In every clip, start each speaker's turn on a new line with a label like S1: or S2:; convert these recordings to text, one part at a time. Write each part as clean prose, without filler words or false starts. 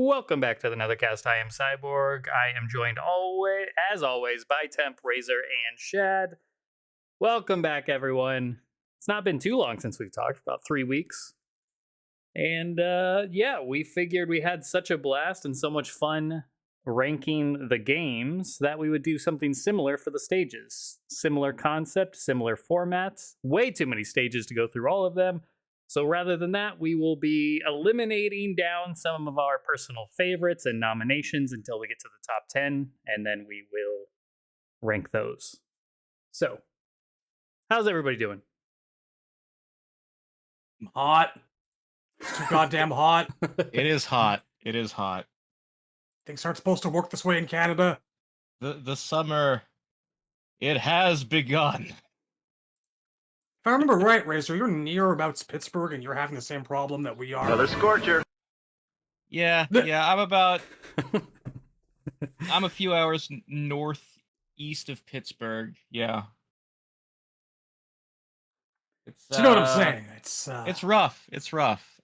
S1: Welcome back to the NetherKast. I am Cyborg. I am joined as always by Temp, Razor, and Shad. Welcome back, everyone. It's not been too long since we've talked, about 3 weeks. And yeah, we figured we had such a blast and so much fun ranking the games that we would do something similar for the stages. Similar concept, similar formats, way too many stages to go through all of them. So rather than that, we will be eliminating down some of our personal favorites and nominations until we get to the top 10, and then we will rank those. So, how's everybody doing?
S2: Hot. It's too goddamn hot.
S3: It is hot. It is hot.
S2: Things aren't supposed to work this way in Canada.
S3: The summer, it has begun.
S2: If I remember right, Razor, you're near about Pittsburgh and you're having the same problem that we are.
S4: Another scorcher.
S3: Yeah, I'm a few hours northeast of Pittsburgh. Yeah.
S2: You know what I'm saying?
S3: It's rough. It's rough.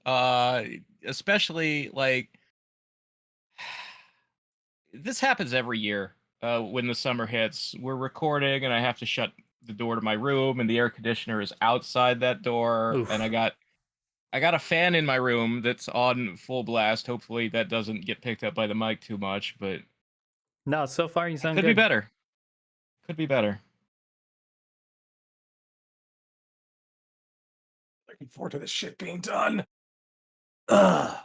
S3: Especially like this happens every year. When the summer hits, we're recording and I have to shut the door to my room and the air conditioner is outside that door. Oof. And I got a fan in my room that's on full blast. Hopefully that doesn't get picked up by the mic too much, but
S1: no, so far you sound good.
S3: Could be better. Could be better.
S2: Looking forward to this shit being done. Ugh.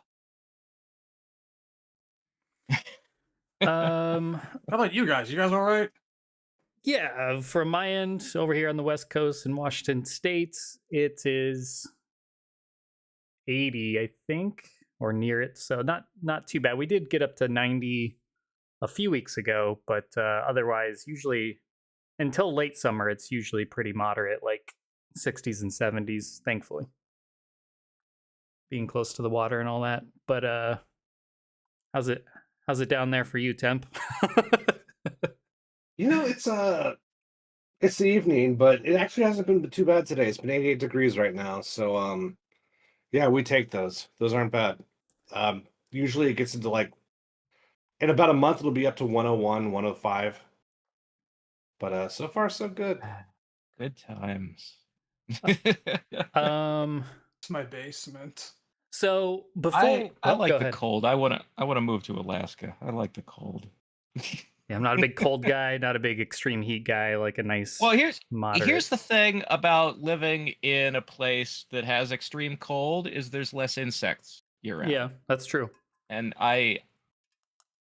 S2: How about you guys? You guys all right?
S1: Yeah, from my end, over here on the West Coast in Washington State, it is 80, I think, or near it. So not too bad. We did get up to 90 a few weeks ago, but otherwise, usually until late summer, it's usually pretty moderate, like 60s and 70s, thankfully. Being close to the water and all that. But how's it down there for you, Temp?
S4: You know, it's the evening, but it actually hasn't been too bad today. It's been 88 degrees right now, so yeah, we take those. Those aren't bad. Usually it gets into like in about a month it'll be up to 101, 105. But so far so good.
S3: Good times.
S2: It's my basement.
S1: So before
S3: I like the cold. I wanna move to Alaska. I like the cold.
S1: Yeah, I'm not a big cold guy, not a big extreme heat guy. Like a nice.
S3: Well, here's
S1: moderate.
S3: the thing about living in a place that has extreme cold is there's less insects year-round.
S1: Yeah, that's true.
S3: And the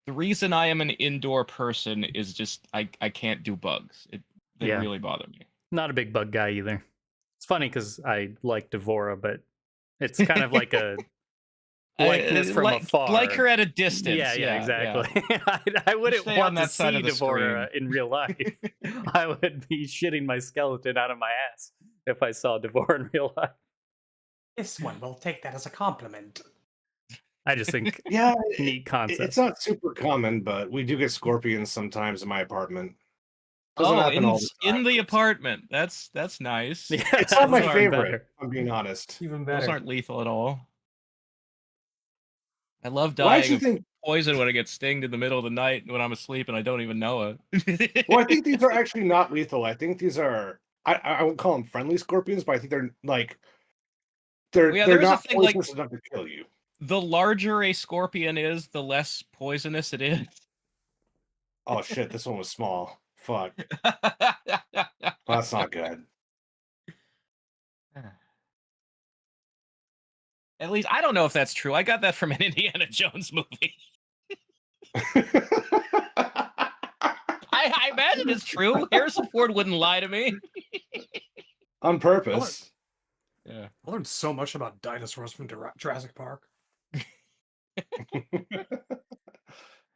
S3: reason I am an indoor person is just I can't do bugs. They really bother me.
S1: Not a big bug guy either. It's funny because I like Devora, but it's kind of like a likeness from afar.
S3: Like her at a distance.
S1: Yeah, exactly. Yeah. I wouldn't want to see Devora in real life. I would be shitting my skeleton out of my ass if I saw Devora in real life.
S2: This one will take that as a compliment.
S1: I just think neat concept.
S4: It's not super common, but we do get scorpions sometimes in my apartment. Doesn't happen all the time.
S3: In the apartment. That's nice.
S1: Yeah,
S4: it's not my favorite, if I'm being honest.
S2: Even better.
S3: Those aren't lethal at all. I love dying of poison when I get stinged in the middle of the night when I'm asleep and I don't even know it.
S4: Well, I think these are actually not lethal. I think these are I won't call them friendly scorpions, but I think they're like they're not poisonous enough to kill you.
S3: The larger a scorpion is, the less poisonous it is.
S4: Oh shit, this one was small. Fuck. That's not good.
S3: At least, I don't know if that's true. I got that from an Indiana Jones movie. I imagine it's true. Harrison Ford wouldn't lie to me.
S4: On purpose.
S3: Yeah.
S2: I learned so much about dinosaurs from Jurassic Park.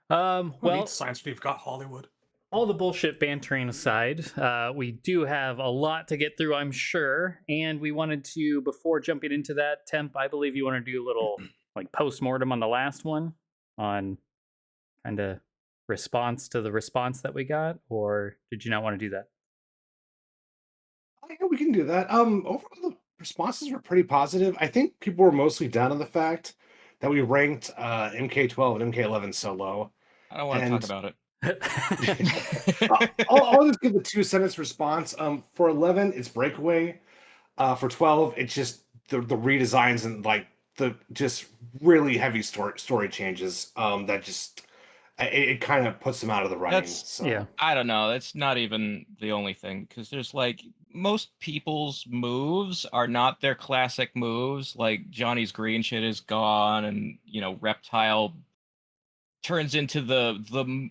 S1: Well,
S2: science we've got Hollywood.
S1: All the bullshit bantering aside, we do have a lot to get through, I'm sure. And we wanted to, before jumping into that, Temp, I believe you want to do a little like post-mortem on the last one on kind of response to the response that we got, or did you not want to do that?
S4: Yeah, we can do that. Overall, responses were pretty positive. I think people were mostly down on the fact that we ranked MK12 and MK11 so low.
S3: I don't want to talk
S4: And
S3: about it.
S4: I'll just give the 2 sentence response. For 11, it's Breakaway. For 12, it's just the redesigns and like the just really heavy story changes. That just it kind of puts them out of the running.
S3: That's
S4: So
S1: Yeah.
S3: I don't know. That's not even the only thing because there's like most people's moves are not their classic moves. Like Johnny's green shit is gone, and Reptile turns into the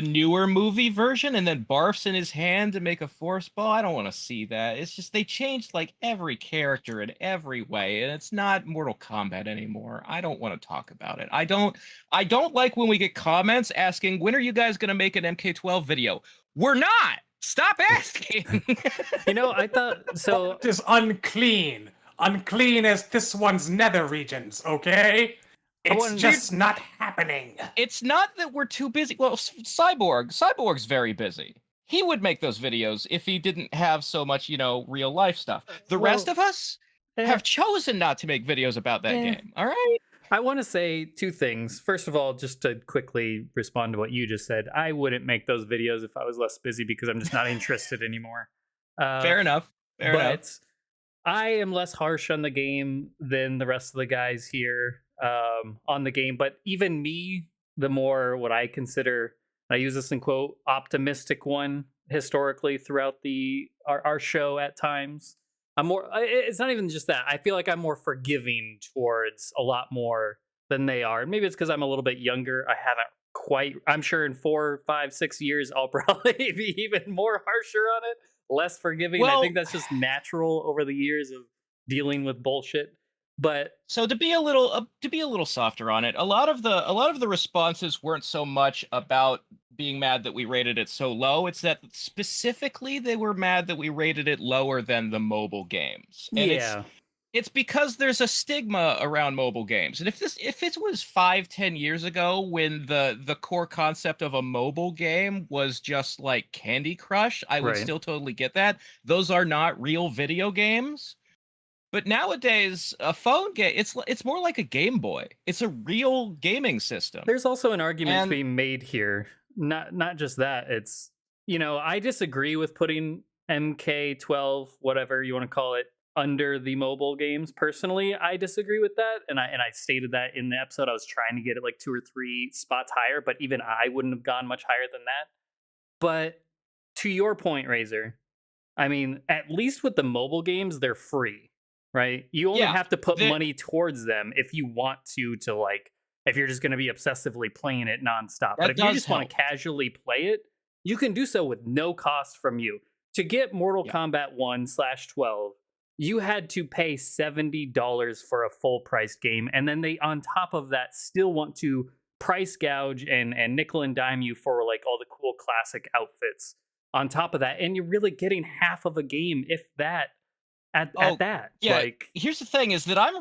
S3: newer movie version and then barfs in his hand to make a force ball. I don't want to see that. It's just they changed like every character in every way, and it's not Mortal Kombat anymore. I don't want to talk about it. I don't like when we get comments asking, when are you guys going to make an MK12 video? We're not. Stop asking.
S1: I thought so.
S2: It is unclean. Unclean as this one's nether regions, okay? It's
S1: wouldn't-
S2: just not happening.
S3: It's not that we're too busy. Well, Cyborg's very busy. He would make those videos if he didn't have so much, real life stuff. The rest of us have chosen not to make videos about that game. All right.
S1: I want to say two things. First of all, just to quickly respond to what you just said, I wouldn't make those videos if I was less busy because I'm just not interested anymore.
S3: Fair enough. Fair enough.
S1: But I am less harsh on the game than the rest of the guys here on the game. But even me, the more what I consider, I use this in quote, optimistic one historically throughout our show at times. I'm more. It's not even just that. I feel like I'm more forgiving towards a lot more than they are. Maybe it's because I'm a little bit younger. I haven't quite. I'm sure in 4, 5, 6 years, I'll probably be even more harsher on it, less forgiving. I think that's just natural over the years of dealing with bullshit. But
S3: so to be a little softer on it, a lot of the responses weren't so much about being mad that we rated it so low. It's that specifically they were mad that we rated it lower than the mobile games. And it's because there's a stigma around mobile games. And if it was 5-10 years ago when the core concept of a mobile game was just like Candy Crush, I would still totally get that. Those are not real video games. But nowadays, a phone game, it's more like a Game Boy. It's a real gaming system.
S1: There's also an argument to be made here. Not just that. It's, I disagree with putting MK12, whatever you want to call it, under the mobile games. Personally, I disagree with that. And I stated that in the episode. I was trying to get it like 2 or 3 spots higher, but even I wouldn't have gone much higher than that. But to your point, Razor, I mean, at least with the mobile games, they're free. Right? You only have to put money towards them if you want to like, if you're just going to be obsessively playing it nonstop. But if you just want to casually play it, you can do so with no cost from you. To get Mortal Kombat 1/12, you had to pay $70 for a full price game. And then they, on top of that, still want to price gouge and nickel and dime you for like all the cool classic outfits on top of that. And you're really getting half of a game, if that. At that.
S3: Yeah.
S1: Like,
S3: here's the thing is that I'm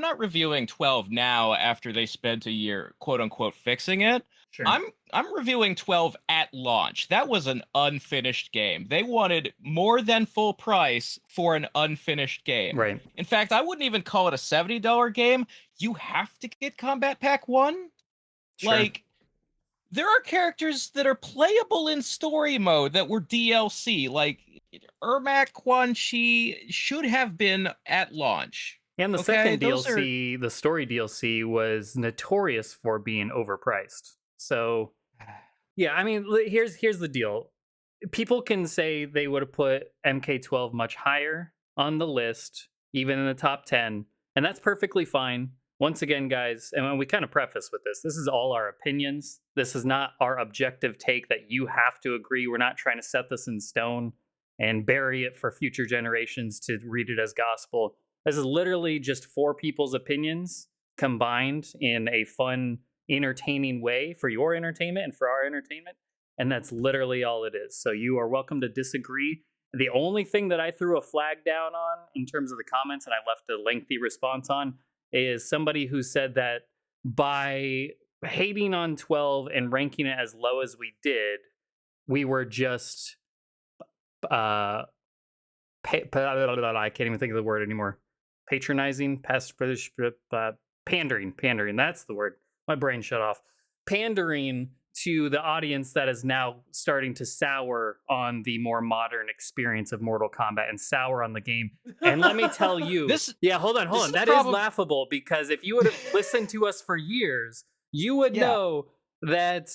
S3: not reviewing 12 now after they spent a year quote unquote fixing it.
S1: Sure.
S3: I'm reviewing 12 at launch. That was an unfinished game. They wanted more than full price for an unfinished game.
S1: Right.
S3: In fact, I wouldn't even call it a $70 game. You have to get Combat Pack 1.
S1: Sure.
S3: Like, there are characters that are playable in story mode that were DLC. Like, Ermac Quan Chi should have been at launch.
S1: And the second DLC, the story DLC, was notorious for being overpriced. So, yeah, I mean, here's the deal. People can say they would have put MK12 much higher on the list, even in the top 10, and that's perfectly fine. Once again, guys, and we kind of preface with this is all our opinions. This is not our objective take that you have to agree. We're not trying to set this in stone and bury it for future generations to read it as gospel. This is literally just 4 people's opinions combined in a fun, entertaining way for your entertainment and for our entertainment. And that's literally all it is. So you are welcome to disagree. The only thing that I threw a flag down on in terms of the comments, and I left a lengthy response on, is somebody who said that by hating on 12 and ranking it as low as we did, we were just I can't even think of the word anymore. Patronizing, pandering. That's the word. My brain shut off. Pandering to the audience that is now starting to sour on the more modern experience of Mortal Kombat and sour on the game. And let me tell you, hold on. That is laughable, because if you would have listened to us for years, you would know that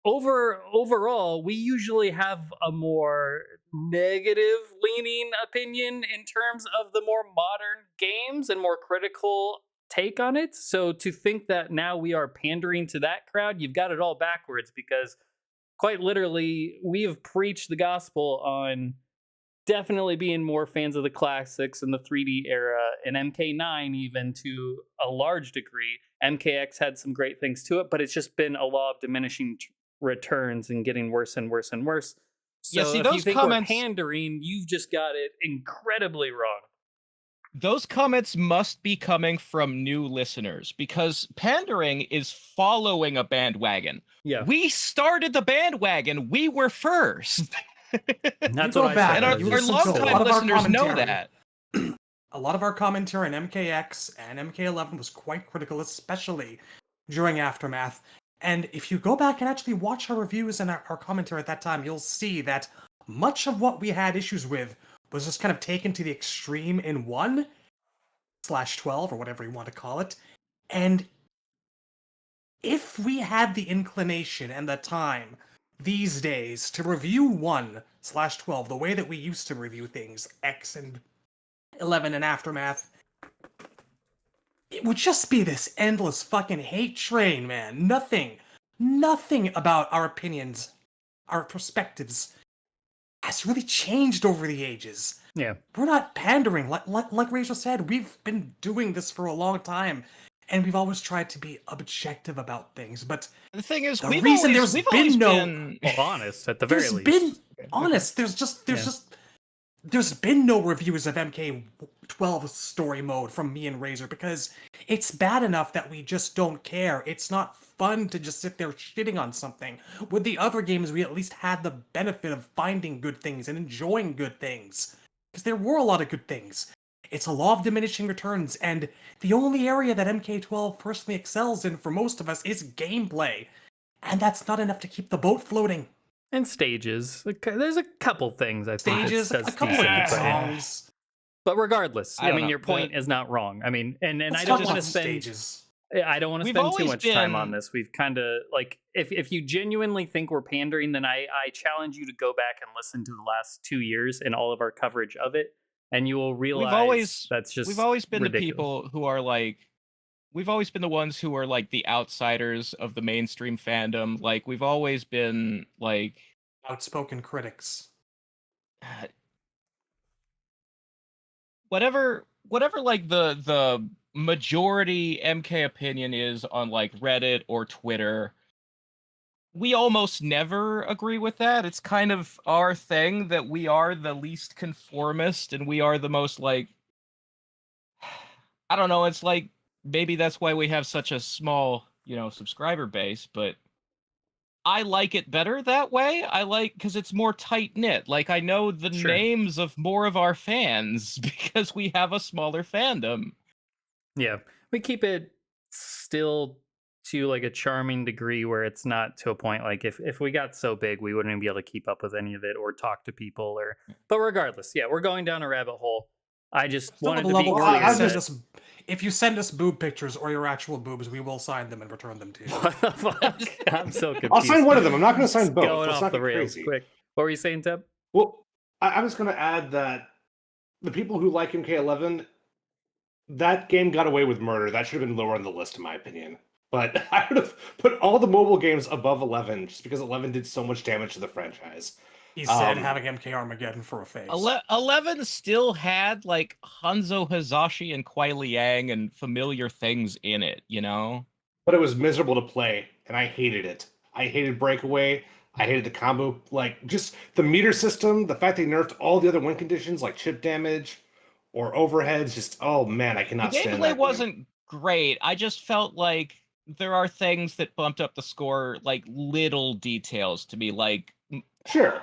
S1: overall, we usually have a more negative leaning opinion in terms of the more modern games and more critical take on it. So to think that now we are pandering to that crowd, you've got it all backwards, because quite literally, we've preached the gospel on definitely being more fans of the classics and the 3D era, and MK9 even to a large degree. MKX had some great things to it, but it's just been a law of diminishing returns and getting worse and worse and worse. So
S3: see,
S1: if
S3: those
S1: you think
S3: comments,
S1: we're pandering, you've just got it incredibly wrong.
S3: Those comments must be coming from new listeners, because pandering is following a bandwagon.
S1: Yeah,
S3: we started the bandwagon. We were first.
S1: That's what I said.
S3: And our longtime listeners know that.
S2: A lot of our commentary on MKX and MK11 was quite critical, especially during Aftermath. And if you go back and actually watch our reviews and our commentary at that time, you'll see that much of what we had issues with was just kind of taken to the extreme in 1/12, or whatever you want to call it. And if we had the inclination and the time these days to review 1/12 the way that we used to review things, X and 11 and Aftermath, it would just be this endless fucking hate train, man. Nothing about our opinions, our perspectives, has really changed over the ages.
S1: Yeah.
S2: We're not pandering. Like Rachel said, we've been doing this for a long time, and we've always tried to be objective about things. But
S3: the thing is,
S2: the reason there's been no
S1: honest at the very least.
S2: There's been honest. There's been no reviews of MK12 story mode from me and Razor, because it's bad enough that we just don't care. It's not fun to just sit there shitting on something. With the other games, we at least had the benefit of finding good things and enjoying good things, because there were a lot of good things. It's a law of diminishing returns, and the only area that MK12 personally excels in for most of us is gameplay, and that's not enough to keep the boat floating.
S1: And stages. There's a couple things I think.
S2: Stages, a couple of songs.
S1: But regardless, I mean, your point is not wrong. I mean, and I don't want to spend
S2: stages.
S1: I don't want to spend too much time on this. We've kind of, like, if you genuinely think we're pandering, then I challenge you to go back and listen to the last 2 years and all of our coverage of it, and you will realize that's just
S3: we've always been
S1: ridiculous.
S3: The people who are like, we've always been the ones who are like the outsiders of the mainstream fandom. Like, we've always been like
S2: outspoken critics.
S3: Whatever like the majority MK opinion is on like Reddit or Twitter, we almost never agree with that. It's kind of our thing that we are the least conformist, and we are the most, like, I don't know, it's like, maybe that's why we have such a small, subscriber base, but I like it better that way. I like, because it's more tight-knit. Like, I know the names of more of our fans because we have a smaller fandom.
S1: Yeah, we keep it still to like a charming degree where it's not to a point like if we got so big we wouldn't even be able to keep up with any of it or talk to people but regardless, yeah, we're going down a rabbit hole. I just wanted to be clear.
S2: If you send us boob pictures or your actual boobs, we will sign them and return them to you.
S1: What the fuck? I'm so confused.
S4: I'll sign one of them. I'm not going to sign both.
S1: Going off the rails quick. What were you saying, Teb?
S4: Well, I was going to add that the people who like MK11, that game got away with murder. That should have been lower on the list, in my opinion. But I would have put all the mobile games above 11 just because 11 did so much damage to the franchise.
S2: He said having MK Armageddon for a face.
S3: 11 still had like Hanzo Hazashi and Kuai Liang and familiar things in it,
S4: But it was miserable to play, and I hated it. I hated Breakaway. I hated the combo, like just the meter system. The fact they nerfed all the other win conditions, like chip damage or overheads. Just I cannot stand that.
S3: The gameplay wasn't great. I just felt like there are things that bumped up the score, like little details to me, like
S4: sure.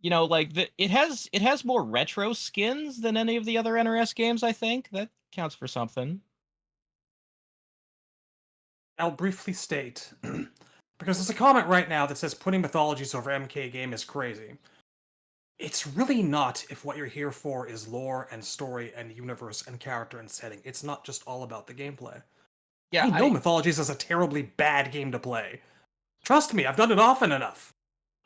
S3: like it has more retro skins than any of the other NRS games. I think that counts for something.
S2: I'll briefly state, because there's a comment right now that says putting mythologies over MK game is crazy. It's really not if what you're here for is lore and story and universe and character and setting. It's not just all about the gameplay.
S3: Yeah,
S2: I know Mythologies is a terribly bad game to play. Trust me, I've done it often enough.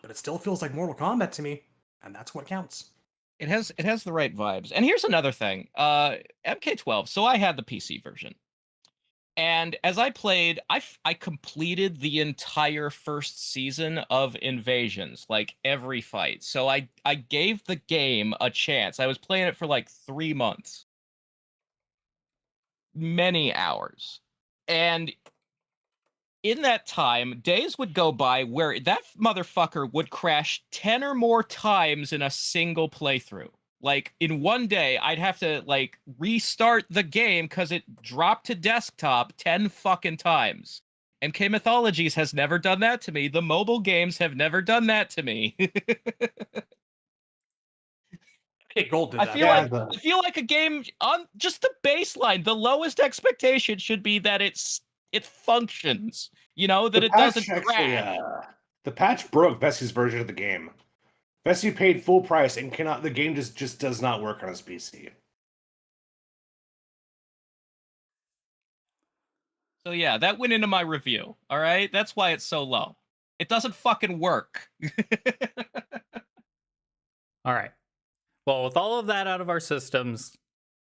S2: But it still feels like Mortal Kombat to me, and that's what counts.
S3: it has the right vibes. And here's another thing. MK12. So I had the PC version. And as I played, I completed the entire first season of Invasions, like every fight. So I gave the game a chance. I was playing it for like 3 months. Many hours. And in that time, days would go by where that motherfucker would crash 10 or more times in a single playthrough. Like, in one day, I'd have to, like, restart the game because it dropped to desktop 10 fucking times. MK Mythologies has never done that to me. The mobile games have never done that to me.
S2: Okay, Gold did
S3: I
S2: that.
S3: feel like a game on just the baseline, the lowest expectation should be that it functions, that it doesn't crash.
S4: The patch broke Bessie's version of the game. Bessie paid full price and the game just does not work on his PC.
S3: So yeah, that went into my review. All right, that's why it's so low. It doesn't fucking work.
S1: All right. Well, with all of that out of our systems,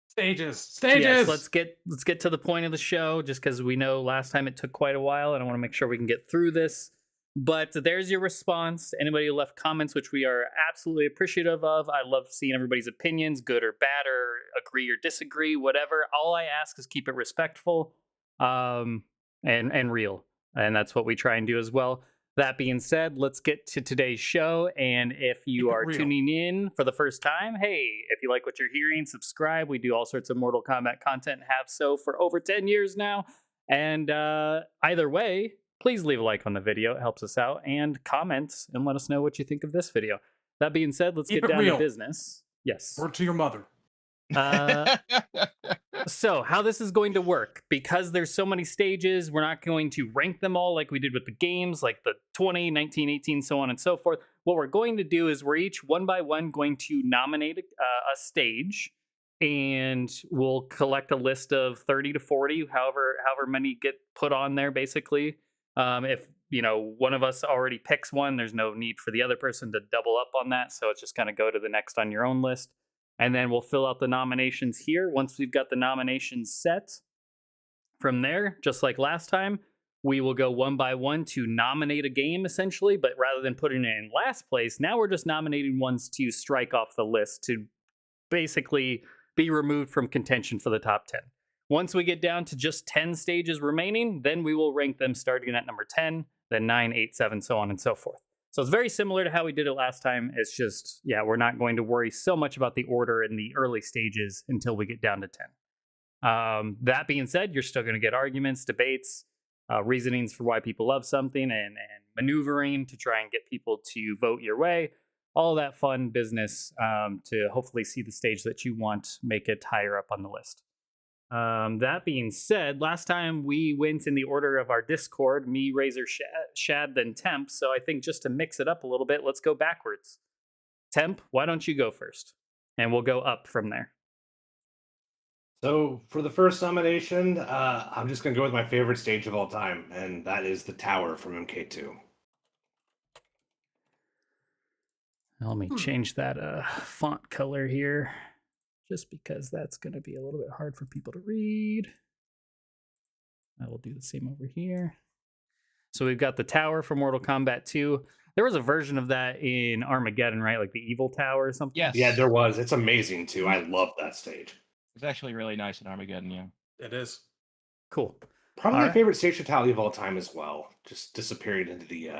S2: Stages.
S1: yes, let's get to the point of the show. Just because we know last time it took quite a while, and I want to make sure we can get through this. But there's your response. Anybody who left comments, which we are absolutely appreciative of. I love seeing everybody's opinions, good or bad, or agree or disagree, whatever. All I ask is keep it respectful, and real, and that's what we try and do as well. That being said, let's get to today's show. And if you are tuning in for the first time, hey, if you like what you're hearing, subscribe. We do all sorts of Mortal Kombat content, have so for over 10 years now. And either way, please leave a like on the video. It helps us out. And comments and let us know what you think of this video. That being said, let's get down to business. Yes.
S2: Word to your mother.
S1: So how this is going to work, because there's so many stages, we're not going to rank them all like we did with the games, like the 20, 19, 18, so on and so forth. What we're going to do is we're each one by one going to nominate a stage, and we'll collect a list of 30 to 40, however many get put on there, basically. If one of us already picks one, there's no need for the other person to double up on that, so it's just going to go to the next on your own list. And then we'll fill out the nominations here. Once we've got the nominations set, from there, just like last time, we will go one by one to nominate a game, essentially. But rather than putting it in last place, now we're just nominating ones to strike off the list to basically be removed from contention for the top 10. Once we get down to just 10 stages remaining, then we will rank them starting at number 10, then 9, 8, 7, so on and so forth. So it's very similar to how we did it last time. It's just, we're not going to worry so much about the order in the early stages until we get down to 10. That being said, you're still going to get arguments, debates, reasonings for why people love something, and maneuvering to try and get people to vote your way. All that fun business to hopefully see the stage that you want, make it higher up on the list. That being said, last time we went in the order of our Discord, me, Razor, Shad, then Temp. So I think just to mix it up a little bit, let's go backwards. Temp, why don't you go first? And we'll go up from there.
S4: So for the first nomination, I'm just going to go with my favorite stage of all time, and that is the Tower from MK2.
S1: Let me change that font color here, just because that's going to be a little bit hard for people to read. I will do the same over here. So we've got the tower from Mortal Kombat 2. There was a version of that in Armageddon, right? Like the Evil Tower or something?
S3: Yes.
S4: Yeah, there was. It's amazing, too. I love that stage.
S3: It's actually really nice in Armageddon, yeah.
S2: It is.
S1: Cool.
S4: Probably my favorite stage fatality of all time as well. Just disappearing into the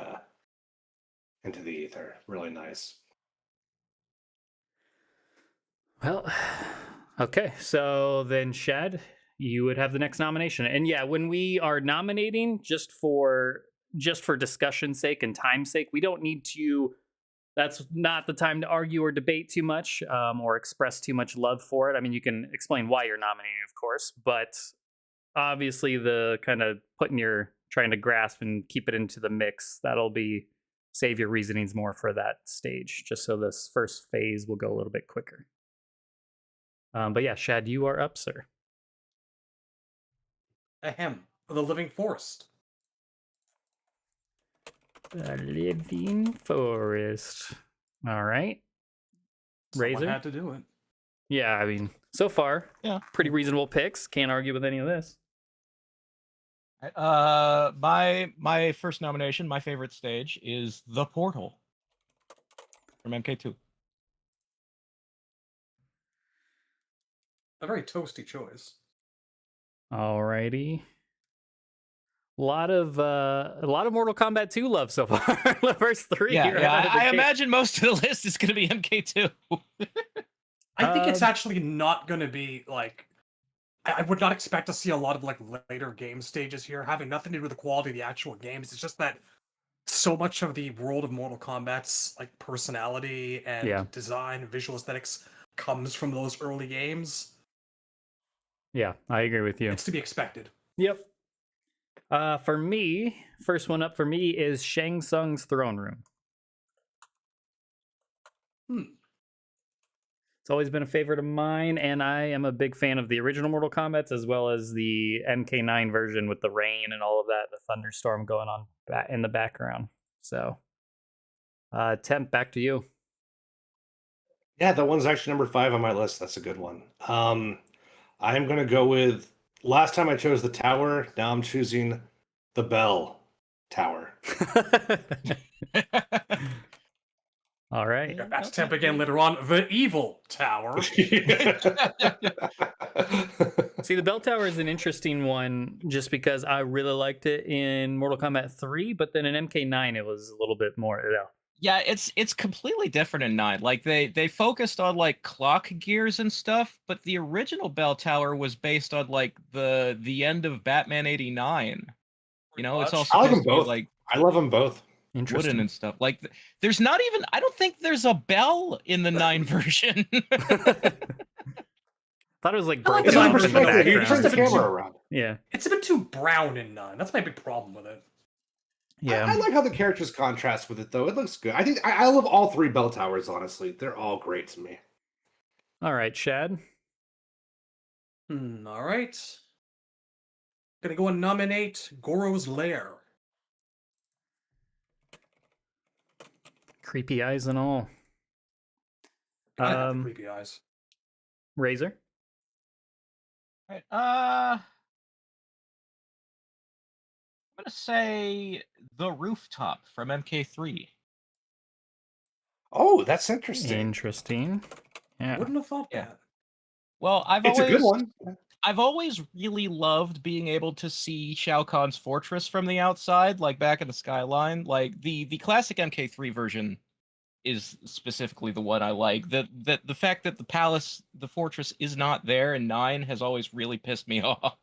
S4: ether. Really nice.
S1: Well, okay. So then, Shad, you would have the next nomination. And yeah, when we are nominating, just for discussion's sake and time's sake, we don't need to that's not the time to argue or debate too much, or express too much love for it. I mean, you can explain why you're nominating, of course, but obviously the kind of trying to grasp and keep it into the mix, that'll be save your reasonings more for that stage, just so this first phase will go a little bit quicker. But yeah, Shad, you are up, sir.
S2: Ahem. The Living Forest.
S1: The Living Forest. All right.
S2: Someone
S1: Razor?
S2: had to do it.
S1: Yeah, I mean, so far,
S3: Yeah.
S1: pretty reasonable picks. Can't argue with any of this.
S3: My first nomination, my favorite stage, is The Portal from MK2.
S2: A very toasty choice.
S1: Alrighty. A lot of Mortal Kombat 2 love so far. The first three.
S3: Yeah,
S1: right out of the
S3: I
S1: gate.
S3: imagine most of the list is going to be MK2.
S2: I think it's
S1: Um,
S2: actually not going to be like. I would not expect to see a lot of like later game stages here, having nothing to do with the quality of the actual games. It's just that so much of the world of Mortal Kombat's like personality and
S1: Yeah.
S2: design, visual aesthetics comes from those early games.
S1: Yeah, I agree with you.
S2: It's to be expected.
S1: Yep. For me, first one up for me is Shang Tsung's Throne Room. It's always been a favorite of mine, and I am a big fan of the original Mortal Kombat as well as the MK9 version with the rain and all of that, the thunderstorm going on in the background. So, Temp, back to you.
S4: Yeah, that one's actually number 5 on my list. That's a good one. I am going to go with, last time I chose the tower, now I'm choosing the bell tower.
S1: All right.
S2: Got back to Temp again later on. The Evil Tower.
S1: See, the bell tower is an interesting one just because I really liked it in Mortal Kombat 3, but then in MK9 it was a little bit more.
S3: Yeah, it's completely different in 9. Like they focused on like clock gears and stuff, but the original bell tower was based on like the end of Batman 89. You know, it's all
S4: I like
S3: supposed
S4: them
S3: to be
S4: both.
S3: like
S4: I love them both.
S1: Interesting.
S3: wooden and stuff. Like there's not even, I don't think there's a bell in the 9 version.
S1: Thought it was like
S2: I like
S1: broken
S2: the
S1: off in the
S2: perspective.
S4: You turn the
S1: background.
S4: camera around.
S1: Yeah.
S2: It's a bit too brown in 9. That's my big problem with it.
S1: Yeah.
S4: I like how the characters contrast with it, though. It looks good. I think I love all 3 bell towers, honestly. They're all great to me.
S1: All right, Shad.
S2: All right. Gonna go and nominate Goro's Lair.
S1: Creepy eyes and all.
S2: I have the creepy eyes.
S1: Razor.
S3: Right, I'm gonna say The Rooftop from MK3.
S4: Oh, that's interesting.
S1: Interesting. Yeah.
S2: Wouldn't have thought
S3: Yeah.
S2: that.
S3: Well,
S4: It's a good one.
S3: I've always really loved being able to see Shao Kahn's fortress from the outside, like back in the skyline. Like the classic MK3 version is specifically the one I like. The fact that the fortress is not there in 9 has always really pissed me off.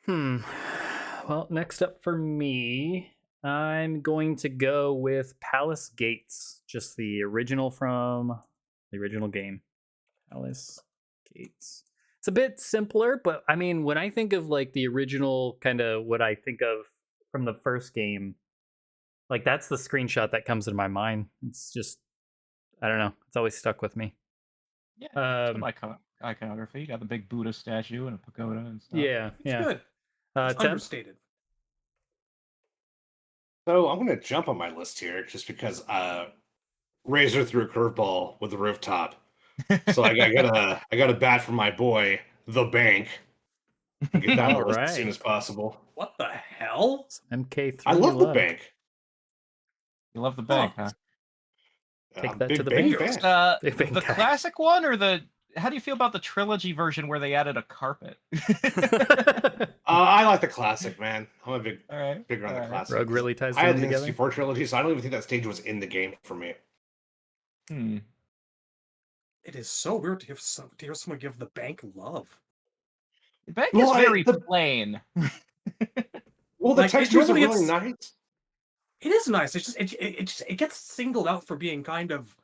S1: Well, next up for me, I'm going to go with Palace Gates, just the original from the original game. Palace Gates. It's a bit simpler, but I mean, when I think of like the original kind of what I think of from the first game, like that's the screenshot that comes into my mind. It's just, I don't know. It's always stuck with me.
S3: Yeah, some iconography. You got the big Buddha statue and a pagoda and stuff.
S1: Yeah,
S2: It's
S1: yeah.
S2: good. It's
S1: Temp?
S2: understated.
S4: So I'm going to jump on my list here just because Razor threw a curveball with the rooftop. So I got a bat from my boy, the bank. Get that on the list as soon as possible.
S2: What the hell?
S1: MK3.
S4: I love the bank.
S3: You love the bank, huh?
S1: Take
S4: I'm
S1: that
S4: a
S1: to
S4: big
S1: the
S4: bank
S1: bank.
S4: fan.
S1: Big Bang
S3: The
S1: guy.
S3: classic one or how do you feel about the trilogy version where they added a carpet?
S4: I like the classic, man. I'm a big
S3: All right.
S4: bigger on the
S3: all right.
S4: classic.
S1: Rogue really ties
S4: I had
S1: them
S4: the
S1: together.
S4: N64 trilogy, so I don't even think that stage was in the game for me.
S2: It is so weird to hear someone give the bank love.
S3: The bank
S4: Well,
S3: is very
S4: the-
S3: plain.
S4: Well, the
S2: Like, it
S4: textures are
S2: normally
S4: really
S2: gets-
S4: nice.
S2: It is nice. It's just it gets singled out for being kind of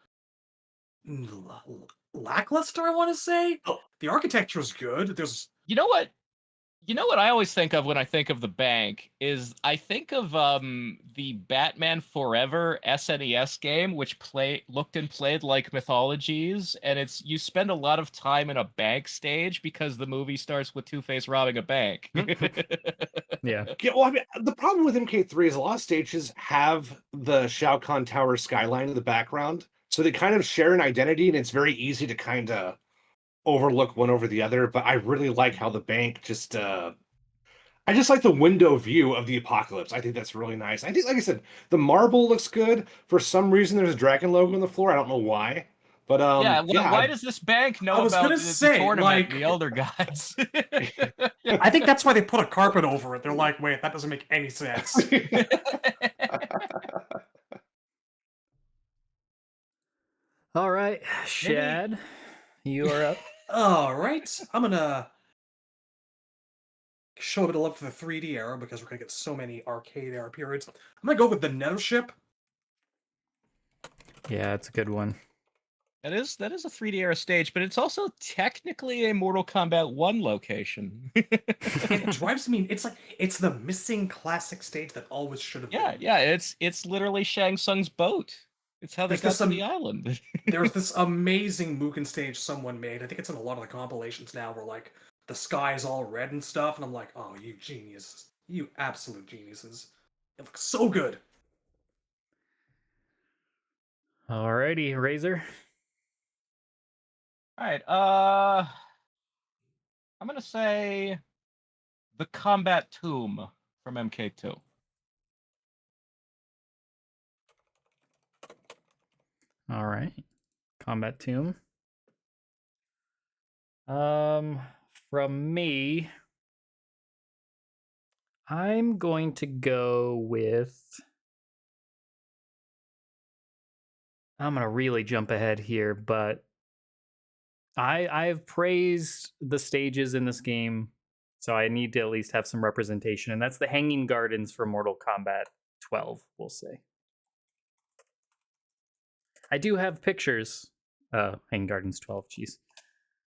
S2: lackluster, I want to say.
S4: Oh.
S2: The architecture is good. There's
S3: You know what? You know what I always think of when I think of the bank is I think of the Batman Forever SNES game, which looked and played like Mythologies, and it's you spend a lot of time in a bank stage because the movie starts with Two-Face robbing a bank.
S1: Yeah.
S4: Yeah, well, I mean, the problem with MK3 is a lot of stages have the Shao Kahn Tower skyline in the background, so they kind of share an identity, and it's very easy to kind of overlook one over the other. But I really like how the bank just I just like the window view of the apocalypse. I think that's really nice. I think, like I said, the marble looks good. For some reason, there's a dragon logo on the floor. I don't know why, but
S3: Yeah,
S4: yeah,
S3: why does this bank know
S2: I was
S3: about
S2: gonna
S3: the
S2: say,
S3: tournament,
S2: like-
S3: the Elder Gods?
S2: I think that's why they put a carpet over it. They're like, wait, that doesn't make any sense.
S1: All right, Shad, you are up.
S2: All right, I'm gonna show a bit of love for the 3D era because we're gonna get so many arcade era periods. I'm gonna go with the Nethership.
S1: Yeah, it's a good one.
S3: That is a 3D era stage, but it's also technically a Mortal Kombat 1 location.
S2: And it drives me. It's like it's the missing classic stage that always should have been.
S3: Yeah, it's literally Shang Tsung's boat. It's how they
S2: There's
S3: got
S2: this,
S3: to the island.
S2: There's this amazing Mugen stage someone made. I think it's in a lot of the compilations now, where like the sky is all red and stuff, and I'm like, oh, you geniuses, you absolute geniuses! It looks so good.
S1: Alrighty, Razor.
S3: All right, I'm gonna say the Combat Tomb from MK2.
S1: All right, Combat Tomb. From me, I'm going to go with. I'm gonna really jump ahead here, but I've praised the stages in this game, so I need to at least have some representation, and that's the Hanging Gardens for Mortal Kombat 12. We'll say. I do have pictures. Hanging Gardens 12. Jeez,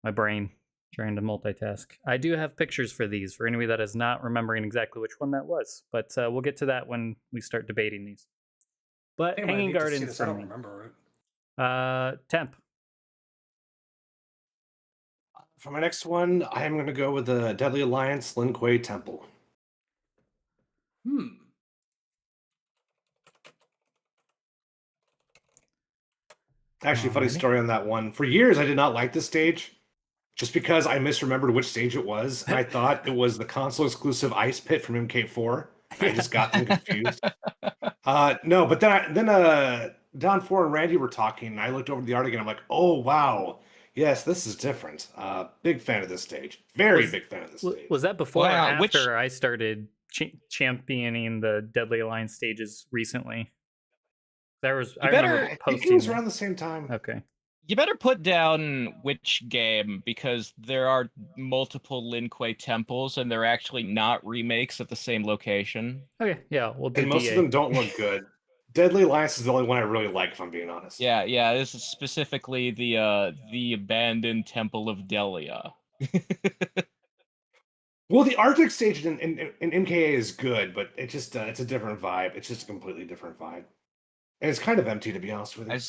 S1: my brain trying to multitask. I do have pictures for these for anybody that is not remembering exactly which one that was, but we'll get to that when we start debating these. But
S2: I
S1: Hanging
S2: need to see
S1: Gardens
S2: this, I
S1: for
S2: don't
S1: me.
S2: remember it.
S1: Temp.
S4: For my next one, I am going to go with the Deadly Alliance Lin Kuei Temple. Actually, funny
S1: Alrighty.
S4: story on that one. For years, I did not like this stage, just because I misremembered which stage it was. I thought it was the console exclusive Ice Pit from MK4. I just got them confused. No, but then Don 4 and Randy were talking, and I looked over the art again. I'm like, oh wow, yes, this is different. Big fan of this stage. Very big fan of this stage.
S1: Was that before
S3: Wow,
S1: or after I started championing the Deadly Alliance stages recently? There was. I remember
S4: I think it
S1: posting.
S4: was
S1: that.
S4: around the same time.
S1: Okay.
S3: You better put down which game because there are multiple Lin Kuei temples and they're actually not remakes at the same location.
S1: Okay. Yeah, we'll do
S4: And most
S1: DA.
S4: of them don't look good. Deadly Alliance is the only one I really like, if I'm being honest.
S3: Yeah, this is specifically the abandoned temple of Delia.
S4: Well, the Arctic stage in MKA is good, but it just it's a different vibe. It's just a completely different vibe, and it's kind of empty, to be honest with you.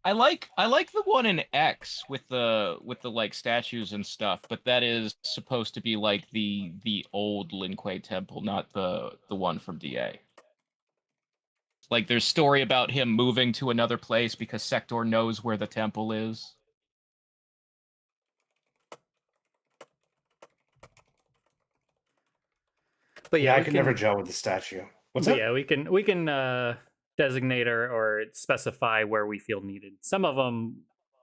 S3: I like the one in X with the like statues and stuff, but that is supposed to be like the old Lin Kuei temple, not the one from DA. Like there's story about him moving to another place because Sector knows where the temple is.
S1: But
S4: Yeah, I can never gel with the statue. What's that?
S1: Yeah, we can designate or specify where we feel needed. Some of them,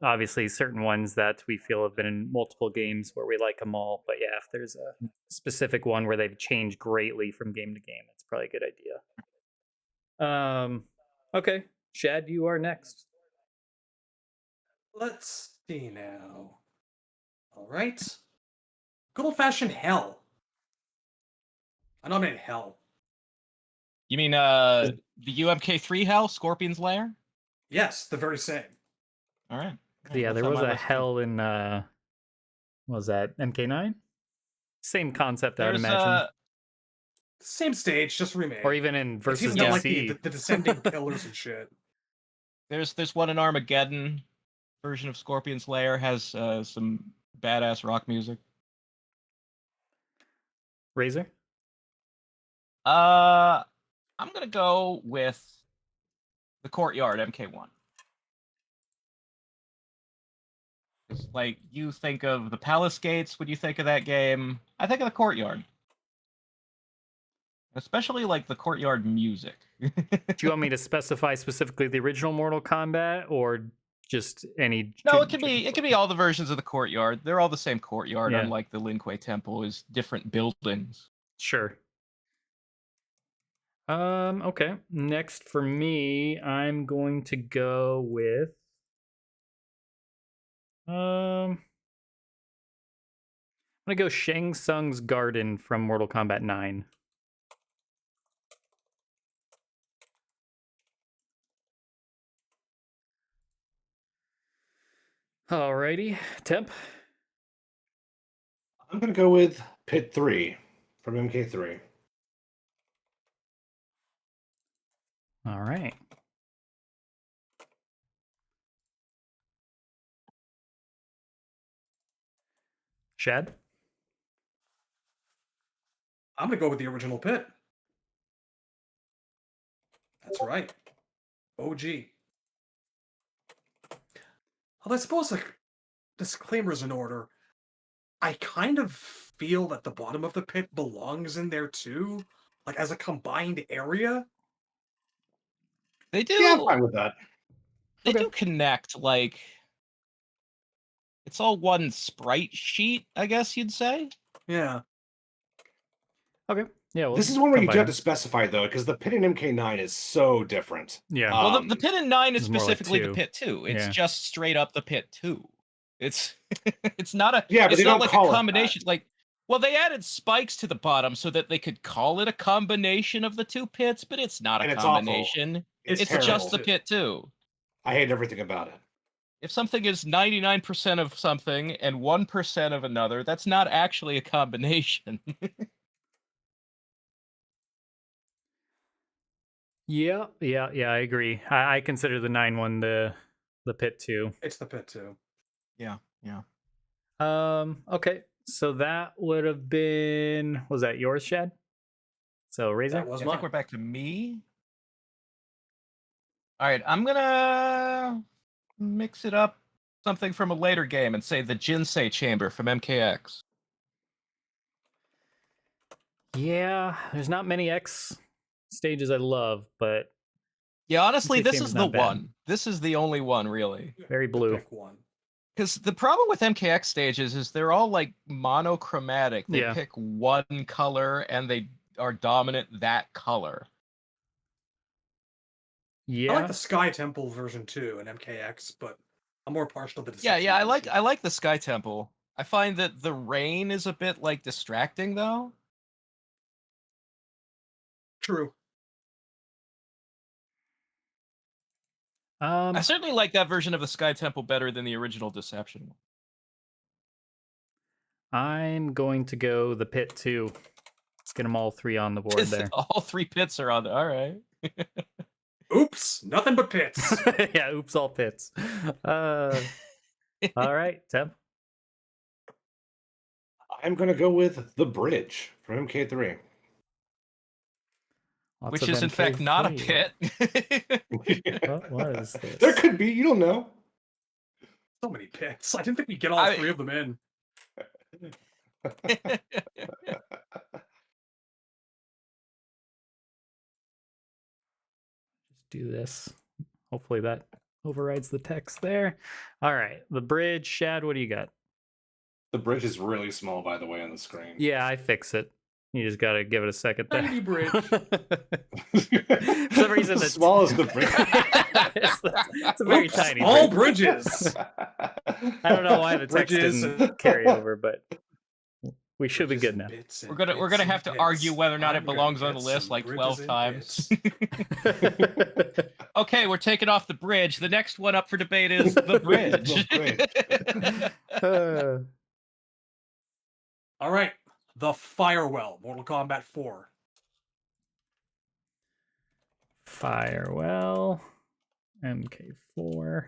S1: obviously, certain ones that we feel have been in multiple games where we like them all. But yeah, if there's a specific one where they've changed greatly from game to game, that's probably a good idea. Okay, Shad, you are next.
S2: Let's see now. All right. Good old fashioned hell. I nominated hell.
S3: You mean The UMK3 hell, Scorpion's Lair?
S2: Yes, the very same.
S3: All right.
S1: Yeah,
S3: That's
S1: there
S3: on
S1: was
S3: my
S1: a
S3: list, too.
S1: hell in what was that, MK9? Same concept, I would
S3: There's
S1: imagine.
S2: Same stage, just remade.
S1: Or even in
S2: It's
S1: versus
S2: even got like
S1: DC.
S2: the descending pillars and shit.
S3: there's one in Armageddon. Version of Scorpion's Lair has some badass rock music.
S1: Razor?
S3: I'm gonna go with the Courtyard MK1. It's like you think of the Palace Gates when you think of that game. I think of the Courtyard, especially like the Courtyard music.
S1: Do you want me to specify specifically the original Mortal Kombat or just any?
S3: No, it can be all the versions of the Courtyard. They're all the same Courtyard,
S1: Yeah.
S3: unlike the Lin Kuei Temple is different buildings.
S1: Sure. Okay. Next for me, I'm going to go with I'm gonna go Shang Tsung's Garden from Mortal Kombat 9. Alrighty, Temp.
S4: I'm gonna go with Pit 3 from MK3.
S1: All right. Shad?
S2: I'm gonna go with the original Pit. That's right. OG. Although I suppose like disclaimers in order. I kind of feel that the bottom of the pit belongs in there too, like as a combined area.
S3: They do.
S4: Yeah, I'm fine with that.
S3: They
S1: Okay.
S3: do connect. Like it's all one sprite sheet, I guess you'd say.
S2: Yeah.
S1: Okay. Yeah. Well,
S4: This is one where you do
S1: combine
S4: have to
S1: them.
S4: specify though, because the Pit in MK9 is so different.
S1: Yeah.
S3: Well, the
S4: Um,
S3: Pit in 9 is
S1: it's more like
S3: specifically the
S1: 2.
S3: Pit 2. It's
S1: Yeah.
S3: just straight up the Pit 2. It's it's not a
S4: Yeah, but
S3: it's
S4: they
S3: not
S4: don't
S3: like
S4: call
S3: a
S4: it that.
S3: combination. Like, well, they added spikes to the bottom so that they could call it a combination of the two pits, but it's not
S4: And
S3: a
S4: it's awful.
S3: combination.
S2: It's
S3: It's
S4: terrible.
S3: just the Pit 2.
S4: I hate everything about it.
S3: If something is 99% of something and 1% of another, that's not actually a combination.
S1: Yeah. I agree. I consider the 9 one the pit too.
S2: It's the Pit too.
S3: Yeah.
S1: Okay. So that would have been, was that yours, Shad? So Razor?
S2: That was
S3: I
S2: mine.
S3: think we're back to me. All right, I'm gonna mix it up something from a later game and say the Jinsei Chamber from MKX.
S1: Yeah, there's not many X stages I love, but
S3: Yeah, honestly,
S1: MK
S3: this
S1: Chamber's
S3: is the
S1: not bad.
S3: one. This is the only one, really.
S1: very
S2: The
S1: blue.
S2: Pick one.
S3: Because the problem with MKX stages is they're all like monochromatic. They
S1: Yeah.
S3: pick one color and they are dominant that color.
S1: Yeah.
S2: I like the Sky Temple version too in MKX, but I'm more partial to the
S3: Yeah,
S2: Deception
S3: I
S2: version.
S3: like the Sky Temple. I find that the rain is a bit like distracting though.
S2: True.
S3: I certainly like that version of the Sky Temple better than the original Deception one.
S1: I'm going to go the pit too. Let's get them all 3 on the board there.
S3: All 3 pits are on there. All right.
S2: Oops, nothing but pits.
S1: Yeah, oops, all pits. All right, Temp.
S4: I'm gonna go with the bridge from MK3.
S1: Lots
S3: Which
S1: of
S3: is in fact not a
S1: MK3.
S3: pit.
S1: What is this?
S4: There could be, you don't know.
S2: So many pits. I didn't think we'd get all 3 of them in.
S1: Just do this. Hopefully that overrides the text there. All right, the bridge. Shad, what do you got?
S4: The bridge is really small, by the way, on the screen.
S1: Yeah, I fix it. You just gotta give it a second there.
S2: Tiny bridge.
S1: For some reason,
S4: the
S1: the
S4: smallest the bridge.
S1: it's a very
S2: Oops,
S1: tiny
S2: all
S1: bridge.
S2: bridges.
S1: I don't know why the text
S2: Bridges.
S1: didn't carry over, but We should be good now.
S3: We're gonna have to argue whether or not it belongs on the list like 12 times. Okay, we're taking off the bridge. The next one up for debate is the bridge.
S2: All right, the Firewell, Mortal Kombat 4.
S1: Firewell, MK4.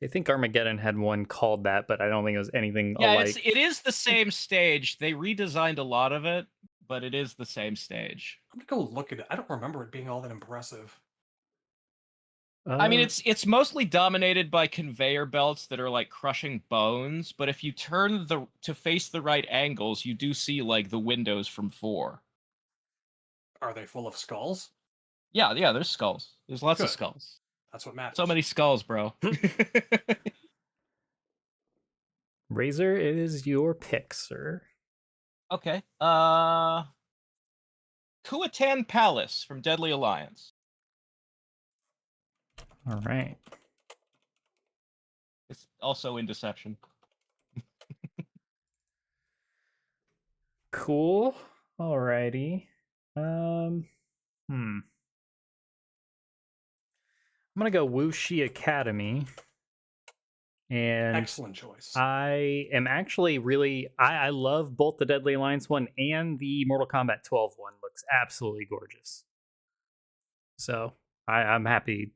S1: I think Armageddon had one called that, but I don't think it was anything alike.
S3: It is the same stage. They redesigned a lot of it, but it is the same stage.
S2: I'm gonna go look at it. I don't remember it being all that impressive.
S3: I mean, it's mostly dominated by conveyor belts that are like crushing bones, but if you turn to face the right angles, you do see like the windows from 4.
S2: Are they full of skulls?
S3: Yeah, there's skulls. There's lots of skulls.
S2: That's what matters.
S3: So many skulls, bro.
S1: Razor, it is your pick, sir.
S3: Okay. Kuatan Palace from Deadly Alliance.
S1: All right.
S3: It's also in Deception.
S1: Cool. Alrighty. I'm gonna go Wuxi Academy. And
S2: excellent choice.
S1: I am actually really I love both the Deadly Alliance one and the Mortal Kombat 12 one. Looks absolutely gorgeous. So I'm happy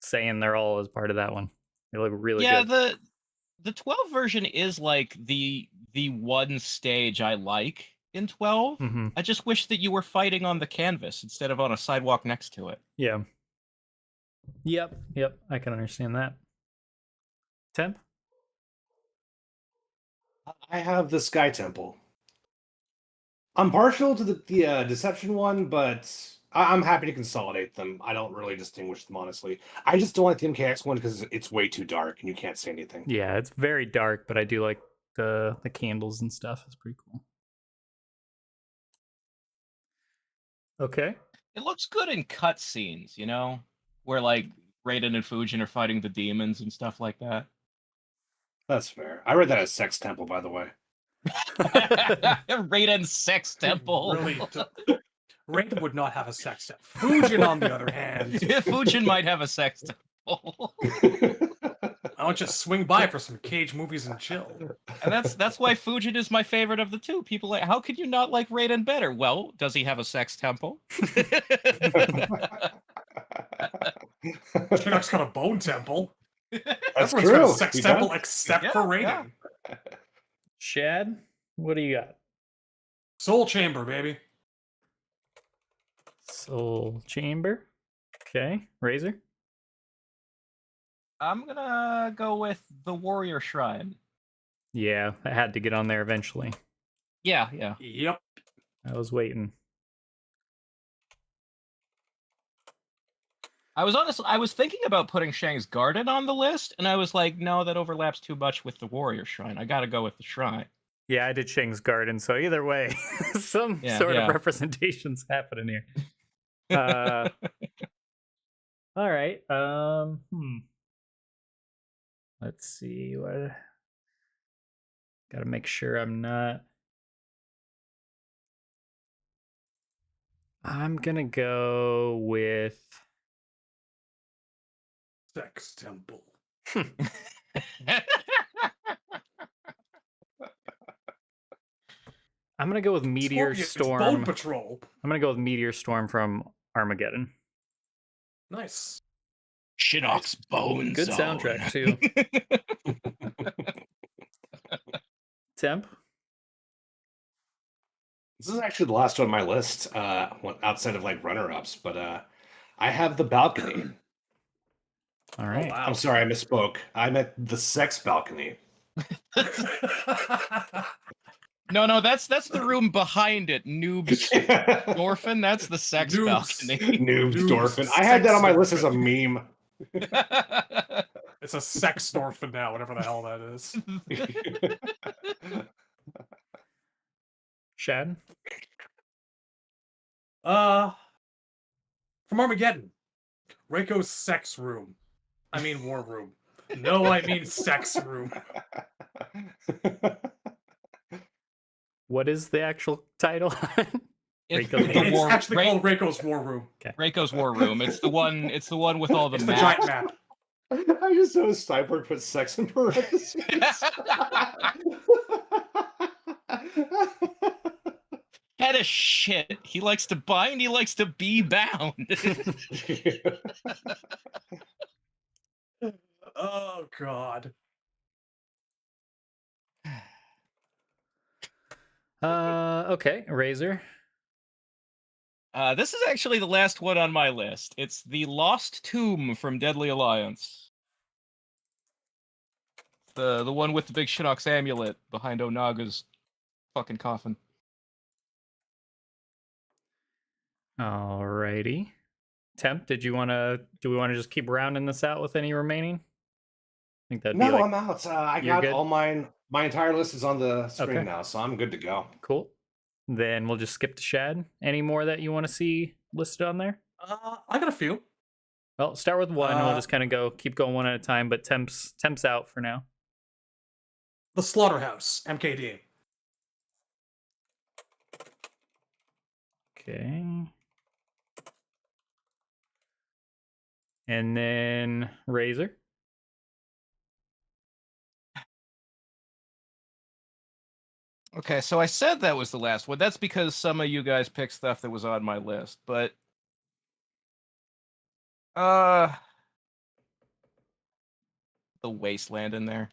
S1: saying they're all as part of that one. They look really good.
S3: Yeah, the 12 version is like the one stage I like in 12.
S1: Mm-hmm.
S3: I just wish that you were fighting on the canvas instead of on a sidewalk next to it.
S1: Yeah. Yep. I can understand that. Temp?
S4: I have the Sky Temple. I'm partial to the Deception one, but I'm happy to consolidate them. I don't really distinguish them, honestly. I just don't like the MKX one because it's way too dark and you can't see anything.
S1: Yeah, it's very dark, but I do like the candles and stuff. It's pretty cool. Okay.
S3: It looks good in cutscenes, you know? Where like Raiden and Fujin are fighting the demons and stuff like that.
S4: That's fair. I read that as Sex Temple, by the way.
S3: Raiden's Sex Temple.
S2: Really, Raiden would not have a sex temple. Fujin, on the other hand,
S3: Fujin might have a sex temple.
S2: I want you to swing by for some Cage movies and chill.
S3: And that's why Fujin is my favorite of the two. People like, how could you not like Raiden better? Well, does he have a sex temple?
S2: Shinnok's got a bone temple.
S4: That's
S2: Everyone's
S4: true.
S2: got a sex temple except for Raiden.
S3: Yeah.
S1: Shad, what do you got?
S2: Soul Chamber, baby.
S1: Soul Chamber. Okay. Razor?
S3: I'm gonna go with the Warrior Shrine.
S1: Yeah, I had to get on there eventually.
S3: Yeah.
S2: Yep.
S1: I was waiting.
S3: I was thinking about putting Shang's Garden on the list, and I was like, no, that overlaps too much with the Warrior Shrine. I gotta go with the Shrine.
S1: Yeah, I did Shang's Garden, so either way, some sort of representation's happening here. All right. Let's see what. Got to make sure I'm not. I'm gonna go with
S2: Sex temple.
S1: I'm gonna go with Meteor Storm.
S2: Bone Patrol.
S1: I'm gonna go with Meteor Storm from Armageddon.
S2: Nice.
S3: Shinnok's Bone
S1: Good
S3: Zone.
S1: soundtrack too. Temp.
S4: This is actually the last one on my list, outside of like runner-ups, but I have the balcony.
S1: All right.
S2: Oh, wow.
S4: I'm sorry, I misspoke. I meant the sex balcony.
S3: No, that's the room behind it. Noobs Orphan, that's the sex balcony.
S4: Noobs Dorphin. I had that on my list as a meme.
S2: It's a sex orphan now, whatever the hell that is.
S1: Shad.
S2: From Armageddon. Reiko's sex room. I mean war room. No, I mean sex room.
S1: What is the actual title?
S3: It's
S1: Reiko's
S3: the
S2: It's
S3: war.
S2: actually called Reiko's War Room.
S3: Reiko's War Room. It's the one. It's the one with all the
S2: It's the
S3: maps.
S2: giant map.
S4: I just noticed Cyborg put sex in parentheses.
S3: Head of shit. He likes to bind. He likes to be bound.
S2: Oh god.
S1: Okay, Razor.
S3: This is actually the last one on my list. It's the Lost Tomb from Deadly Alliance. The one with the big Shinnok's amulet behind Onaga's fucking coffin.
S1: Alrighty. Temp, do we want to just keep rounding this out with any remaining? I think that'd be
S4: No,
S1: like
S4: I'm out. I
S1: you're
S4: got
S1: good?
S4: all mine. My entire list is on the screen
S1: Okay.
S4: now, so I'm good to go.
S1: cool. Then we'll just skip to Shad. Any more that you want to see listed on there?
S2: I got a few.
S1: Well, start with one. And we'll
S2: Uh,
S1: just kind of keep going one at a time. But Temp's out for now.
S2: The Slaughterhouse, MKD.
S1: Okay. And then Razor.
S3: Okay, so I said that was the last one. That's because some of you guys picked stuff that was on my list, but the Wasteland in there.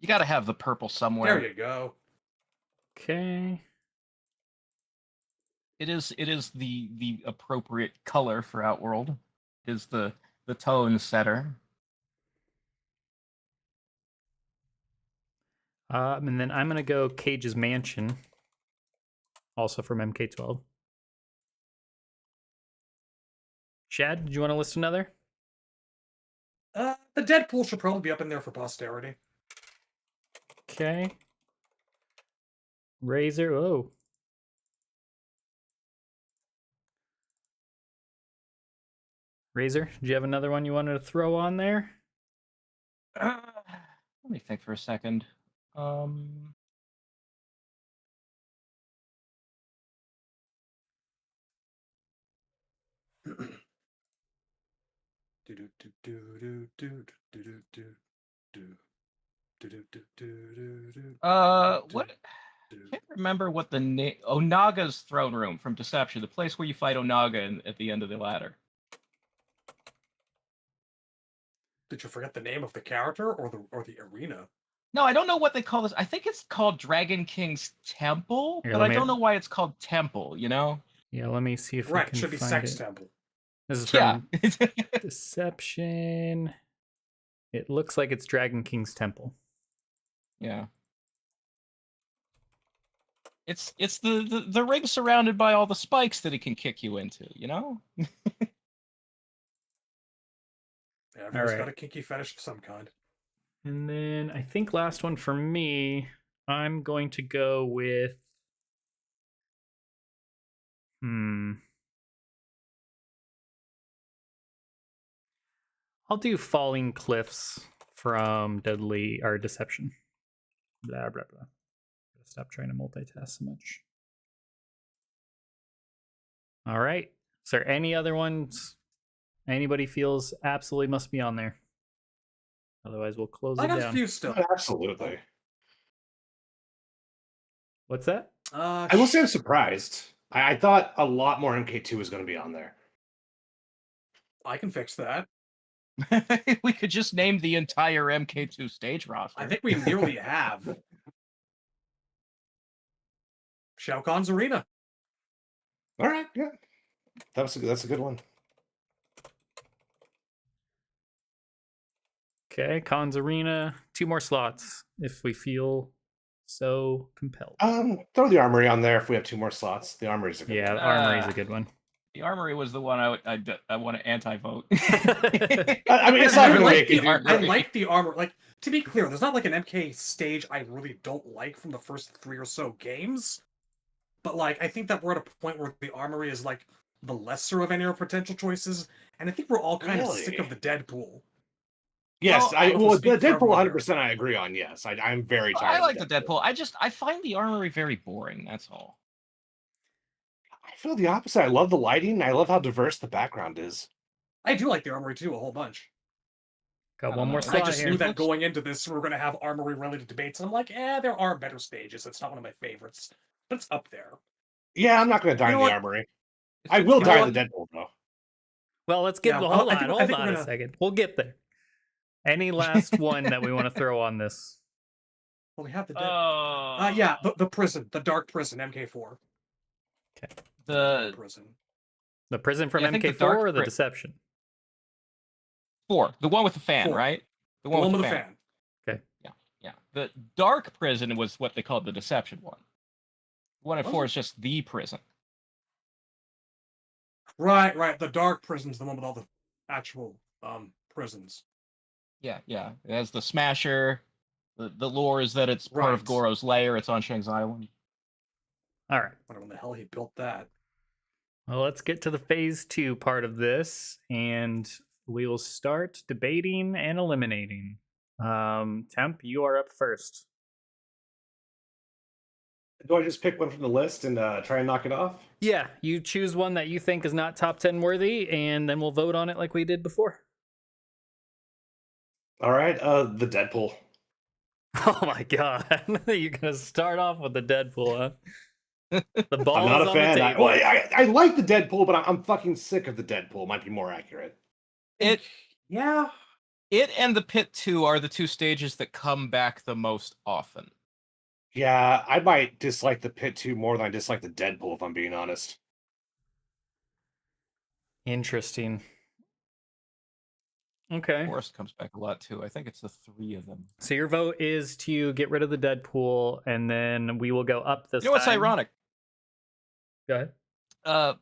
S3: You got to have the purple somewhere.
S2: There you go.
S1: Okay.
S3: It is the appropriate color for Outworld. It is the tone setter.
S1: And then I'm gonna go Cage's Mansion, also from MK12. Shad, did you want to list another?
S2: The Deadpool should probably be up in there for posterity.
S1: Okay. Razor. Oh. Razor, did you have another one you wanted to throw on there?
S3: Let me think for a second. What? I can't remember what the name. Onaga's throne room from Deception, the place where you fight Onaga at the end of the ladder.
S2: Did you forget the name of the character or the arena?
S3: No, I don't know what they call this. I think it's called Dragon King's Temple,
S1: Here,
S3: but
S1: let
S3: I
S1: me-
S3: don't know why it's called Temple. You know?
S1: Yeah, let me see if I
S2: Right,
S1: can
S2: should be
S1: find
S2: Sex
S1: it.
S2: Temple.
S1: This is
S3: Yeah.
S1: from Deception. It looks like it's Dragon King's Temple.
S3: Yeah. It's the ring surrounded by all the spikes that it can kick you into. You know?
S2: Yeah, everyone's
S1: Alright.
S2: got a kinky fetish of some kind.
S1: And then I think last one for me, I'm going to go with I'll do Falling Cliffs from Deadly or Deception. Blah blah blah. Gotta stop trying to multitask so much. All right. Is there any other ones anybody feels absolutely must be on there? Otherwise, we'll close
S2: I
S1: it
S2: got a
S1: down.
S2: few still.
S4: Absolutely.
S1: What's that?
S4: I will say I'm surprised. I thought a lot more MK2 was going to be on there.
S2: I can fix that.
S3: We could just name the entire MK2 stage roster.
S2: I think we nearly have. Shao Kahn's arena.
S4: All right, yeah, that's a good one.
S1: Okay, Khan's Arena. 2 more slots if we feel so compelled.
S4: Throw the Armory on there if we have 2 more slots. The Armory's a good
S1: Yeah,
S4: one.
S1: Armory's a good one.
S3: The Armory was the one I want to anti-vote.
S4: I mean, it's not
S2: I
S4: going to
S2: like
S4: make
S2: the
S4: it.
S2: I like the armor. Like, to be clear, there's not like an MK stage I really don't like from the first 3 or so games. But like, I think that we're at a point where the Armory is like the lesser of any of our potential choices, and I think we're all kind of sick
S4: Really?
S2: of the Deadpool.
S4: Yes,
S3: Well,
S4: I
S2: don't know if
S4: well
S2: we'll
S4: the
S2: speak for
S4: Deadpool
S2: everyone
S4: 100
S2: here.
S4: percent I agree on. Yes, I'm very tired.
S3: I
S4: of
S3: like the Deadpool. I find the armory very boring. That's all.
S4: I feel the opposite. I love the lighting. I love how diverse the background is.
S2: I do like the armory too, a whole bunch.
S1: Got
S3: I
S1: one
S3: don't
S1: more
S3: know.
S2: I
S1: slot
S2: just
S1: here.
S2: knew that
S3: looks-
S2: going into this, we were going to have armory related debates. And I'm like, there are better stages. It's not one of my favorites, but it's up there.
S4: Yeah, I'm not going to die
S2: You
S4: in
S2: know
S4: the
S2: what?
S4: armory. I will
S2: You
S4: die
S2: know
S4: in the Deadpool though.
S1: Well, let's get.
S2: Yeah,
S1: hold
S2: I
S1: on,
S2: think- I
S1: hold
S2: think
S1: on
S2: we're
S1: a
S2: gonna-
S1: second. We'll get there. Any last one that we want to throw on this?
S2: Well, we have the
S3: Uh,
S2: the prison, the dark prison, MK4.
S3: the
S2: Prison.
S1: The prison from
S3: Yeah, I think the
S1: MK4
S3: Dark
S1: or the
S3: Pri-
S1: Deception?
S3: 4, the one with the fan,
S2: 4.
S3: right?
S2: The one with the fan.
S3: Yeah. The Dark Prison was what they called the Deception one. One at
S2: Was
S3: 4
S2: it?
S3: is just the prison.
S2: Right. The dark prison's the one with all the actual prisons.
S3: Yeah. It has the Smasher. The lore is that it's part of
S2: Right.
S3: Goro's lair. It's on Shang's Island.
S1: All right.
S2: I wonder when the hell he built that.
S1: Well, let's get to the phase 2 part of this, and we will start debating and eliminating. Temp, you are up first.
S4: Do I just pick one from the list and try and knock it off?
S1: Yeah, you choose one that you think is not top 10 worthy, and then we'll vote on it like we did before.
S4: All right, the Deadpool.
S1: Oh my god. You're going to start off with the Deadpool, huh? The ball
S4: I'm not
S1: is
S4: a
S1: on the
S4: fan.
S1: table.
S4: I like the Deadpool, but I'm fucking sick of the Deadpool. Might be more accurate.
S2: Yeah.
S3: It and the Pit 2 are the two stages that come back the most often.
S4: Yeah, I might dislike the Pit 2 more than I dislike the Deadpool, if I'm being honest.
S1: Interesting. Okay.
S3: Forest comes back a lot too. I think it's the 3 of them.
S1: So your vote is to get rid of the Deadpool, and then we will go up this
S3: You know what's
S1: time.
S3: ironic?
S1: Go ahead.
S3: The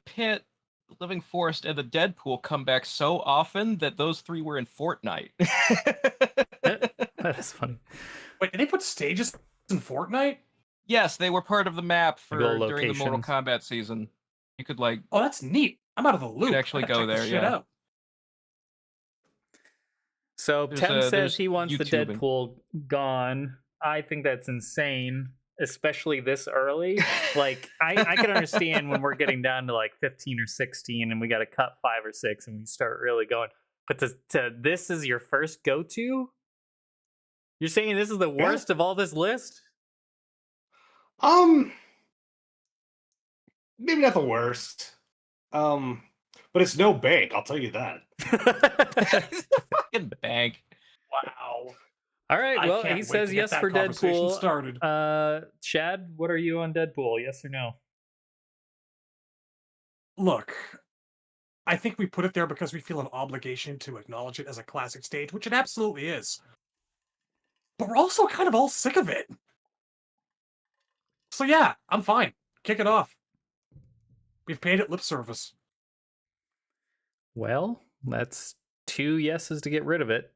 S3: Pit, the Living Forest, and the Deadpool come back so often that those 3 were in Fortnite.
S1: That is funny.
S2: Wait, did they put stages in Fortnite?
S3: Yes, they were part of the map for
S1: Go
S3: during the Mortal
S1: locations.
S3: Kombat season. You could like
S2: Oh, that's neat. I'm out of the loop.
S3: actually
S2: I gotta
S3: go
S2: check this
S3: there,
S2: shit
S3: yeah.
S2: out.
S1: So
S3: There's,
S1: Tem says
S3: there's
S1: he wants the
S3: YouTubing.
S1: Deadpool gone. I think that's insane, especially this early. Like, I can understand when we're getting down to like 15 or 16 and we got to cut 5 or 6 and we start really going. But to this is your first go-to? You're saying this is the worst of all this list?
S4: Maybe not the worst. But it's no bank, I'll tell you that.
S3: It's the fucking bank.
S2: Wow.
S1: All right,
S2: I
S1: well,
S2: can't
S1: he
S2: wait
S1: says
S2: to get
S1: yes
S2: that
S1: for
S2: conversation
S1: Deadpool.
S2: started.
S1: Chad, what are you on Deadpool? Yes or no?
S2: Look, I think we put it there because we feel an obligation to acknowledge it as a classic stage, which it absolutely is. But we're also kind of all sick of it. So yeah, I'm fine. Kick it off. We've paid it lip service.
S1: Well, that's 2 yeses to get rid of it.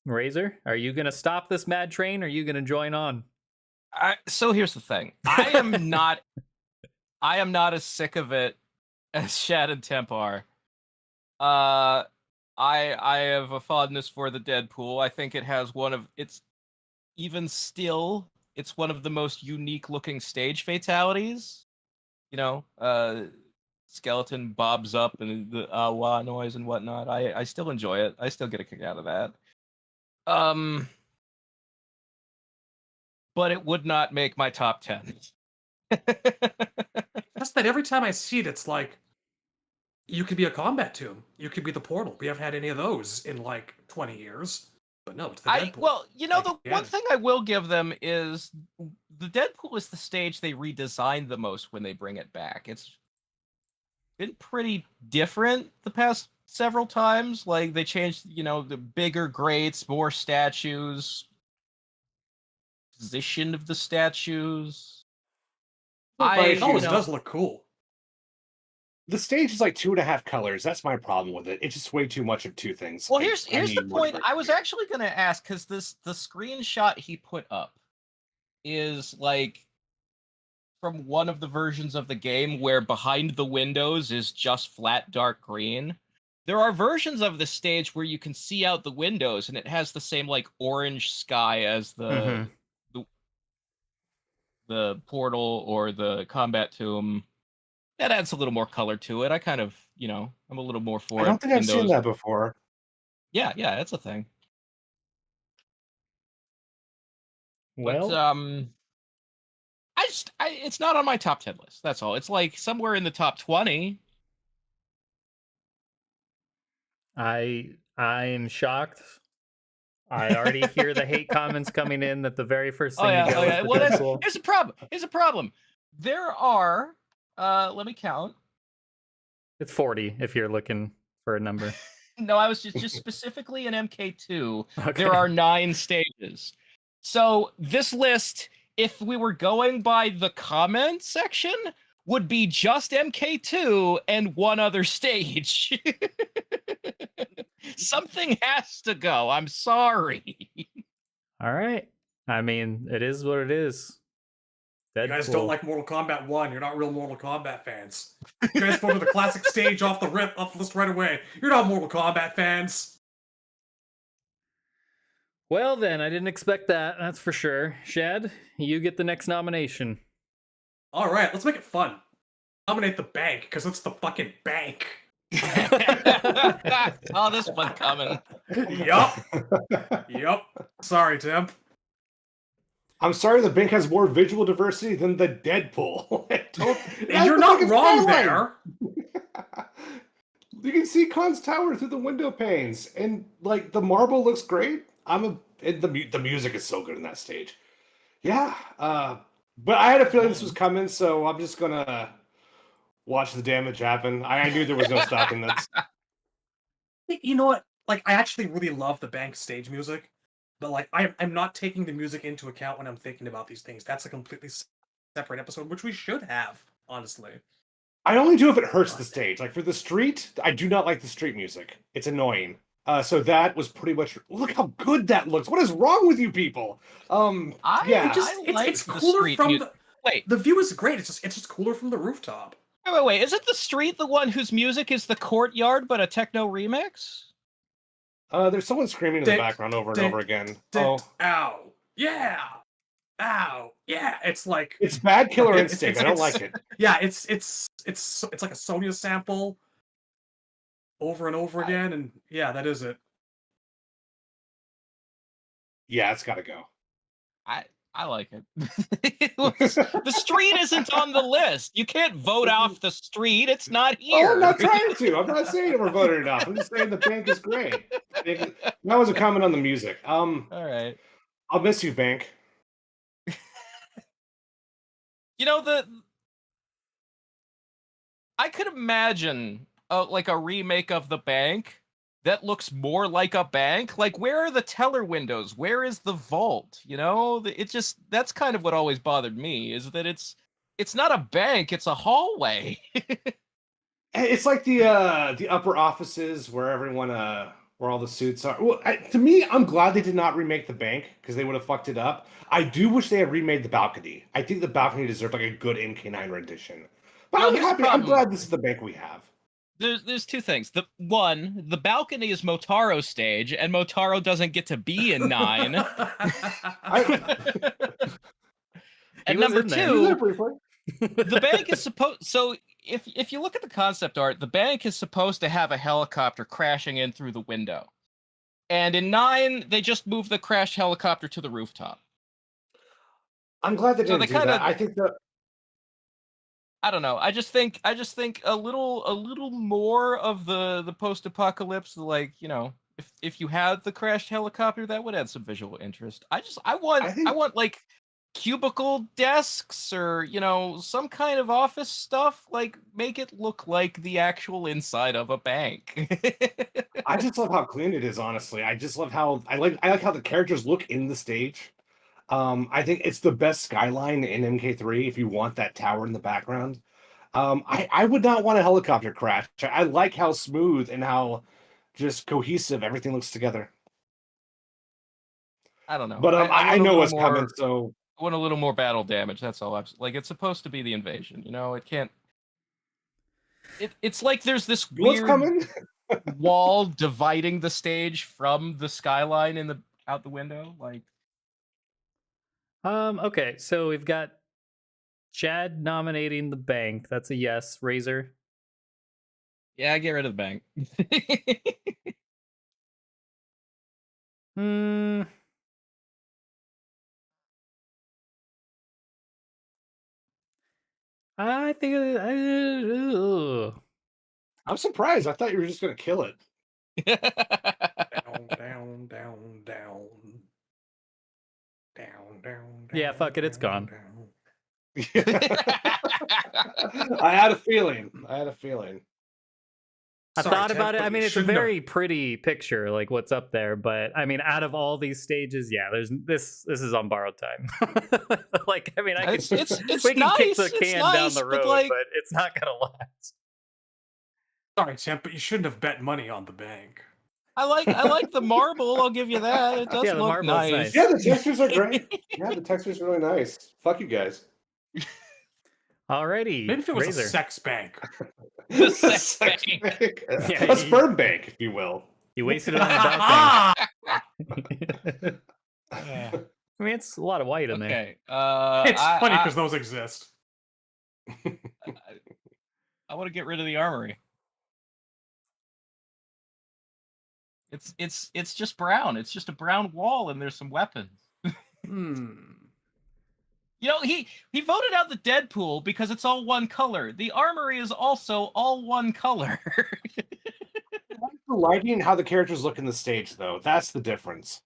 S1: Razor, are you going to stop this mad train or are you going to join on?
S3: So here's the thing. I am not as sick of it as Shad and Temp are. I have a fondness for the Deadpool. I think it has one of it's one of the most unique looking stage fatalities. You know, skeleton bobs up and the wah noise and whatnot. I still enjoy it. I still get a kick out of that. But it would not make my top 10.
S2: Just that every time I see it, it's like you could be a combat tomb. You could be the portal. We haven't had any of those in like 20 years. But no, it's the Deadpool.
S3: Well, you know, the one
S2: Again.
S3: thing I will give them is the Deadpool is the stage they redesigned the most when they bring it back. It's been pretty different the past several times. Like they changed, you know, the bigger grates, more statues, position of the statues.
S2: It always
S3: you know,
S2: does look cool.
S4: The stage is like 2.5 colors. That's my problem with it. It's just way too much of two things.
S3: Well,
S4: I
S3: here's the
S4: need more
S3: point. I was
S4: diversity.
S3: actually going to ask because the screenshot he put up is like from one of the versions of the game where behind the windows is just flat dark green. there are versions of the stage where you can see out the windows, and it has the same like orange sky as the portal or the combat tomb. That adds a little more color to it. I kind of, I'm a little more for
S4: I
S3: it
S4: don't think I've
S3: in
S4: seen
S3: those.
S4: that before.
S3: Yeah, that's a thing.
S1: Well,
S3: But it's not on my top 10 list. That's all. It's like somewhere in the top 20.
S1: I am shocked. I already hear the hate comments coming in that the very first thing to go is the
S3: Well,
S1: Deadpool.
S3: here's a problem. There are, let me count.
S1: It's 40 if you're looking for a number.
S3: No, I was just specifically in MK2.
S1: Okay.
S3: There are 9 stages. So this list, if we were going by the comment section, would be just MK2 and one other stage. Something has to go. I'm sorry.
S1: All right. I mean, it is what it is. Deadpool.
S2: You guys don't like Mortal Kombat 1. You're not real Mortal Kombat fans. You guys go to the classic stage off the list right away. You're not Mortal Kombat fans.
S1: Well, then, I didn't expect that. That's for sure. Shad, you get the next nomination.
S2: All right, let's make it fun. Nominate the bank, because it's the fucking bank.
S3: Oh, this one coming.
S2: Yup. Sorry, Tim.
S4: I'm sorry, the bank has more visual diversity than the Deadpool.
S2: And you're not wrong there.
S4: You can see Khan's tower through the window panes, and like the marble looks great. The music is so good in that stage. Yeah, but I had a feeling this was coming, so I'm just gonna watch the damage happen. I knew there was no stopping this.
S2: You know what? Like, I actually really love the bank stage music, but like, I'm not taking the music into account when I'm thinking about these things. That's a completely separate episode, which we should have, honestly.
S4: I only do if it hurts the stage. Like for the street, I do not like the street music. It's annoying. So that was pretty much. Look how good that looks. What is wrong with you people?
S2: It's cooler from the.
S3: Wait,
S2: the view is great. It's just cooler from the rooftop.
S3: Wait. Isn't the street the one whose music is the courtyard, but a techno remix?
S4: There's someone screaming in the background over and over again.
S2: Ow! Yeah! Ow! Yeah! It's like
S4: it's bad Killer Instinct. I don't like it.
S2: Yeah, it's like a Sonya sample over and over again, and yeah, that is it.
S4: Yeah, it's got to go.
S3: I like it. The street isn't on the list. You can't vote off the street. It's not here.
S4: Oh, I'm not trying to. I'm not saying we're voting it off. I'm just saying the bank is great. That was a comment on the music.
S3: All right.
S4: I'll miss you, bank.
S3: I could imagine like a remake of the bank that looks more like a bank. Like, where are the teller windows? Where is the vault? That's kind of what always bothered me, is that it's not a bank, it's a hallway.
S4: It's like the upper offices where everyone where all the suits are. Well, to me, I'm glad they did not remake the bank because they would have fucked it up. I do wish they had remade the balcony. I think the balcony deserved like a good MK9 rendition. But I'm happy. I'm glad this is the bank we have.
S3: There's two things. The balcony is Motaro's stage, and Motaro doesn't get to be in 9. And number 2, the bank is supposed. So if you look at the concept art, the bank is supposed to have a helicopter crashing in through the window, and in 9 they just move the crashed helicopter to the rooftop.
S4: I'm glad they didn't do that. I think that.
S3: I don't know. I just think a little more of the post-apocalypse, like, if you had the crashed helicopter, that would add some visual interest. I want like cubicle desks or, some kind of office stuff, like make it look like the actual inside of a bank.
S4: I just love how clean it is, honestly. I just love how I like how the characters look in the stage. I think it's the best skyline in MK3 if you want that tower in the background. I would not want a helicopter crash. I like how smooth and how just cohesive everything looks together.
S3: I don't know.
S4: But I know what's coming, so
S3: I want a little more battle damage, that's all. It's supposed to be the invasion, it can't... It's like there's this weird...
S4: What's coming?
S3: wall dividing the stage from the skyline out the window. Like,
S1: Okay, so we've got Chad nominating the bank. That's a yes. Razor.
S3: yeah, get rid of the bank.
S1: Hmm. I think
S4: I'm surprised. I thought you were just gonna kill it.
S2: Down, down, down, down. Down, down,
S1: Yeah,
S2: down,
S1: fuck it, it's
S2: down,
S1: gone.
S2: down.
S4: I had a feeling. I had a feeling.
S1: I
S2: Sorry,
S1: thought
S2: Ted,
S1: about it.
S2: but
S1: I
S2: you
S1: mean, it's a
S2: shouldn't have-
S1: very pretty picture, like what's up there. But I mean, out of all these stages, yeah, there's this. This is on borrowed time. Like, I mean, I can
S3: It's
S1: we can kick
S3: nice.
S1: the
S3: It's
S1: can
S3: nice,
S1: down the
S3: but,
S1: road,
S3: like-
S1: but it's not gonna last.
S2: Sorry, Temp, but you shouldn't have bet money on the bank.
S3: I like the marble. I'll give you that. It does
S1: Yeah, the
S3: look
S1: marble is nice.
S4: Yeah, the textures are great. Yeah, the textures are really nice. Fuck you guys.
S1: Alrighty,
S2: Maybe if it was
S1: Razor.
S2: a sex bank.
S3: The sex
S4: Sex
S3: bank.
S4: bank.
S1: Yeah,
S4: A sperm bank, if you will.
S1: You wasted it on the belt
S2: Ah!
S1: thing. I mean, it's a lot of white in there.
S3: Okay.
S2: It's funny because those exist.
S3: I want to get rid of the armory. It's just brown. It's just a brown wall, and there's some weapons.
S2: Hmm.
S3: You know, he voted out the Deadpool because it's all one color. The armory is also all one color.
S4: I like the lighting and how the characters look in the stage, though. That's the difference.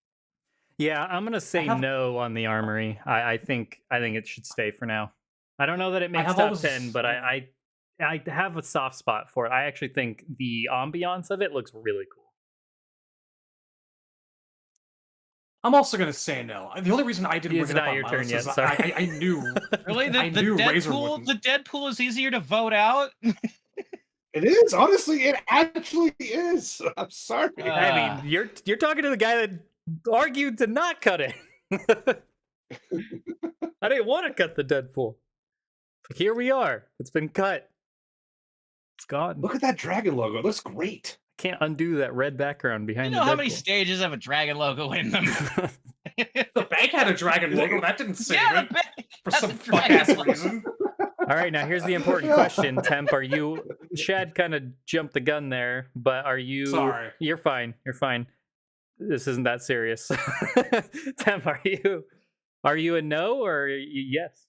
S1: Yeah, I'm gonna say
S2: have-
S1: no on the armory. I think it should stay for now. I don't know that it makes
S2: have
S1: top
S2: always-
S1: 10, but I have a soft spot for it. I actually think the ambiance of it looks really cool.
S2: I'm also gonna say no. The only reason I didn't
S1: It's
S2: bring it up
S1: not
S2: on
S1: your
S2: my
S1: turn
S2: list
S1: yet,
S2: is
S1: sorry.
S2: I knew.
S3: Really,
S2: I knew Razor
S3: Deadpool,
S2: wouldn't.
S3: the Deadpool is easier to vote out.
S4: It is. Honestly, it actually is. I'm sorry.
S1: I mean, you're talking to the guy that argued to not cut it. I didn't want to cut the Deadpool. But here we are. It's been cut. It's gone.
S4: Look at that dragon logo. It looks great.
S1: Can't undo that red background
S3: You
S1: behind
S3: know
S1: the
S3: how many
S1: Deadpool.
S3: stages have a dragon logo in them?
S2: The bank had a dragon logo. That didn't save
S3: Yeah,
S2: it
S3: the bank
S2: for
S3: has
S2: some
S3: a
S2: fuck
S3: dragon
S2: ass
S3: logo.
S2: reason.
S1: All right, now here's the important question, Temp. Are you Shad kind of jumped the gun there, but are you
S2: Sorry.
S1: You're fine. You're fine. This isn't that serious. Temp, are you a no or a yes?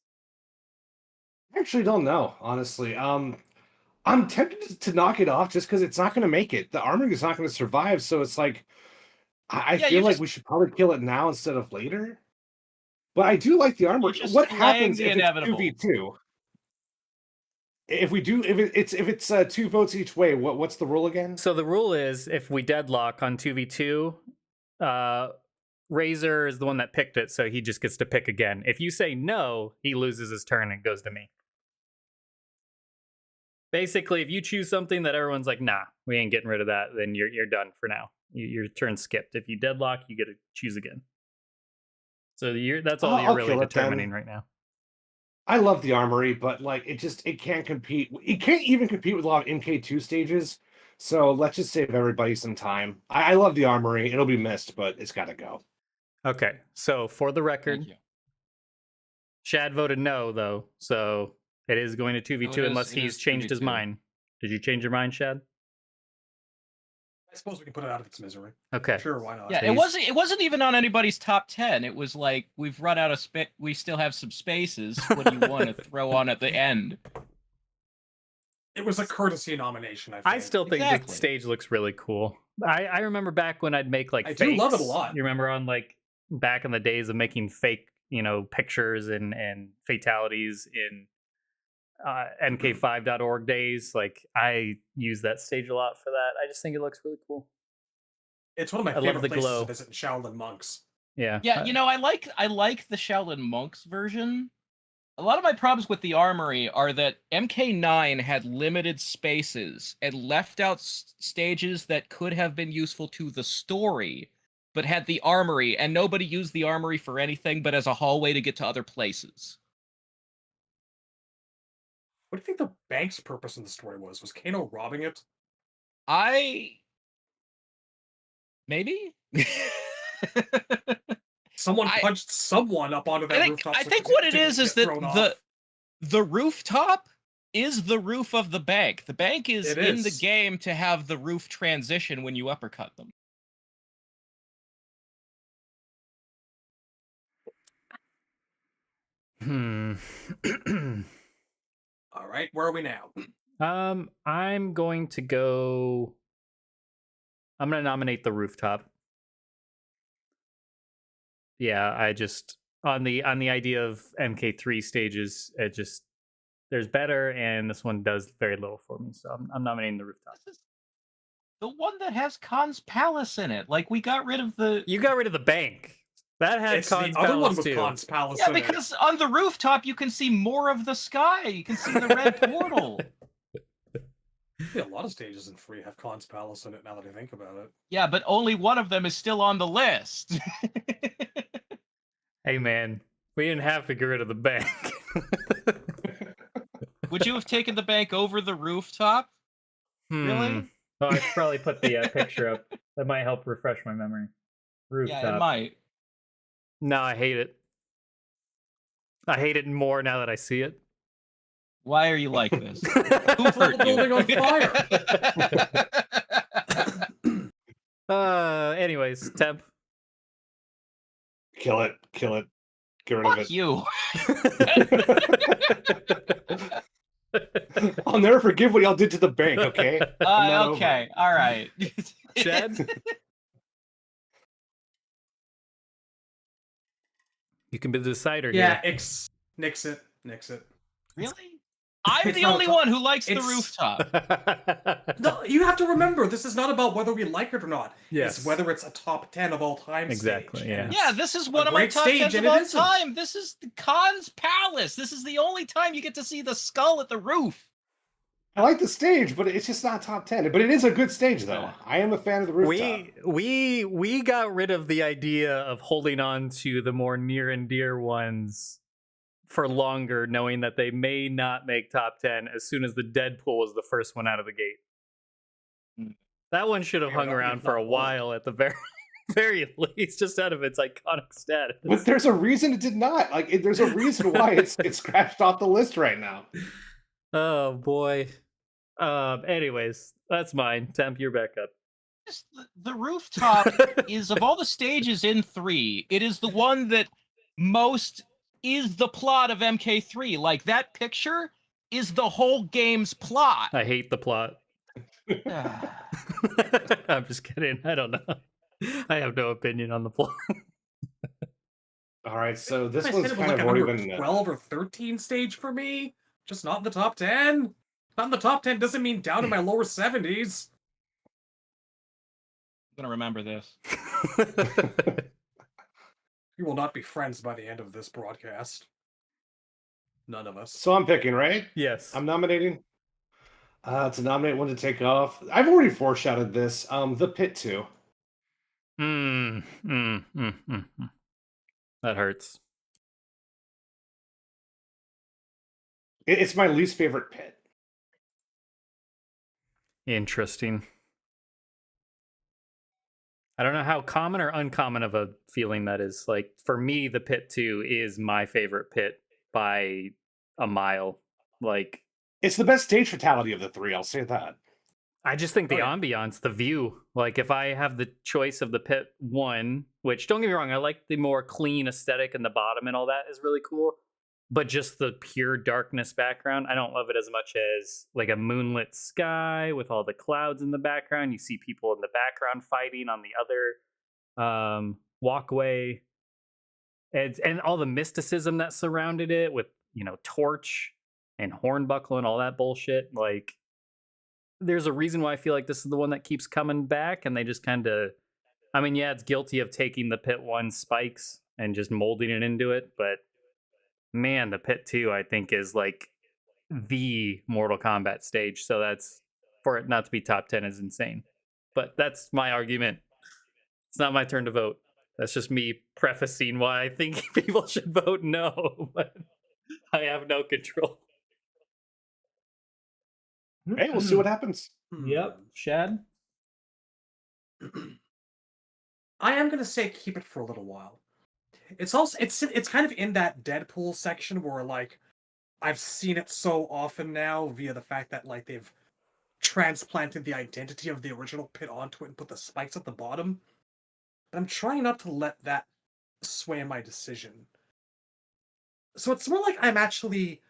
S4: I actually don't know, honestly. I'm tempted to knock it off just because it's not going to make it. The armor is not going to survive. So it's like, I
S3: Yeah,
S4: feel
S3: you
S4: like
S3: just-
S4: we should probably kill it now instead of later. But I do like the armor.
S3: You're just
S4: What
S3: delaying
S4: happens
S3: the
S4: if it's
S3: inevitable.
S4: 2v2? If it's 2 votes each way, what's the rule again?
S1: So the rule is if we deadlock on 2v2, Razor is the one that picked it, so he just gets to pick again. If you say no, he loses his turn and goes to me. Basically, if you choose something that everyone's like, nah, we ain't getting rid of that, then you're done for now. Your turn's skipped. If you deadlock, you get to choose again. So that's all you're
S4: I'll
S1: really
S4: kill it then.
S1: determining right now.
S4: I love the armory, but like it can't compete. It can't even compete with a lot of MK2 stages. So let's just save everybody some time. I love the armory. It'll be missed, but it's got to go.
S1: Okay, so for the record,
S3: Thank you.
S1: Shad voted no, though, so it is going to 2v2
S3: it is-
S1: unless
S3: it
S1: he's
S3: is
S1: changed his
S3: 2v2.
S1: mind. Did you change your mind, Shad?
S2: I suppose we can put it out of its misery.
S1: Okay.
S2: Sure, why not?
S3: Yeah,
S1: So
S3: it wasn't even on anybody's top 10. It was like, we've run out of space. We still have some spaces. What do you want to throw on at the end?
S2: It was a courtesy nomination, I think.
S1: I still think the
S3: Exactly.
S1: stage looks really cool. I remember back when I'd make like
S2: I do love it a
S1: fakes.
S2: lot.
S1: You remember on like back in the days of making fake, pictures and fatalities in NK5.org days. Like I use that stage a lot for that. I just think it looks really cool.
S2: It's one of my
S1: I love
S2: favorite
S1: the
S2: places
S1: glow.
S2: to visit in Shaolin monks.
S1: Yeah.
S3: Yeah, I like the Shaolin Monks version. A lot of my problems with the armory are that MK9 had limited spaces and left out stages that could have been useful to the story, but had the armory, and nobody used the armory for anything but as a hallway to get to other places.
S2: What do you think the bank's purpose in the story was? Was Kano robbing it?
S3: I Maybe.
S2: Someone punched someone up onto that rooftop.
S3: I
S2: so
S3: think
S2: it
S3: what it
S2: didn't
S3: is
S2: get
S3: that
S2: thrown off.
S3: the rooftop is the roof of the bank. The bank is in the game to have the roof transition when you uppercut them.
S2: All right, where are we now?
S1: I'm going to go. I'm going to nominate the rooftop. Yeah, I just on the idea of MK3 stages, it just there's better, and this one does very little for me. So I'm nominating the rooftop.
S3: This is the one that has Khan's Palace in it. Like, we got rid of the.
S1: You got rid of the bank. That had
S2: It's
S1: Khan's
S2: the other one
S1: Palace
S2: with
S1: too.
S2: Khan's Palace.
S3: Yeah, because on the rooftop you can see more of the sky. You can see the red portal.
S2: Yeah, a lot of stages in 3 have Khan's Palace in it. Now that I think about it.
S3: Yeah, but only one of them is still on the list.
S1: Hey man, we didn't have to get rid of the bank.
S3: Would you have taken the bank over the rooftop? Really?
S1: Oh, I should probably put the picture up. That might help refresh my memory. Rooftop.
S3: Yeah, it might.
S1: No, I hate it. I hate it more now that I see it.
S3: Why are you like this? Who
S2: It's
S3: hurt
S2: the building on
S3: fire?
S1: Anyways, Temp.
S4: Kill it. Get rid
S3: Fuck
S4: of it.
S3: you.
S4: I'll never forgive what y'all did to the bank, okay?
S3: Okay, all right.
S1: Chad? You can be the decider
S2: Yeah,
S1: here.
S2: nix it.
S3: Really? I'm
S2: It's
S3: the
S2: not
S3: only
S2: a-
S3: one who likes the
S2: it's-
S3: rooftop.
S2: No, you have to remember, this is not about whether we like it or not.
S1: Yes.
S2: It's whether it's a top 10 of all time
S1: Exactly,
S2: stage.
S1: yeah.
S2: And
S3: Yeah,
S2: it's
S3: this is
S2: a
S3: one of my
S2: great
S3: top
S2: stage,
S3: 10s
S2: and
S3: of
S2: it
S3: all
S2: isn't.
S3: time. This is the Khan's Palace. This is the only time you get to see the skull at the roof.
S4: I like the stage, but it's just not top 10. But it is a good stage, though. I am a fan of the rooftop.
S1: We got rid of the idea of holding on to the more near and dear ones for longer, knowing that they may not make top 10 as soon as the Deadpool was the first one out of the gate. That one should have
S2: Fair
S1: hung
S2: enough,
S1: around
S2: if
S1: for
S2: not
S1: a
S2: more.
S1: while at the very least, just out of its iconic status.
S4: But there's a reason it did not. There's a reason why it's scratched off the list right now.
S1: Oh boy. Anyways, that's mine. Temp, you're back up.
S3: The rooftop is, of all the stages in 3, it is the one that most is the plot of MK3. Like, that picture is the whole game's plot.
S1: I hate the plot. I'm just kidding. I don't know. I have no opinion on the plot.
S4: All right, so this
S2: I
S4: one's
S2: said it was
S4: kind
S2: like
S4: of
S2: a
S4: already
S2: number
S4: been.
S2: 12 or 13 stage for me. Just not in the top 10. Not in the top 10 doesn't mean down in my lower 70s.
S3: I'm gonna remember this.
S2: You will not be friends by the end of this broadcast. None of us.
S4: So I'm picking, right?
S1: Yes.
S4: I'm nominating. To nominate one to take off. I've already foreshadowed this. The Pit 2.
S1: That hurts.
S4: It's my least favorite pit.
S1: Interesting. I don't know how common or uncommon of a feeling that is. Like, for me, the Pit 2 is my favorite pit by a mile. Like,
S4: It's the best stage fatality of the 3, I'll say that.
S1: I just think the
S2: Oh, yeah.
S1: ambiance, the view, like if I have the choice of the Pit 1, which don't get me wrong, I like the more clean aesthetic in the bottom and all that is really cool. But just the pure darkness background, I don't love it as much as like a moonlit sky with all the clouds in the background. You see people in the background fighting on the other walkway. And all the mysticism that surrounded it with, Torch and Hornbuckle and all that bullshit. Like, there's a reason why I feel like this is the one that keeps coming back, and they just kind of, it's guilty of taking the Pit 1 spikes and just molding it into it, but man, the Pit 2 I think is like the Mortal Kombat stage, so that's, for it not to be top 10 is insane. But that's my argument. It's not my turn to vote. That's just me prefacing why I think people should vote no, but I have no control.
S4: Hey, we'll see what happens.
S1: Yep. Shad?
S2: I am gonna say keep it for a little while. It's also it's kind of in that Deadpool section where like I've seen it so often now via the fact that like they've transplanted the identity of the original pit onto it and put the spikes at the bottom. But I'm trying not to let that sway my decision. So it's more like I'm actually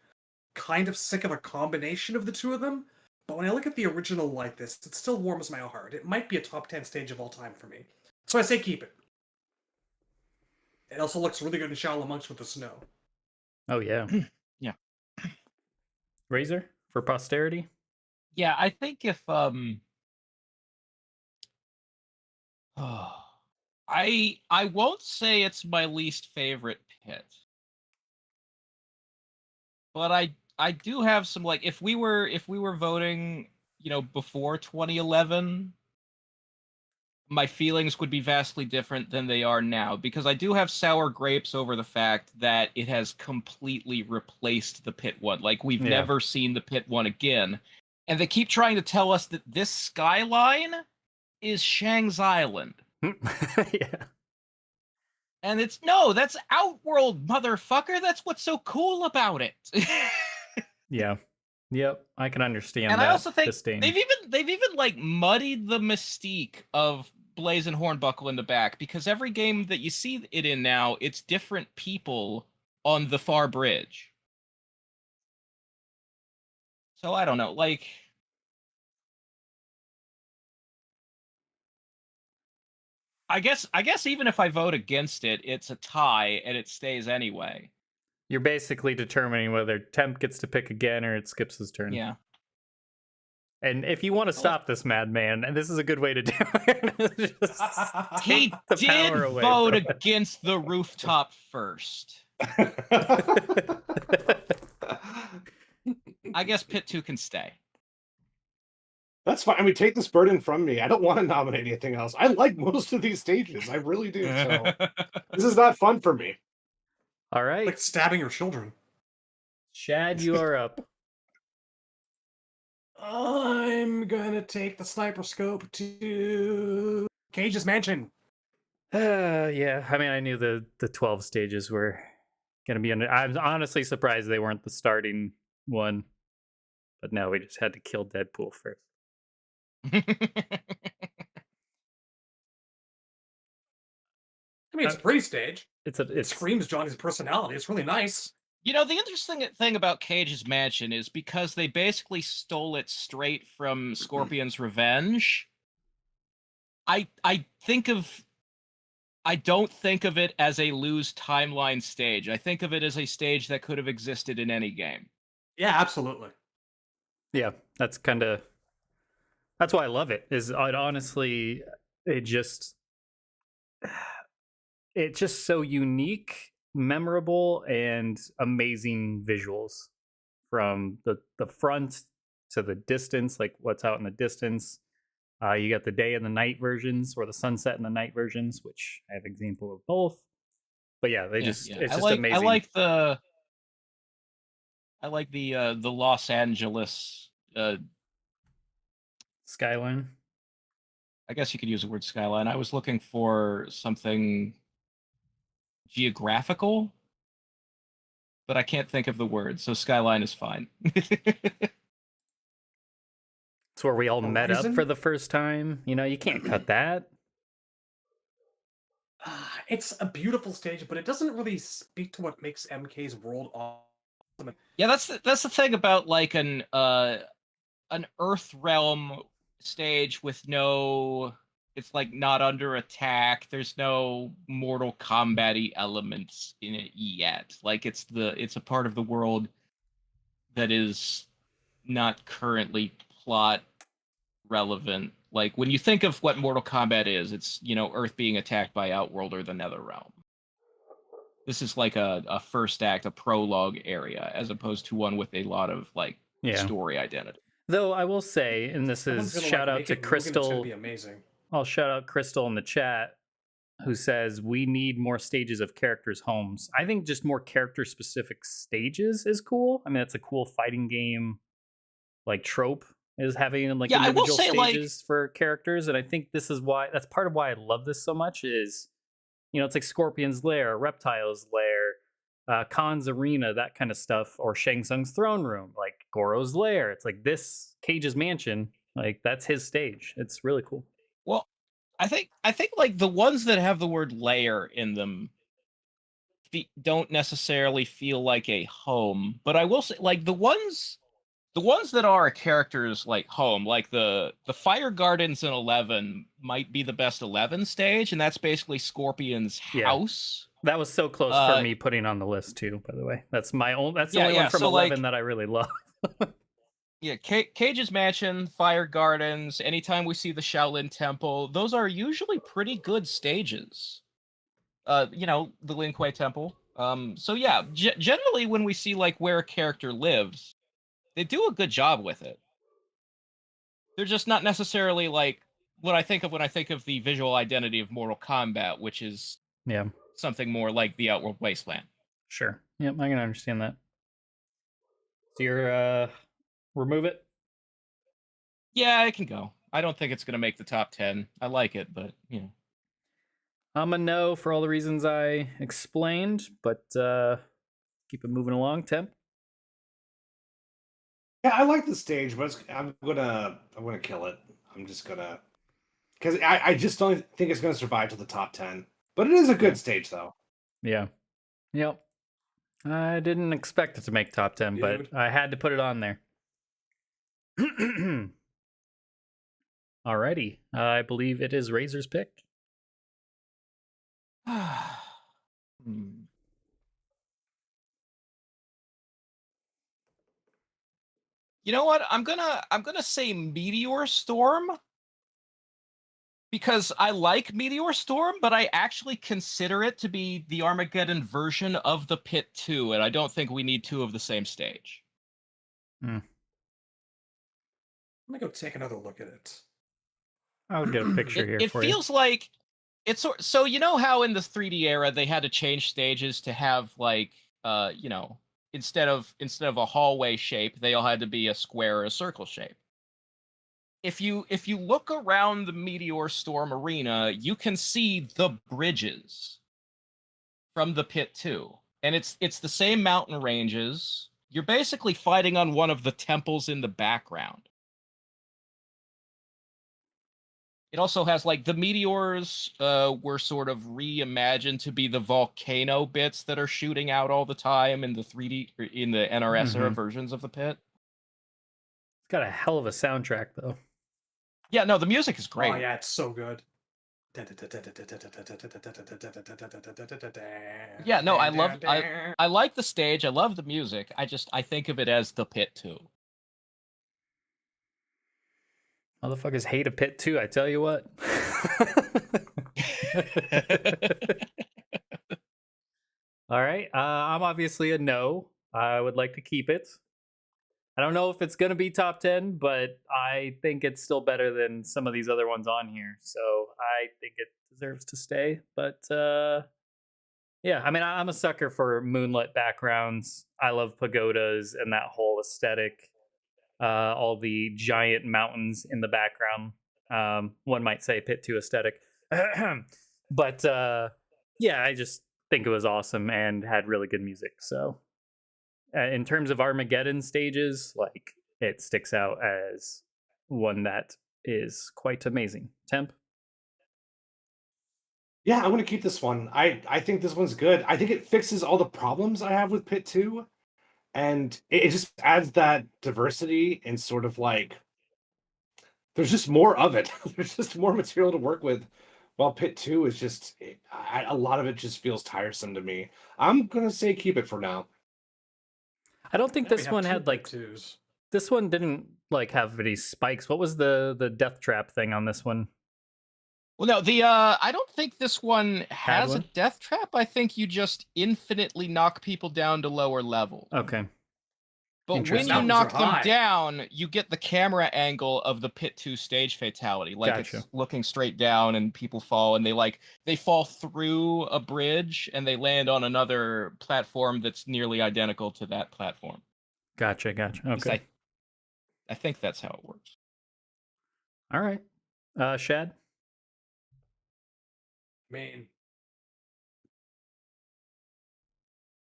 S2: kind of sick of a combination of the two of them. But when I look at the original like this, it still warms my heart. It might be a top 10 stage of all time for me. So I say keep it. It also looks really good in Shallow Monks with the snow.
S1: Oh yeah.
S3: Yeah.
S1: Razor for posterity.
S3: Yeah, I think if I won't say it's my least favorite pit. But I do have some, like, if we were voting, before 2011, my feelings would be vastly different than they are now, because I do have sour grapes over the fact that it has completely replaced the pit one. Like, we've
S1: Yeah.
S3: never seen the pit one again. And they keep trying to tell us that this skyline is Shang's Island.
S1: Yeah.
S3: And it's, no, that's Outworld, motherfucker. That's what's so cool about it.
S1: Yeah. Yep. I can understand
S3: And
S1: that.
S3: I also think
S1: disdain.
S3: they've even like muddied the mystique of Blazing Hornbuckle in the back, because every game that you see it in now, it's different people on the far bridge. So I don't know, like, I guess even if I vote against it, it's a tie and it stays anyway.
S1: You're basically determining whether Temp gets to pick again or it skips his turn.
S3: Yeah.
S1: And if you want to stop this madman, and this is a good way to do it, just
S3: He
S1: take the
S3: did
S1: power away
S3: vote
S1: from it.
S3: against the rooftop first. I guess Pit 2 can stay.
S4: That's fine. I mean, take this burden from me. I don't want to nominate anything else. I like most of these stages. I really do. So this is not fun for me.
S1: All right.
S2: Like stabbing your children.
S1: Shad, you are up.
S2: I'm gonna take the sniper scope to Cage's Mansion.
S1: Yeah. I mean, I knew the 12 stages were going to be under. I'm honestly surprised they weren't the starting one. But no, we just had to kill Deadpool first.
S2: I mean, it's a pretty stage. It
S1: It
S2: screams Johnny's personality. It's really nice.
S3: The interesting thing about Cage's Mansion is because they basically stole it straight from Scorpion's Revenge. I don't think of it as a loose timeline stage. I think of it as a stage that could have existed in any game.
S2: Yeah, absolutely.
S1: Yeah, that's why I love it. Is it honestly, it's just so unique, memorable, and amazing visuals from the front to the distance, like what's out in the distance. You got the day and the night versions, or the sunset and the night versions, which I have example of both. But yeah, it's just amazing.
S3: I like the Los Angeles
S1: skyline.
S3: I guess you could use the word skyline. I was looking for something geographical, but I can't think of the word, so skyline is fine.
S1: It's where we all met up
S2: Horizon?
S1: for the first time. You can't cut that.
S2: It's a beautiful stage, but it doesn't really speak to what makes MK's world awesome.
S3: Yeah, that's the thing about like an Earth Realm stage with no, it's like not under attack. There's no Mortal Kombat-y elements in it yet. Like it's a part of the world that is not currently plot relevant. Like when you think of what Mortal Kombat is, it's Earth being attacked by Outworld or the Nether Realm. This is like a first act, a prologue area, as opposed to one with a lot of like story identity.
S1: Though I will say, and this is shout out to Crystal.
S2: It's gonna be amazing.
S1: I'll shout out Crystal in the chat, who says we need more stages of characters' homes. I think just more character specific stages is cool. I mean, it's a cool fighting game like trope is having like
S3: Yeah, I will
S1: individual
S3: say, like,
S1: stages for characters, and I think this is why that's part of why I love this so much. Is it's like Scorpion's Lair, Reptile's Lair, Khan's Arena, that kind of stuff, or Shang Tsung's Throne Room, like Goro's Lair. It's like this Cage's Mansion, like that's his stage. It's really cool.
S3: well, I think like the ones that have the word layer in them don't necessarily feel like a home, but I will say like the ones that are a character's like home, like the Fire Gardens in 11 might be the best 11 stage, and that's basically Scorpion's
S1: Yeah.
S3: house.
S1: That was so close for me putting on the list too. By the way, that's my own. That's the only one from
S3: so,
S1: 11
S3: like,
S1: that I really love.
S3: yeah, Cage's Mansion, Fire Gardens, anytime we see the Shaolin Temple, those are usually pretty good stages. The Lin Kuei Temple. So yeah, generally when we see like where a character lives, they do a good job with it. They're just not necessarily like what I think of when I think of the visual identity of Mortal Kombat, which is
S1: Yeah,
S3: something more like the Outworld Wasteland.
S1: sure. Yep, I can understand that. So you're remove it.
S3: Yeah, it can go. I don't think it's going to make the top 10. I like it, but
S1: I'm a no for all the reasons I explained, but keep it moving along. Temp.
S4: Yeah, I like the stage, but I'm gonna kill it. I'm just gonna because I just don't think it's gonna survive to the top 10. But it is a good stage though.
S1: Yeah. Yep. I didn't expect it to make top 10, but I had to put it on there. Alrighty. I believe it is Razor's pick.
S3: You know what? I'm gonna say Meteor Storm because I like Meteor Storm, but I actually consider it to be the Armageddon version of the Pit 2, and I don't think we need two of the same stage.
S2: Let me go take another look at it.
S1: I'll get a picture here
S3: It
S1: for you.
S3: feels like it's so you know how in the 3D era they had to change stages to have like instead of a hallway shape, they all had to be a square or a circle shape. If you look around the Meteor Storm arena, you can see the bridges from the Pit 2. And it's the same mountain ranges. You're basically fighting on one of the temples in the background. It also has like the meteors were sort of reimagined to be the volcano bits that are shooting out all the time in the 3D or in the NRS era versions of the Pit.
S1: It's got a hell of a soundtrack though.
S3: Yeah, no, the music is great.
S2: Oh yeah, it's so good.
S3: Yeah, no, I like the stage. I love the music. I think of it as the Pit 2.
S1: Motherfuckers hate a Pit too, I tell you what. All right. I'm obviously a no. I would like to keep it. I don't know if it's going to be top 10, but I think it's still better than some of these other ones on here. So I think it deserves to stay. But yeah, I mean, I'm a sucker for moonlit backgrounds. I love pagodas and that whole aesthetic. All the giant mountains in the background. One might say Pit 2 aesthetic. But yeah, I just think it was awesome and had really good music. So in terms of Armageddon stages, like it sticks out as one that is quite amazing. Temp?
S4: Yeah, I'm gonna keep this one. I think this one's good. I think it fixes all the problems I have with Pit 2. And it just adds that diversity and sort of like there's just more of it. There's just more material to work with. While Pit 2 is just a lot of it just feels tiresome to me. I'm gonna say keep it for now.
S1: I don't think
S2: Yeah, we
S1: this
S2: have
S1: one
S2: two
S1: had like
S2: Pit 2s.
S1: this one didn't like have any spikes. What was the death trap thing on this one?
S3: Well, no, I don't think this one has a
S1: one?
S3: death trap. I think you just infinitely knock people down to lower levels.
S1: Okay.
S3: But when
S1: Interesting.
S3: you
S2: Mountains
S3: knock
S2: are
S3: them
S2: high.
S3: down, you get the camera angle of the Pit 2 stage fatality. Like
S1: Gotcha.
S3: it's looking straight down and people fall and they fall through a bridge and they land on another platform that's nearly identical to that platform.
S1: Gotcha. Okay.
S3: I think that's how it works.
S1: All right. Shad?
S2: I mean,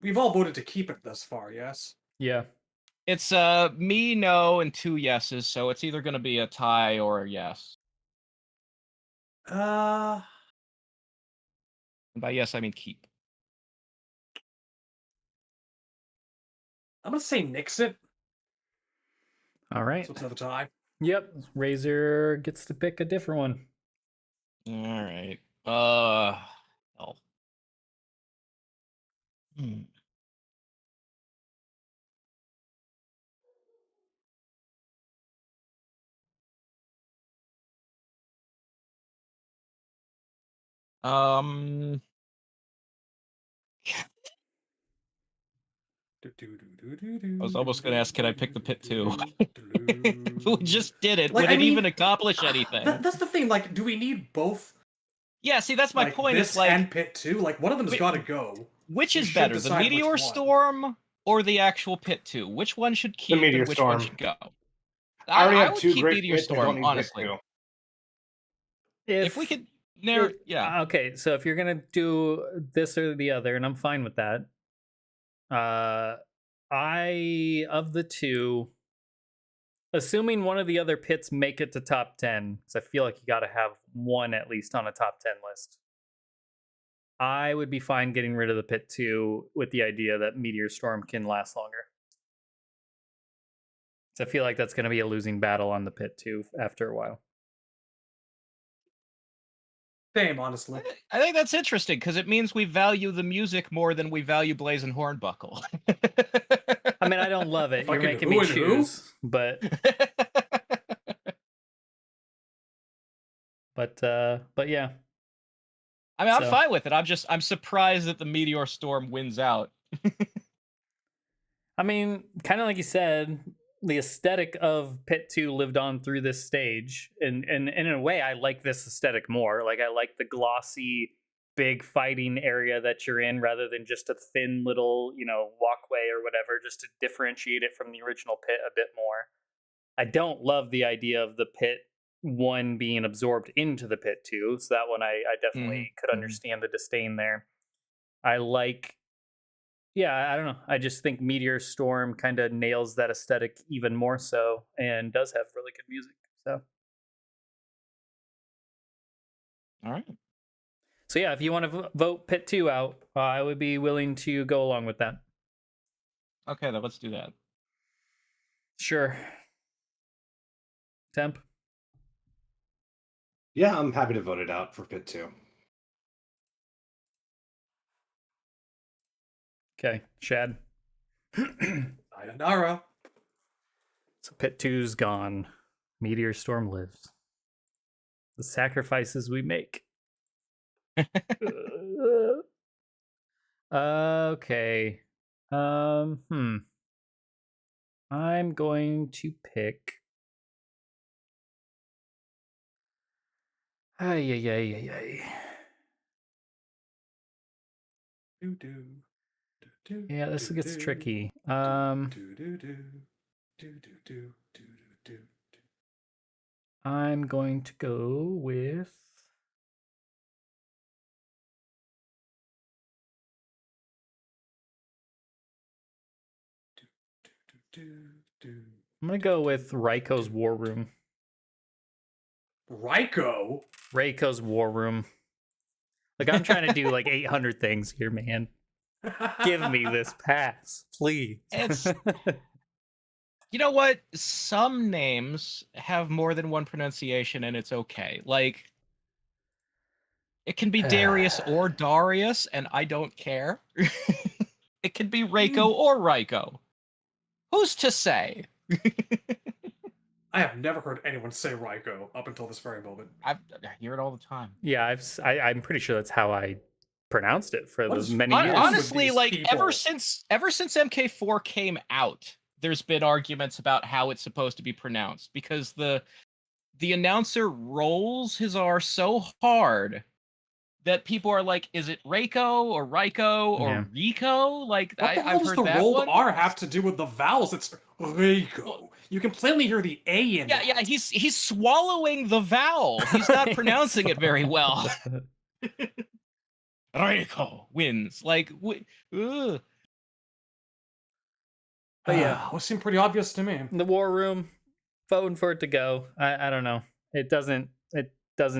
S2: we've all voted to keep it thus far, yes?
S1: Yeah.
S3: It's me, no, and 2 yeses, so it's either going to be a tie or a yes.
S2: Uh,
S3: And by yes, I mean keep.
S2: I'm gonna say nix it.
S1: All right.
S2: So it's another tie.
S1: Yep. Razor gets to pick a different one.
S3: All right. Oh. Hmm. Um. I was almost going to ask, can I pick the pit too? We just did it.
S2: Like,
S3: Would
S2: I
S3: it
S2: mean,
S3: even accomplish anything?
S2: That's the thing. Like, do we need both?
S3: Yeah, see, that's my
S2: Like
S3: point.
S2: this
S3: It's like,
S2: and Pit 2? Like, one of them's
S3: Wait,
S2: got to go.
S3: which
S2: We
S3: is
S2: should
S3: better, the
S2: decide which
S3: Meteor
S2: one.
S3: Storm or the actual Pit 2? Which one should keep
S4: Meteor
S3: and which
S4: Storm.
S3: one should go?
S4: I already have
S3: would
S4: 2
S3: keep
S4: great
S3: Meteor
S4: pits. I don't
S3: Storm,
S4: need
S3: honestly.
S4: Pit 2.
S3: If we could narrow, yeah.
S1: Okay, so if you're gonna do this or the other, and I'm fine with that. I of the two, assuming one of the other pits make it to top 10, because I feel like you got to have one at least on a top 10 list. I would be fine getting rid of the pit 2 with the idea that Meteor Storm can last longer. So I feel like that's going to be a losing battle on the pit 2 after a while.
S2: Same, honestly.
S3: I think that's interesting because it means we value the music more than we value Blazing Hornbuckle.
S1: I mean, I don't love it. You're
S2: Fucking
S1: making
S2: who
S1: me
S2: and who?
S1: choose, but yeah.
S3: I mean, I'm
S1: So-
S3: fine with it. I'm surprised that the Meteor Storm wins out.
S1: I mean, kind of like you said, the aesthetic of Pit 2 lived on through this stage. And in a way, I like this aesthetic more. Like, I like the glossy, big fighting area that you're in rather than just a thin little, walkway or whatever, just to differentiate it from the original Pit a bit more. I don't love the idea of the Pit 1 being absorbed into the Pit 2. So that one I definitely could understand the disdain there. I like... Yeah, I don't know. I just think Meteor Storm kind of nails that aesthetic even more so and does have really good music. So,
S3: All right.
S1: so yeah, if you want to vote Pit 2 out, I would be willing to go along with that.
S3: Okay, then let's do that.
S1: Sure. Temp?
S4: Yeah, I'm happy to vote it out for Pit 2.
S1: Okay, Shad.
S2: Sayonara.
S1: So Pit 2's gone. Meteor Storm lives. The sacrifices we make. Okay. I'm going to pick. Ay. Yeah, this gets tricky. I'm going to go with. I'm gonna go with Raiko's War Room. Raiko's War Room. Like, I'm trying to do like 800 things here, man. Give me this pass, please.
S3: It's you know what? Some names have more than one pronunciation, and it's okay. Like, it can be Darius or Darius, and I don't care. It could be Reiko or Raiko. Who's to say?
S2: I have never heard anyone say Raiko up until this very moment.
S3: I hear it all the time.
S1: Yeah, I'm pretty sure that's how I pronounced it for
S2: What
S1: those
S2: is-
S1: many years.
S3: Honestly,
S2: these
S3: like
S2: people?
S3: ever since MK4 came out, there's been arguments about how it's supposed to be pronounced because the announcer rolls his R so hard that people are like, is it Reiko or Ryko or
S1: Yeah.
S3: Rico? Like,
S2: What the hell
S3: I've
S2: does
S3: heard
S2: the
S3: that
S2: rolled
S3: one.
S2: R have to do with the vowels? It's Reiko.
S3: Well,
S2: You can plainly hear the A in
S3: yeah,
S2: that.
S3: he's swallowing the vowel. He's not pronouncing it very well. Reiko wins. Like, ugh.
S1: But yeah,
S2: It seemed pretty obvious to me.
S1: the war room, voting for it to go. I don't know. It doesn't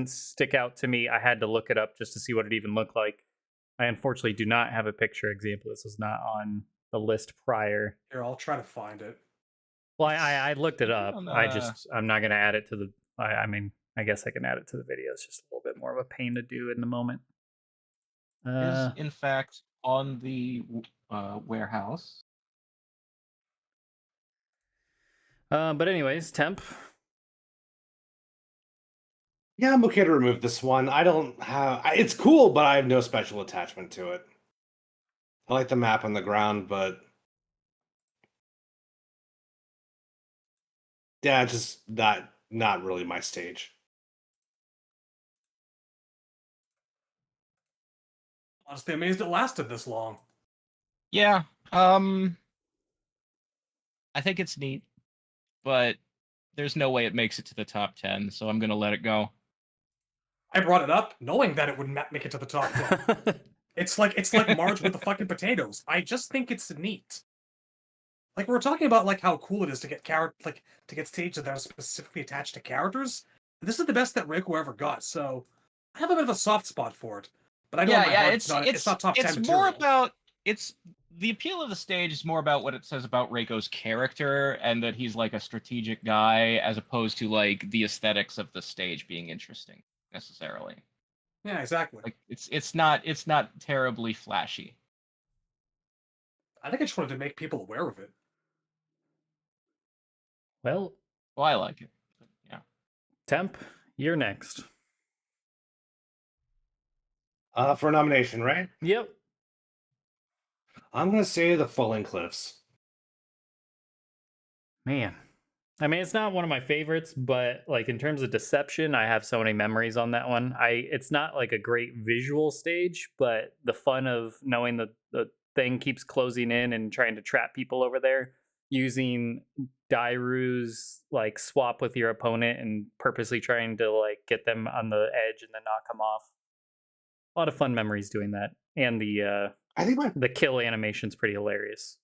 S1: stick out to me. I had to look it up just to see what it even looked like. I unfortunately do not have a picture example. This was not on the list prior.
S2: Here, I'll try to find it.
S1: Well, I looked it up.
S3: On,
S1: I'm not going to add it to the. I mean, I guess I can add it to the video. It's just a little bit more of a pain to do in the moment.
S3: Is in fact on the warehouse.
S1: But anyways, temp.
S4: Yeah, I'm okay to remove this one. I don't have. It's cool, but I have no special attachment to it. I like the map on the ground, but yeah, just not really my stage.
S2: Honestly, amazed it lasted this long.
S3: Yeah. I think it's neat, but there's no way it makes it to the top 10, so I'm gonna let it go.
S2: I brought it up knowing that it would not make it to the top 10. It's like Marge with the fucking potatoes. I just think it's neat. Like, we're talking about like how cool it is to get to get stages that are specifically attached to characters. This is the best that Reiko ever got, so I have a bit of a soft spot for it. But I know it's not top 10
S3: it's
S2: material.
S3: more about the appeal of the stage is more about what it says about Reiko's character and that he's like a strategic guy as opposed to like the aesthetics of the stage being interesting necessarily.
S2: Yeah, exactly.
S3: Like it's not terribly flashy.
S2: I think I just wanted to make people aware of it.
S1: Well,
S3: I like it. But, yeah.
S1: temp, you're next.
S4: For a nomination, right?
S1: Yep.
S4: I'm gonna say the Falling Cliffs.
S1: Man. I mean, it's not one of my favorites, but like in terms of deception, I have so many memories on that one. It's not like a great visual stage, but the fun of knowing the thing keeps closing in and trying to trap people over there, using Dairu's like swap with your opponent and purposely trying to like get them on the edge and then knock them off. A lot of fun memories doing that, and
S4: I think
S1: the kill animation's pretty hilarious.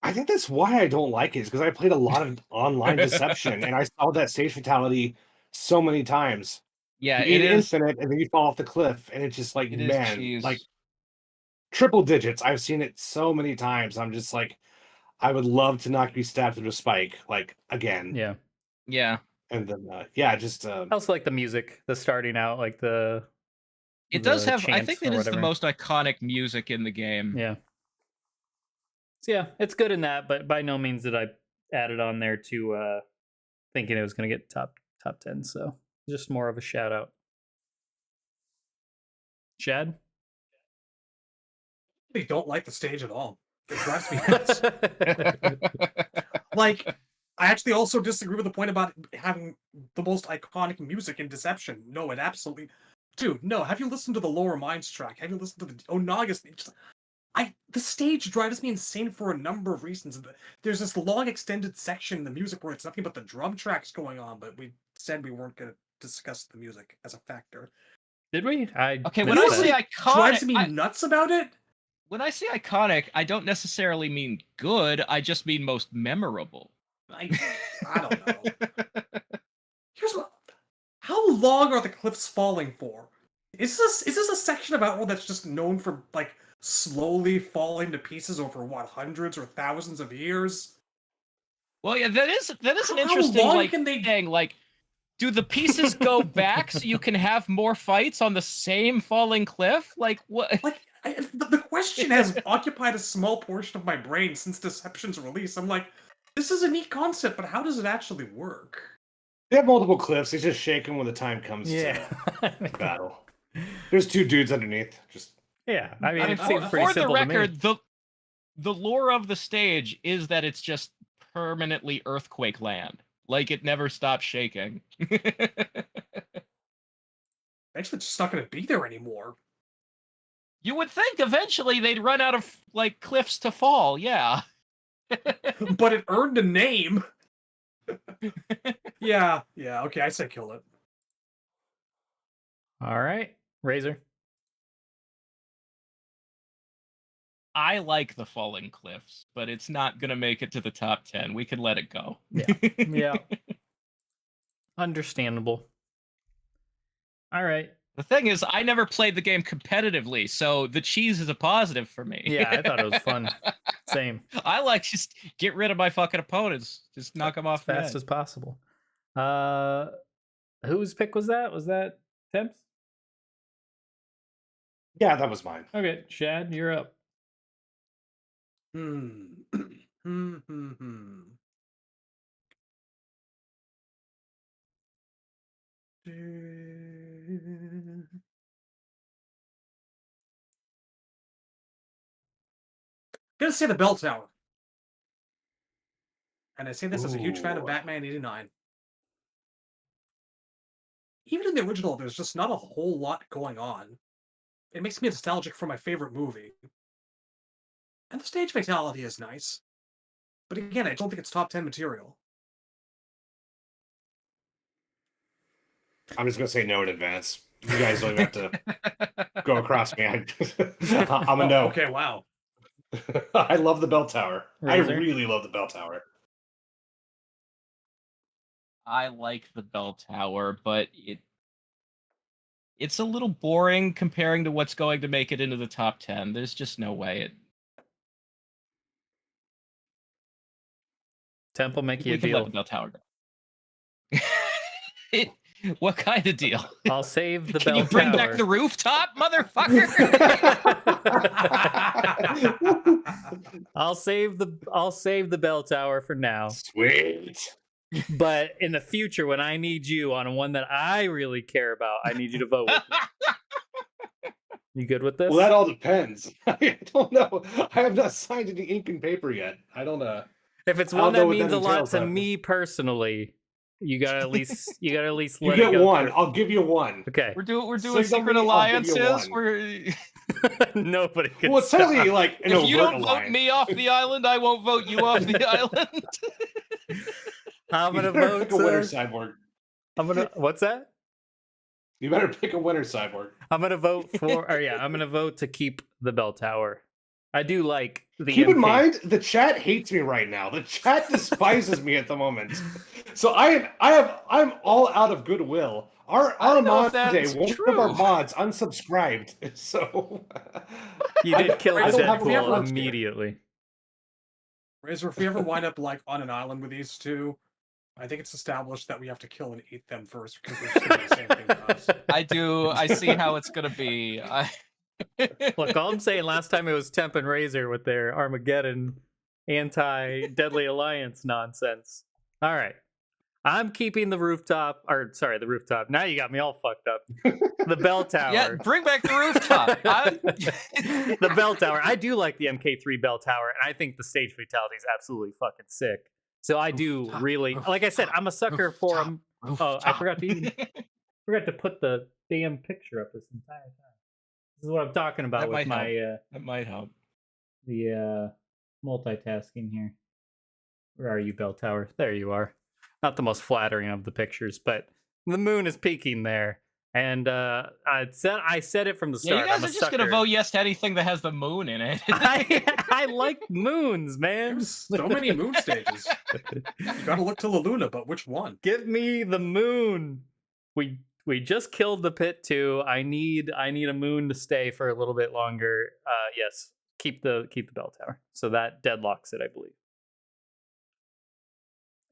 S4: I think that's why I don't like it, is because I played a lot of online deception and I saw that stage fatality so many times.
S3: Yeah,
S4: You
S3: it
S4: eat
S3: is
S4: infinite and then you fall off the cliff, and it's just like,
S3: it is
S4: man,
S3: cheese.
S4: like triple digits. I've seen it so many times. I'm just like, I would love to not be stabbed through a spike, like again.
S1: Yeah.
S3: Yeah.
S4: And then just
S1: I also like the music, the starting out, like
S3: it does
S1: the
S3: have I
S1: chants
S3: think
S1: or
S3: it is the
S1: whatever.
S3: most iconic music in the game.
S1: Yeah. So yeah, it's good in that, but by no means did I add it on there to thinking it was going to get top 10. So just more of a shout out. Shad?
S2: I don't like the stage at all. It drives me nuts. Like, I actually also disagree with the point about having the most iconic music in Deception. No, it absolutely... Dude, no. Have you listened to the Lower Minds track? Have you listened to the Onaga's... The stage drives me insane for a number of reasons. There's this long extended section in the music where it's nothing but the drum tracks going on, but we said we weren't going to discuss the music as a factor.
S1: Did we?
S3: Okay, when I say iconic,
S2: drives me nuts about it.
S3: When I say iconic, I don't necessarily mean good. I just mean most memorable.
S2: I don't know. Here's what. How long are the cliffs falling for? Is this a section of Outworld that's just known for like slowly falling to pieces over what, hundreds or thousands of years?
S3: Well, yeah, that is an interesting like thing. Like, do the pieces go back so you can have more fights on the same falling cliff? Like what?
S2: Like the question has occupied a small portion of my brain since Deception's release. I'm like, this is a neat concept, but how does it actually work?
S4: They have multiple cliffs. They just shake them when the time comes to battle. There's two dudes underneath. Just
S1: yeah. I mean, it seems
S3: for
S1: pretty simple
S3: the record,
S1: to me.
S3: the lore of the stage is that it's just permanently earthquake land. Like it never stops shaking.
S2: Eventually, it's just not going to be there anymore.
S3: You would think eventually they'd run out of like cliffs to fall. Yeah.
S2: But it earned a name. Yeah. Okay, I say kill it.
S1: All right, Razor.
S3: I like the falling cliffs, but it's not gonna make it to the top 10. We can let it go.
S1: Yeah. Understandable. All right.
S3: The thing is, I never played the game competitively, so the cheese is a positive for me.
S1: Yeah, I thought it was fun. Same.
S3: I like just get rid of my fucking opponents. Just knock them off
S1: as fast as possible. Whose pick was that? Was that Temps?
S4: Yeah, that was mine.
S1: Okay, Shad, you're up.
S2: Gonna say the Bell Tower. And I say this as a huge fan of
S4: Ooh.
S2: Batman 89. Even in the original, there's just not a whole lot going on. It makes me nostalgic for my favorite movie. And the stage fatality is nice. But again, I don't think it's top 10 material.
S4: I'm just gonna say no in advance. You guys don't even have to go across me. I'm a no.
S2: Okay, wow.
S4: I love the Bell Tower.
S1: Razor?
S4: I really love the Bell Tower.
S3: I like the bell tower, but it's a little boring comparing to what's going to make it into the top 10. There's just no way it.
S1: Temple, make you a
S3: We can let
S1: deal.
S3: the bell tower go. What kind of deal?
S1: I'll save the
S3: Can
S1: bell
S3: you bring
S1: tower.
S3: back the rooftop, motherfucker?
S1: I'll save the bell tower for now.
S4: Sweet.
S1: But in the future, when I need you on one that I really care about, I need you to vote with me. You good with this?
S4: Well, that all depends. I don't know. I have not signed any ink and paper yet. I don't know.
S1: If it's
S4: I don't
S1: one
S4: know
S1: that
S4: what
S1: means
S4: that
S1: a lot
S4: entails,
S1: to
S4: though.
S1: me personally, you gotta at least
S4: You
S1: let
S4: get
S1: it go
S4: one.
S1: through.
S4: I'll give you one.
S1: Okay.
S3: We're doing
S4: Signal
S3: secret
S4: me, I'll give you
S3: alliances.
S4: one.
S1: Nobody can
S4: Well, it's
S1: stop.
S4: totally like an
S3: If
S4: overt
S3: you don't
S4: alliance.
S3: vote me off the island, I won't vote you off the island.
S1: I'm
S4: You
S1: gonna
S4: better
S1: vote.
S4: pick a winner, Cyborg.
S1: What's that?
S4: You better pick a winner, Cyborg.
S1: I'm gonna vote for. I'm gonna vote to keep the bell tower. I do like the.
S4: Keep in
S1: MK.
S4: mind, the chat hates me right now. The chat despises me at the moment. So I'm all out of goodwill. Our
S3: I don't know if
S4: Monday,
S3: that's
S4: one of our
S3: true.
S4: mods unsubscribed. So
S1: You did kill the
S4: I don't have a
S1: Deadpool
S4: reference here.
S1: immediately.
S2: Razor, if we ever wind up like on an island with these two, I think it's established that we have to kill and eat them first because they're just doing the same thing to us.
S3: I see how it's gonna be.
S1: Look, all I'm saying, last time it was Temp and Razor with their Armageddon anti-Deadly Alliance nonsense. All right. I'm keeping the rooftop. The rooftop. Now you got me all fucked up. The bell tower.
S3: Yeah, bring back the rooftop.
S1: The bell tower. I do like the MK3 bell tower, and I think the stage fatality is absolutely fucking sick. So I do really, like I said, I'm a sucker for them. Oh, I forgot to put the damn picture up this entire time. This is what I'm talking about
S3: That
S1: with
S3: might
S1: my
S3: that might help.
S1: the multitasking here. Where are you, bell tower? There you are. Not the most flattering of the pictures, but the moon is peaking there. And I said it from the start.
S3: Yeah, you guys
S1: I'm a
S3: are just
S1: sucker.
S3: gonna vote yes to anything that has the moon in it.
S1: I like moons, man.
S2: There's so many moon stages. You gotta look to La Luna, but which one?
S1: Give me the moon. We just killed the pit too. I need a moon to stay for a little bit longer. Yes, keep the bell tower. So that deadlocks it, I believe.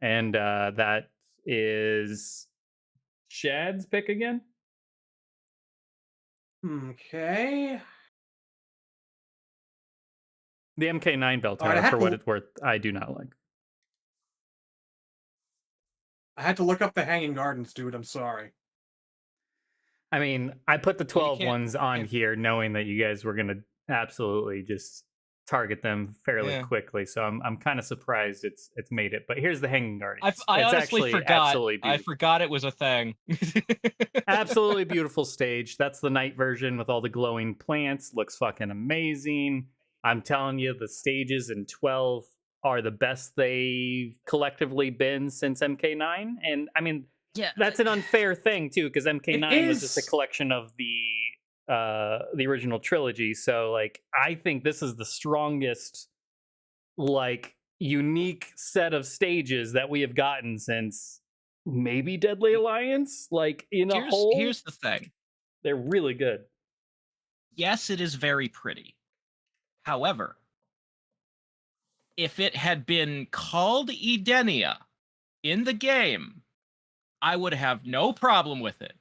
S1: And that is Shad's pick again.
S2: Okay.
S1: The MK9 bell
S2: All right,
S1: tower, for what it's worth, I do not like.
S2: I had to look up the Hanging Gardens, dude. I'm sorry.
S1: I mean, I put the 12
S3: can't-
S1: ones on
S3: can't-
S1: here knowing that you guys were going to absolutely just target them fairly
S3: Yeah.
S1: quickly. So I'm kind of surprised it's made it. But here's the Hanging Guardians.
S3: I
S1: It's
S3: honestly
S1: actually
S3: forgot.
S1: absolutely
S3: I
S1: beautiful.
S3: forgot it was a thing.
S1: Absolutely beautiful stage. That's the night version with all the glowing plants. Looks fucking amazing. I'm telling you, the stages in 12 are the best they've collectively been since MK9. And I mean,
S3: Yeah,
S1: that's an unfair thing too, because MK9
S2: It
S1: was just a
S2: is.
S1: collection of the original trilogy. So like, I think this is the strongest, like, unique set of stages that we have gotten since maybe Deadly Alliance. Like, in a whole,
S3: here's the thing.
S1: they're really good.
S3: Yes, it is very pretty. However, if it had been called Edenia in the game, I would have no problem with it.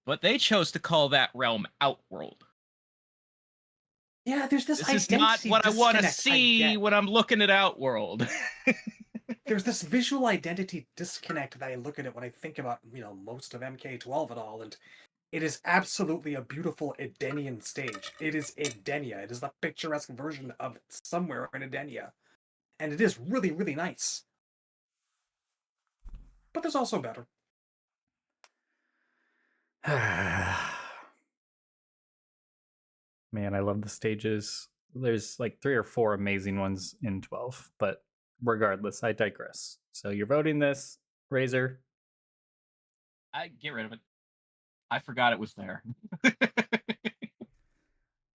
S3: But they chose to call that realm Outworld.
S2: Yeah, there's this
S3: This is
S2: identity
S3: not what I want to
S2: disconnect
S3: see when I'm looking at Outworld.
S2: There's this visual identity disconnect that I look at it when I think about, most of MK12 and all, and it is absolutely a beautiful Edenian stage. It is Edenia. It is the picturesque version of somewhere in Edenia. And it is really, really nice. But there's also better.
S1: Man, I love the stages. There's like 3 or 4 amazing ones in 12, but regardless, I digress. So you're voting this, Razor?
S3: I get rid of it. I forgot it was there.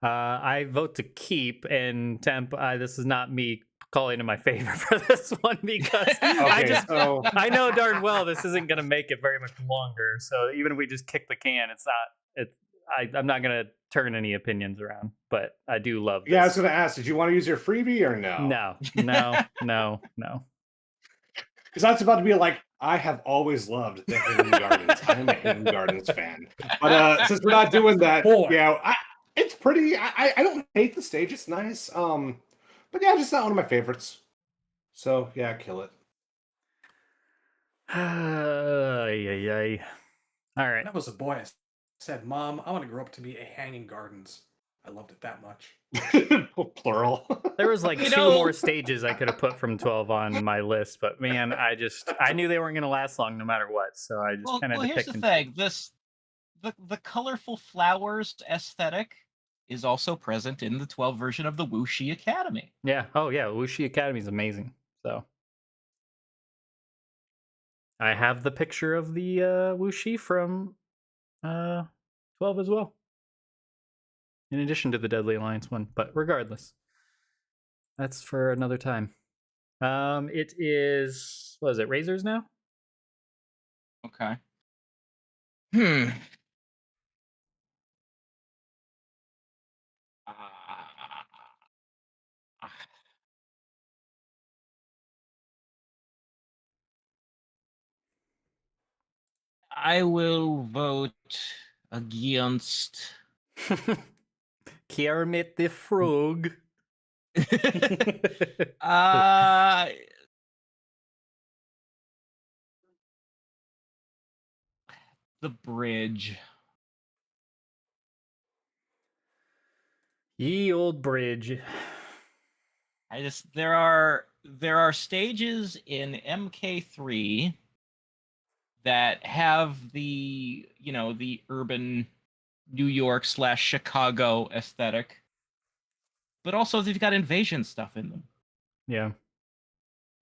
S1: I vote to keep, and Temp, this is not me calling in my favor for this one, because I know darn well this isn't going to make it very much longer. So even if we just kick the can, I'm not going to turn any opinions around, but I do love this.
S4: Yeah, I was going to ask, did you want to use your freebie or no?
S1: No.
S4: Because that's about to be like, I have always loved the Hidden Gardens. I'm a Hidden Gardens fan. But since we're not doing that, it's pretty. I don't hate the stage. It's nice. But yeah, just not one of my favorites. So yeah, kill it.
S1: Ay. All right.
S2: When I was a boy, I said, Mom, I want to grow up to be a Hanging Gardens. I loved it that much.
S4: Plural.
S1: There was like 2 more stages I could have put from 12 on my list, but man, I knew they weren't going to last long no matter what, so I just kind of
S3: here's the thing. The colorful flowers aesthetic is also present in the 12 version of the Wuxi Academy.
S1: Yeah. Oh yeah, Wuxi Academy is amazing. So I have the picture of the Wuxi from 12 as well, in addition to the Deadly Alliance one. But regardless, that's for another time. It is, what is it, Razors now?
S3: Okay. I will vote against
S1: Kermit the Frog.
S3: the bridge.
S1: Ye old bridge.
S3: There are stages in MK3 that have the urban New York / Chicago aesthetic, but also they've got invasion stuff in them.
S1: Yeah.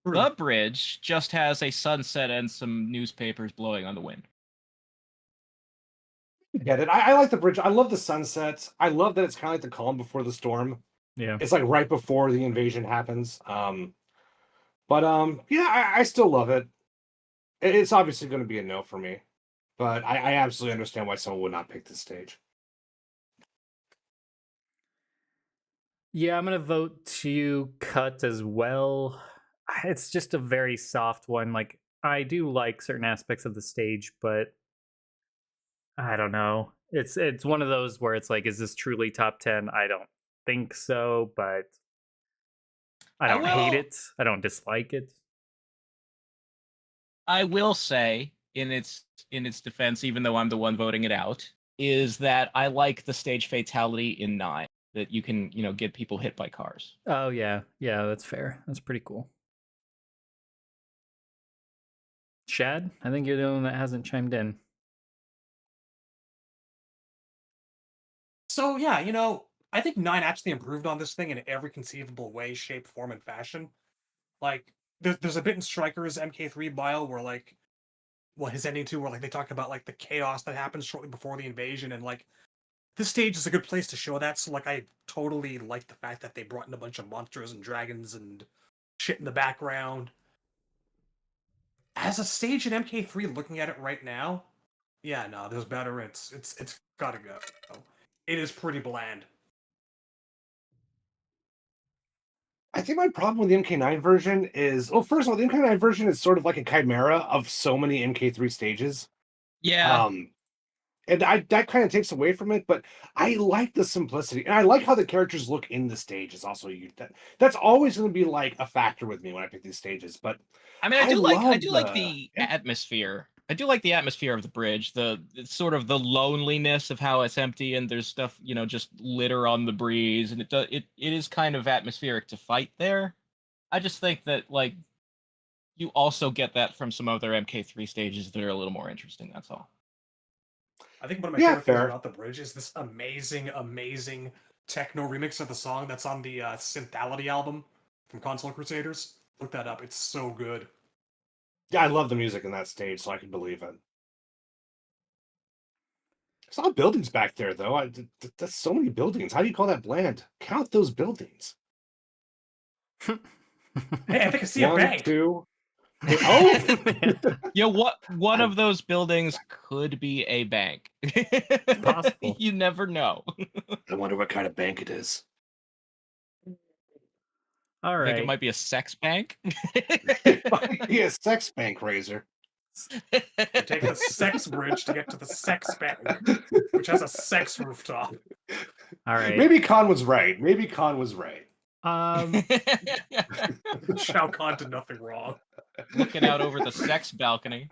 S3: The bridge just has a sunset and some newspapers blowing on the wind.
S4: Get it? I like the bridge. I love the sunsets. I love that it's kind of like the calm before the storm.
S1: Yeah.
S4: It's like right before the invasion happens. But I still love it. It's obviously going to be a no for me, but I absolutely understand why someone would not pick this stage.
S1: Yeah, I'm going to vote to cut as well. It's just a very soft one. Like, I do like certain aspects of the stage, but I don't know. It's one of those where it's like, is this truly top 10? I don't think so, but I don't hate it. I don't dislike it.
S3: I will say, in its defense, even though I'm the one voting it out, is that I like the stage fatality in 9. that you can, get people hit by cars.
S1: Oh yeah, that's fair. That's pretty cool. Shad, I think you're the only one that hasn't chimed in.
S2: So yeah, I think 9 actually improved on this thing in every conceivable way, shape, form, and fashion. Like, there's a bit in Striker's MK3 bio where his ending too, where they talk about the chaos that happens shortly before the invasion, and this stage is a good place to show that. So I totally like the fact that they brought in a bunch of monsters and dragons and shit in the background. As a stage in MK3, looking at it right now, yeah, no, there's better. It's gotta go. It is pretty bland.
S4: I think my problem with the MK9 version is, well, first of all, the MK9 version is sort of like a chimera of so many MK3 stages.
S3: Yeah.
S4: And that kind of takes away from it, but I like the simplicity, and I like how the characters look in the stages. Also, that's always going to be like a factor with me when I pick these stages. But
S3: I mean, I
S4: I
S3: do
S4: love
S3: like the atmosphere. I do like the atmosphere of the bridge, it's sort of the loneliness of how it's empty and there's stuff, just litter on the breeze, and it is kind of atmospheric to fight there. I just think that you also get that from some other MK3 stages that are a little more interesting. That's all.
S2: I think one of my
S4: Yeah,
S2: favorite things
S4: fair.
S2: about the bridge is this amazing, amazing techno remix of the song that's on the Synthality album from Console Crusaders. Look that up; it's so good.
S4: Yeah, I love the music in that stage, so I can believe it. There's a lot of buildings back there, though. That's so many buildings. How do you call that bland? Count those buildings.
S2: Hey, I think I see a
S4: One,
S2: bank.
S4: two. Oh,
S3: Yeah, one of those buildings could be a bank.
S1: Possible.
S3: You never know.
S4: I wonder what kind of bank it is.
S1: All
S3: I think it
S1: right.
S3: might be a sex bank.
S4: It might be a sex bank, Razor.
S2: We're taking the sex bridge to get to the sex bank, which has a sex rooftop.
S1: All right.
S4: Maybe Khan was right. Maybe Khan was right.
S2: Shao Kahn did nothing wrong.
S3: Looking out over the sex balcony.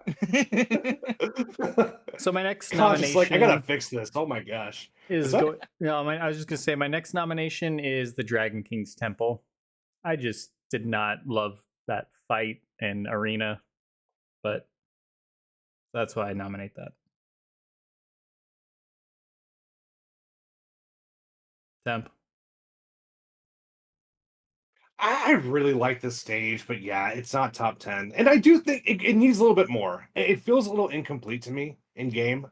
S1: So my next
S4: Khan's
S1: nomination
S4: just like, I gotta fix this. Oh my gosh.
S1: is
S4: that-
S1: go. No, I was just gonna say my next nomination is the Dragon King's Temple. I just did not love that fight and arena, but that's why I nominate that. Temp.
S4: I really like this stage, but yeah, it's not top 10. And I do think it needs a little bit more. It feels a little incomplete to me in game.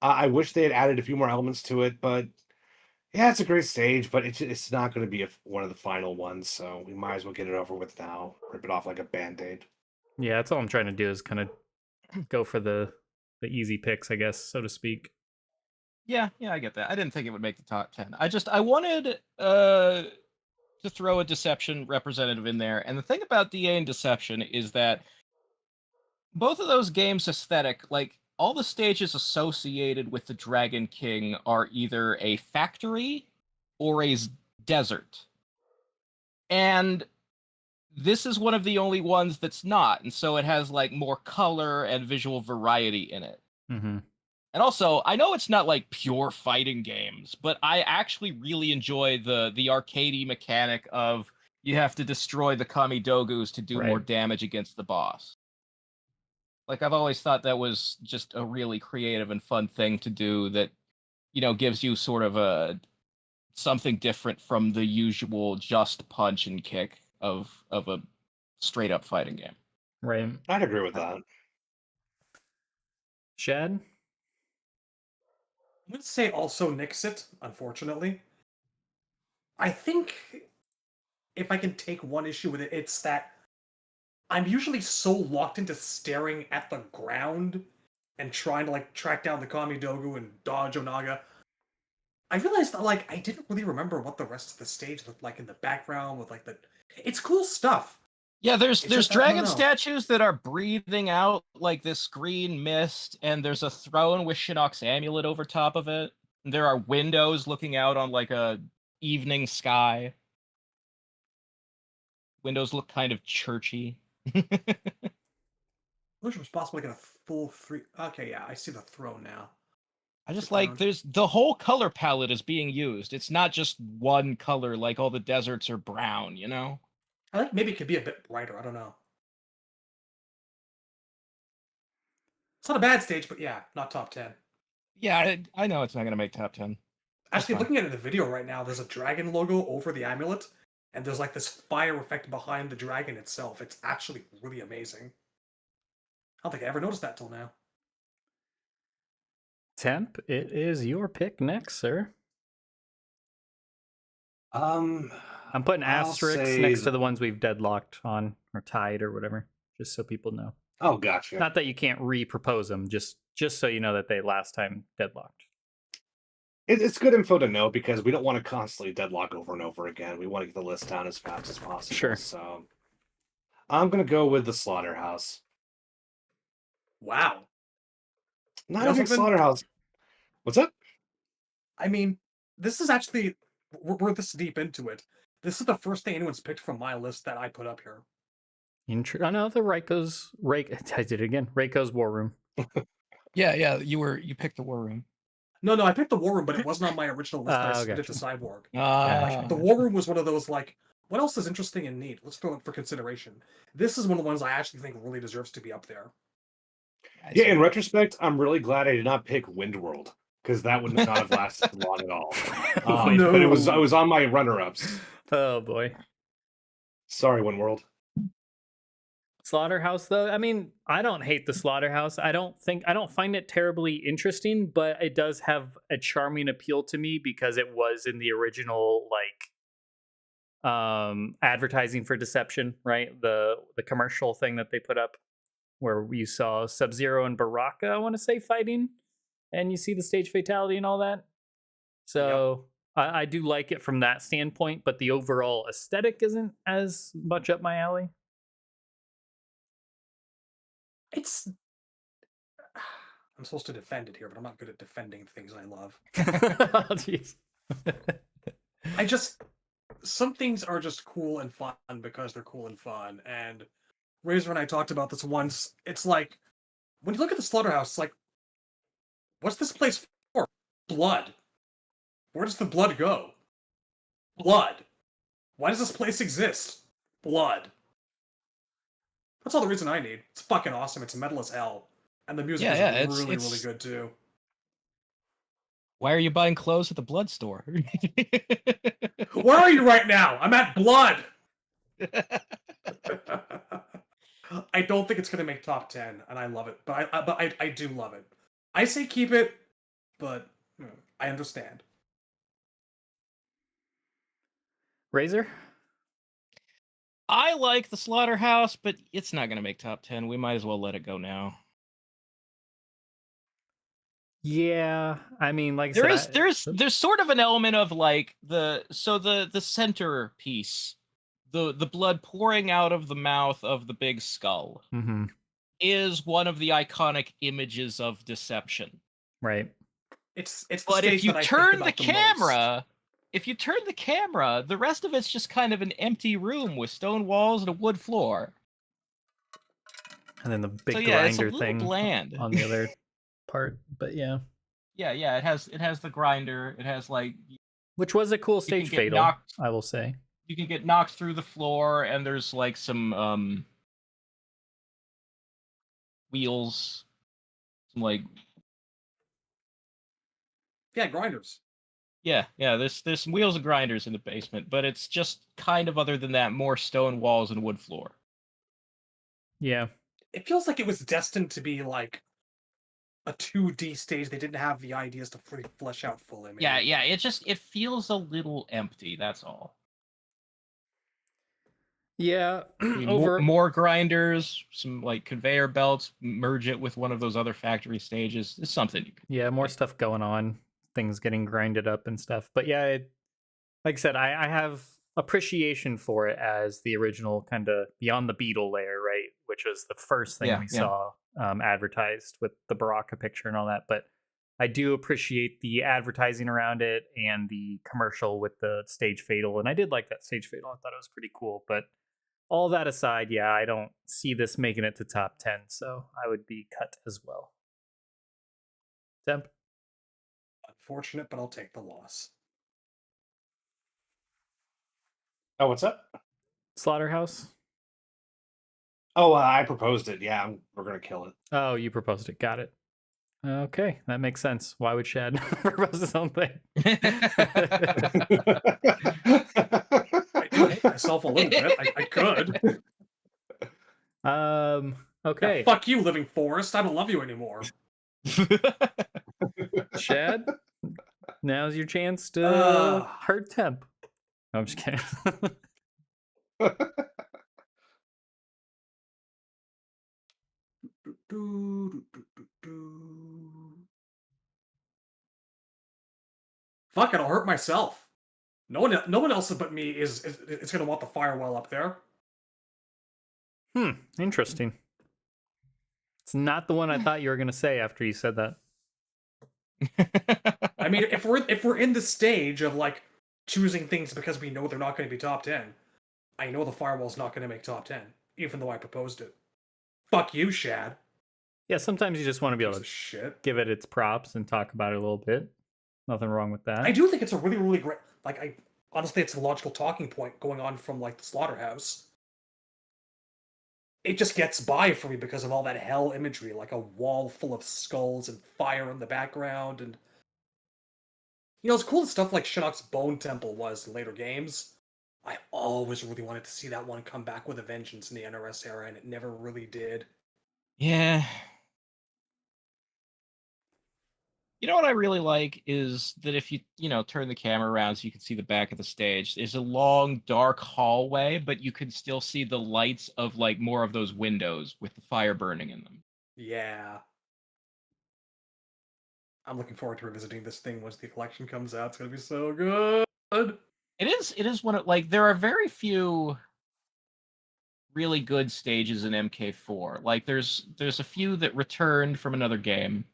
S4: I wish they had added a few more elements to it, but yeah, it's a great stage, but it's not going to be one of the final ones, so we might as well get it over with now. Rip it off like a band-aid.
S1: Yeah, that's all I'm trying to do is kind of go for the easy picks, I guess, so to speak.
S3: Yeah, I get that. I didn't think it would make the top 10. I wanted to throw a Deception representative in there. And the thing about DA and Deception is that both of those games' aesthetic, all the stages associated with the Dragon King are either a factory or a desert. And this is one of the only ones that's not. And so it has more color and visual variety in it.
S1: Mm-hmm.
S3: And also, I know it's not pure fighting games, but I actually really enjoy the arcadey mechanic of you have to destroy the Kamidogus to do more damage against the boss. I've always thought that was just a really creative and fun thing to do that, gives you sort of something different from the usual just punch and kick of a straight up fighting game.
S1: Right.
S4: I'd agree with that.
S1: Shad?
S2: I'm going to say also Nixit, unfortunately. I think if I can take one issue with it, it's that I'm usually so locked into staring at the ground and trying to track down the Kamidogu and dodge Onaga. I realized that I didn't really remember what the rest of the stage looked like in the background with it's cool stuff.
S3: Yeah, there's
S2: just,
S3: dragon statues that are breathing out this green mist, and there's a throne with Shinnok's amulet over top of it. And there are windows looking out on a evening sky. Windows look kind of churchy.
S2: I wish it was possible to get a full 3. Okay, yeah, I see the throne now.
S3: I just
S2: Stick
S3: like
S2: around.
S3: there's the whole color palette is being used. It's not just one color like all the deserts are brown, you know?
S2: I think maybe it could be a bit brighter. I don't know. It's not a bad stage, but yeah, not top 10.
S3: Yeah, I know it's not gonna make top 10. That's
S2: Actually,
S3: fine.
S2: looking at the video right now, there's a dragon logo over the amulet, and there's like this fire effect behind the dragon itself. It's actually really amazing. I don't think I ever noticed that till now.
S1: Temp, it is your pick next, sir. I'm putting
S4: I'll
S1: asterisks
S4: say
S1: next to the ones we've deadlocked on or tied or whatever, just so people know.
S4: Oh, gotcha.
S1: Not that you can't re-propose them, just so you know that they last time deadlocked.
S4: It's good info to know because we don't want to constantly deadlock over and over again. We want to get the list down as fast as possible.
S1: Sure.
S4: So I'm gonna go with the slaughterhouse.
S2: Wow.
S4: Not
S2: You know
S4: a big
S2: something?
S4: slaughterhouse. What's up?
S2: I mean, this is actually we're this deep into it. This is the first thing anyone's picked from my list that I put up here.
S1: I know the I did it again. Reiko's War Room.
S3: Yeah, you picked the war room.
S2: No, I picked the War Room, but it wasn't on my original list that I
S1: Oh,
S2: submitted to
S1: gotcha.
S2: Cyborg.
S3: Ah,
S2: The War Room was one of those like, what else is interesting and neat? Let's throw it for consideration. This is one of the ones I actually think really deserves to be up there.
S4: Yeah, in retrospect, I'm really glad I did not pick Windworld because that would not have lasted long at all.
S1: No.
S4: But I was on my runner-ups.
S1: Oh boy.
S4: Sorry, Windworld.
S1: Slaughterhouse, though, I mean, I don't hate the Slaughterhouse. I don't find it terribly interesting, but it does have a charming appeal to me because it was in the original advertising for Deception, right? The commercial thing that they put up where you saw Sub-Zero and Baraka, I want to say, fighting, and you see the stage fatality and all that. So I do like it from that standpoint, but the overall aesthetic isn't as much up my alley.
S2: It's I'm supposed to defend it here, but I'm not good at defending the things I love.
S1: Oh, jeez.
S2: I just some things are just cool and fun because they're cool and fun. And Razor and I talked about this once. It's like when you look at the slaughterhouse, it's like, what's this place for? Blood. Where does the blood go? Blood. Why does this place exist? Blood. That's all the reason I need. It's fucking awesome. It's metal as hell. And the music is really good too.
S3: Why are you buying clothes at the blood store?
S2: Where are you right now? I'm at blood. I don't think it's gonna make top 10, and I love it. But I do love it. I say keep it, but I understand.
S1: Razor?
S3: I like the Slaughterhouse, but it's not going to make top 10. We might as well let it go now.
S1: Yeah, I mean, like I said,
S3: there's sort of an element of like the center piece, the blood pouring out of the mouth of the big skull is one of the iconic images of Deception.
S1: Right.
S2: It's
S3: but if you turn the camera, the rest of it's just kind of an empty room with stone walls and a wood floor.
S1: And then the big grinder thing
S3: bland
S1: on the other part, but yeah.
S3: Yeah, it has the grinder. It has like,
S1: which was a cool stage fatal, I will say.
S3: You can get knocked through the floor, and there's like some wheels, some like
S2: grinders.
S3: Yeah, there's some wheels and grinders in the basement, but it's just kind of, other than that, more stone walls and wood floor.
S1: Yeah.
S2: It feels like it was destined to be like a 2D stage. They didn't have the ideas to fully flesh out full image.
S3: Yeah, it feels a little empty, that's all.
S1: Yeah.
S3: More grinders, some like conveyor belts, merge it with one of those other factory stages. It's something you can
S1: more stuff going on, things getting grinded up and stuff. But yeah, like I said, I have appreciation for it as the original kind of Beyond the Beetle layer, right? Which was the first thing we saw advertised with the Baraka picture and all that. But I do appreciate the advertising around it and the commercial with the stage fatal. And I did like that stage fatal. I thought it was pretty cool. But all that aside, yeah, I don't see this making it to top 10. So I would be cut as well. Temp?
S2: Fortunate, but I'll take the loss.
S4: Oh, what's up?
S1: Slaughterhouse?
S4: Oh, I proposed it. Yeah, we're gonna kill it.
S1: Oh, you proposed it. Got it. Okay, that makes sense. Why would Shad propose his own thing?
S2: I do hate myself a little bit. I could.
S1: Okay.
S2: Yeah, fuck you, living forest. I don't love you anymore.
S1: Shad, now's your chance to hurt Temp. No, I'm just kidding.
S2: Fuck it, I'll hurt myself. No one else but me is gonna want the firewall up there.
S1: Interesting. It's not the one I thought you were gonna say after you said that.
S2: I mean, if we're in the stage of like choosing things because we know they're not going to be top 10, I know the firewall's not going to make top 10, even though I proposed it. Fuck you, Shad.
S1: Yeah, sometimes you just want to be able to
S2: shit.
S1: give it its props and talk about it a little bit. Nothing wrong with that.
S2: I do think it's a really, really great. Like, honestly, it's a logical talking point going on from like the slaughterhouse. It just gets by for me because of all that hell imagery, like a wall full of skulls and fire in the background, and it's cool stuff like Shinnok's Bone Temple was in later games. I always really wanted to see that one come back with a vengeance in the NRS era, and it never really did.
S3: Yeah. You know what I really like is that if you turn the camera around so you can see the back of the stage, there's a long, dark hallway, but you can still see the lights of like more of those windows with the fire burning in them.
S2: Yeah. I'm looking forward to revisiting this thing once the collection comes out. It's gonna be so good.
S3: It is one of like there are very few really good stages in MK4. Like there's a few that returned from another game.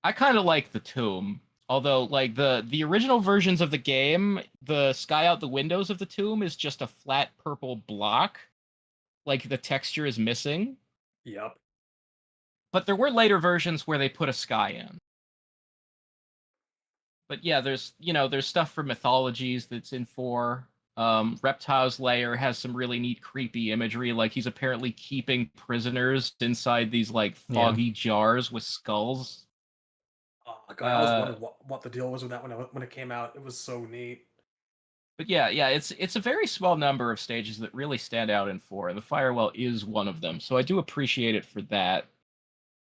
S3: I kind of like the tomb, although like the original versions of the game, the sky out the windows of the tomb is just a flat purple block. Like the texture is missing.
S2: Yep.
S3: But there were later versions where they put a sky in. But yeah, there's stuff for mythologies that's in 4. Reptile's Lair has some really neat creepy imagery, like he's apparently keeping prisoners inside these like foggy jars with skulls.
S2: Oh god, I was wondering what the deal was with that when it came out. It was so neat.
S3: But yeah, it's a very small number of stages that really stand out in 4, and the Firewall is one of them. So I do appreciate it for that.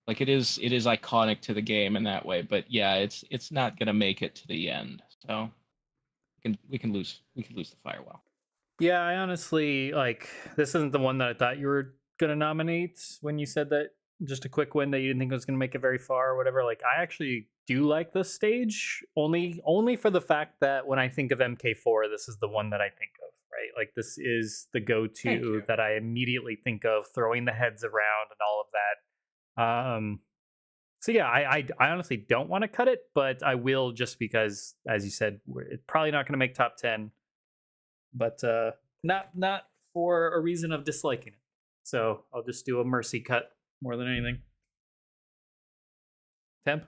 S3: Like it is iconic to the game in that way, but yeah, it's not gonna make it to the end. So we can lose the Firewall.
S1: Yeah, I honestly this isn't the one that I thought you were gonna nominate when you said that. Just a quick win that you didn't think was gonna make it very far or whatever. Like I actually do like this stage only for the fact that when I think of MK4, this is the one that I think of, right? Like this is the go-to that I immediately think of, throwing the heads around and all of that. So yeah, I honestly don't want to cut it, but I will just because, as you said, it's probably not going to make top 10, but not for a reason of disliking it. So I'll just do a mercy cut more than anything. Temp?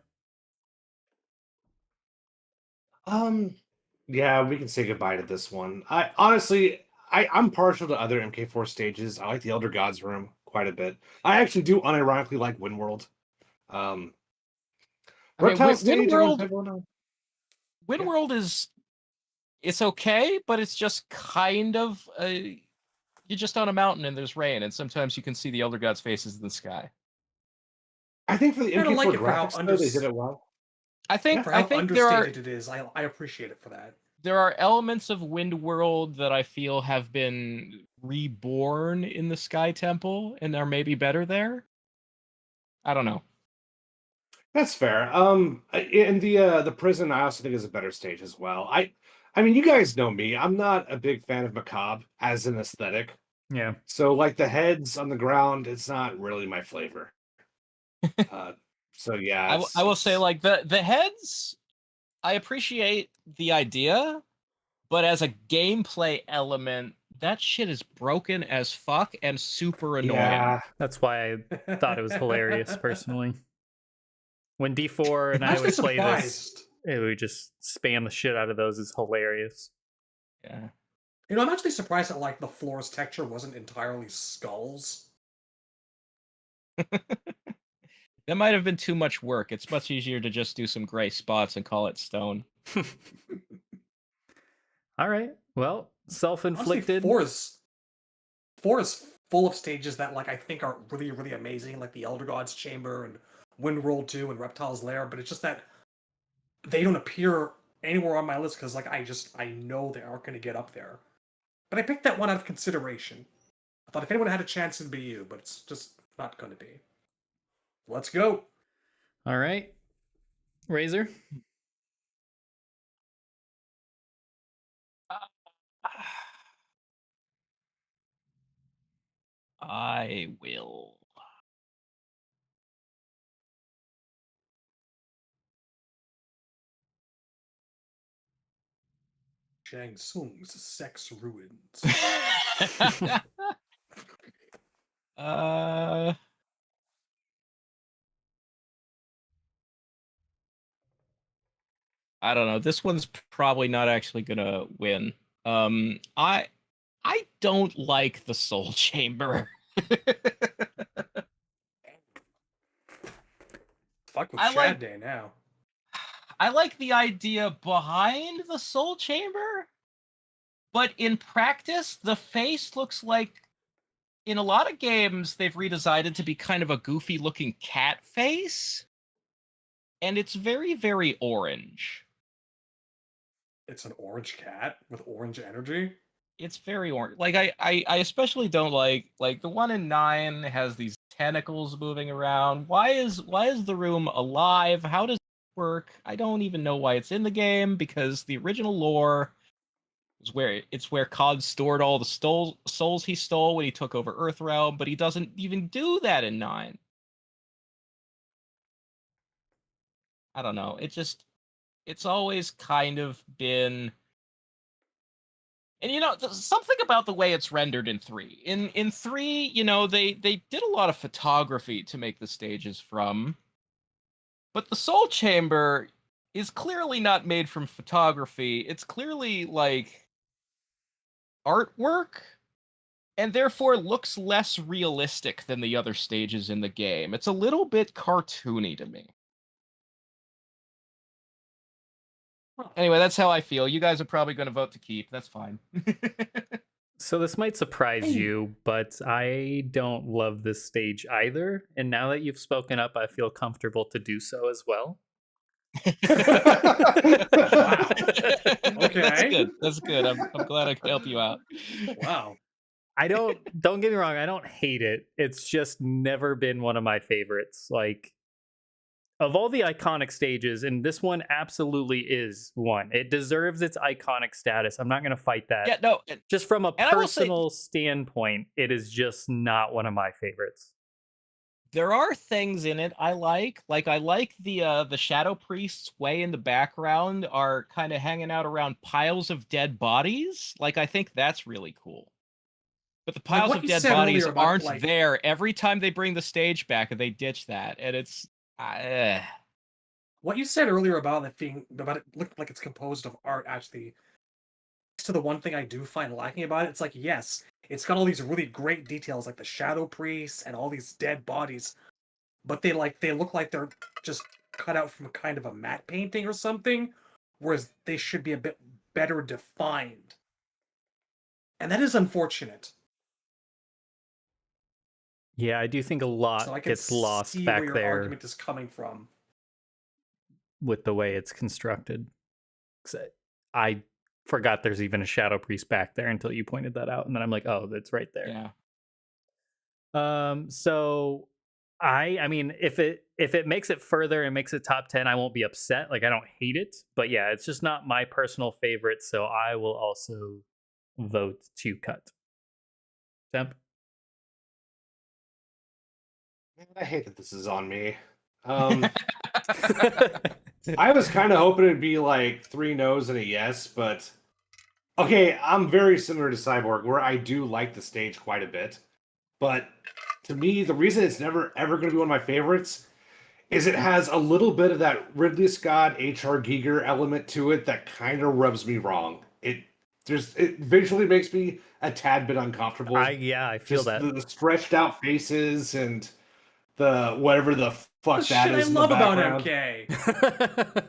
S4: Yeah, we can say goodbye to this one. I'm partial to other MK4 stages. I like the Elder Gods room quite a bit. I actually do unironically like Windworld.
S3: Windworld is it's okay, but it's just kind of you're just on a mountain and there's rain, and sometimes you can see the Elder Gods' faces in the sky.
S4: I think for the MK4
S2: like
S4: graphics, though, they did it well.
S3: I think
S2: understated it is. I appreciate it for that.
S3: There are elements of Windworld that I feel have been reborn in the Sky Temple and are maybe better there. I don't know.
S4: That's fair. In the prison, I also think is a better stage as well. I mean, you guys know me. I'm not a big fan of macabre as an aesthetic.
S1: Yeah.
S4: So like the heads on the ground, it's not really my flavor. So yeah,
S3: I will say like the heads, I appreciate the idea, but as a gameplay element, that shit is broken as fuck and super annoying.
S4: Yeah,
S1: that's why I thought it was hilarious personally. When D4 and
S2: I'm
S1: I
S2: actually
S1: would play this,
S2: surprised.
S1: it would just spam the shit out of those. It's hilarious.
S3: Yeah.
S2: You know, I'm actually surprised that like the floor's texture wasn't entirely skulls.
S3: That might have been too much work. It's much easier to just do some gray spots and call it stone.
S1: All right. Well,
S2: Honestly,
S1: self-inflicted.
S2: four is full of stages that like I think are really, really amazing, like the Elder Gods Chamber and Windworld 2 and Reptile's Lair, but it's just that they don't appear anywhere on my list because like I know they aren't gonna get up there. But I picked that one out of consideration. I thought if anyone had a chance it'd be you, but it's just not gonna be. Let's go.
S1: All right. Razor.
S3: I will.
S2: Shang Tsung's Sex Ruins.
S3: uh, I don't know. This one's probably not actually gonna win. I don't like the Soul Chamber.
S2: Fuck with
S3: I
S2: Shad
S3: like-
S2: Day now.
S3: I like the idea behind the Soul Chamber, but in practice, the face looks like, in a lot of games, they've redesigned it to be kind of a goofy looking cat face. And it's very, very orange.
S2: It's an orange cat with orange energy.
S3: It's very orange. Like I especially don't like the one in 9 has these tentacles moving around. Why is the room alive? How does it work? I don't even know why it's in the game, because the original lore is where Cod stored all the souls he stole when he took over Earthrealm, but he doesn't even do that in 9. I don't know. It's always kind of been. And something about the way it's rendered in 3. In 3, they did a lot of photography to make the stages from. But the Soul Chamber is clearly not made from photography. It's clearly like artwork, and therefore looks less realistic than the other stages in the game. It's a little bit cartoony to me. Anyway, that's how I feel. You guys are probably going to vote to keep. That's fine.
S1: So this might surprise you, but I don't love this stage either. And now that you've spoken up, I feel comfortable to do so as well.
S2: Wow.
S3: That's
S2: Okay.
S3: good. That's good. I'm glad I could help you out.
S2: Wow.
S1: Don't get me wrong, I don't hate it. It's just never been one of my favorites. Like, of all the iconic stages, and this one absolutely is one. It deserves its iconic status. I'm not going to fight that.
S3: Yeah, no.
S1: Just from a
S3: and I will say-
S1: personal standpoint, it is just not one of my favorites.
S3: There are things in it I like. Like I like the Shadow Priests way in the background are kind of hanging out around piles of dead bodies. Like I think that's really cool. But the piles
S2: what
S3: of
S2: you
S3: dead
S2: said
S3: bodies
S2: earlier about,
S3: aren't
S2: like-
S3: there every time they bring the stage back, and they ditch that, and it's.
S2: What you said earlier about it looked like it's composed of art actually. To the one thing I do find lacking about it, it's like, yes, it's got all these really great details like the Shadow Priests and all these dead bodies, but they look like they're just cut out from kind of a matte painting or something, whereas they should be a bit better defined. And that is unfortunate.
S1: Yeah, I do think a lot
S2: So I can
S1: gets lost
S2: see
S1: back
S2: where your
S1: there
S2: argument is coming from.
S1: with the way it's constructed. 'Cause I forgot there's even a Shadow Priest back there until you pointed that out, and then I'm like, oh, that's right there.
S3: Yeah.
S1: So I mean, if it makes it further and makes it top 10, I won't be upset. Like, I don't hate it, but yeah, it's just not my personal favorite. So I will also vote to cut. Temp.
S4: I hate that this is on me. I was kind of hoping it'd be like 3 no's and a yes, but okay, I'm very similar to Cyborg, where I do like the stage quite a bit. But to me, the reason it's never ever going to be one of my favorites is it has a little bit of that Ridley Scott, H.R. Giger element to it that kind of rubs me wrong. It visually makes me a tad bit uncomfortable.
S1: I feel
S4: Just
S1: that.
S4: the stretched out faces and the whatever the fuck
S2: The
S4: that
S2: shit I
S4: is in the
S2: love about
S4: background.
S2: MK.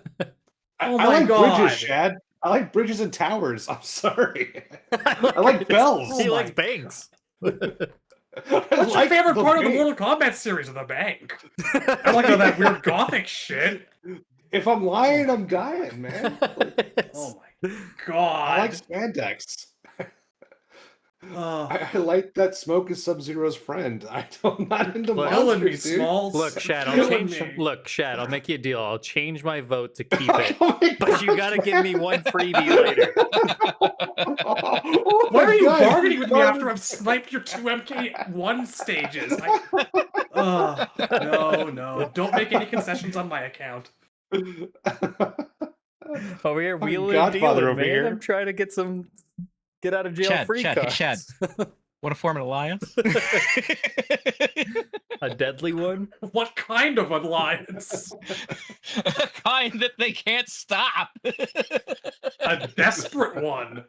S4: I
S2: Oh my
S4: like
S2: God.
S4: bridges, Shad. I like bridges and towers. I'm sorry.
S1: I
S4: I like bells.
S1: He
S2: Oh
S1: likes
S2: my
S1: banks.
S2: What's your favorite part of the Mortal Kombat series of the bank? I like all that weird gothic shit.
S4: If I'm lying, I'm dying, man.
S2: Oh my God.
S4: I like spandex.
S2: Oh,
S4: I like that Smoke is Sub-Zero's friend. I'm not into
S1: Look,
S2: killing me,
S4: monsters, dude.
S2: Smalls.
S1: Look, Shad, I'll
S2: Killing
S1: change.
S2: me.
S1: Look, Shad, I'll make you a deal. I'll change my vote to keep it,
S4: Oh my
S1: but you
S4: gosh,
S1: got to give me
S4: man.
S1: one freebie later.
S4: Oh
S2: Why
S4: my
S2: are you
S4: God,
S2: bargaining with me
S4: started-
S2: after I've sniped your 2 MK1 stages? No. Don't make any concessions on my account.
S1: Over here,
S4: Fucking
S1: wheeling and
S4: Godfather
S1: dealing,
S4: over
S1: man.
S4: here.
S1: I'm trying to get some get out of jail free
S3: Chad,
S1: cards.
S3: Chad. Want to form an alliance?
S1: A deadly one.
S2: What kind of alliance?
S3: A kind that they can't stop.
S2: A desperate one.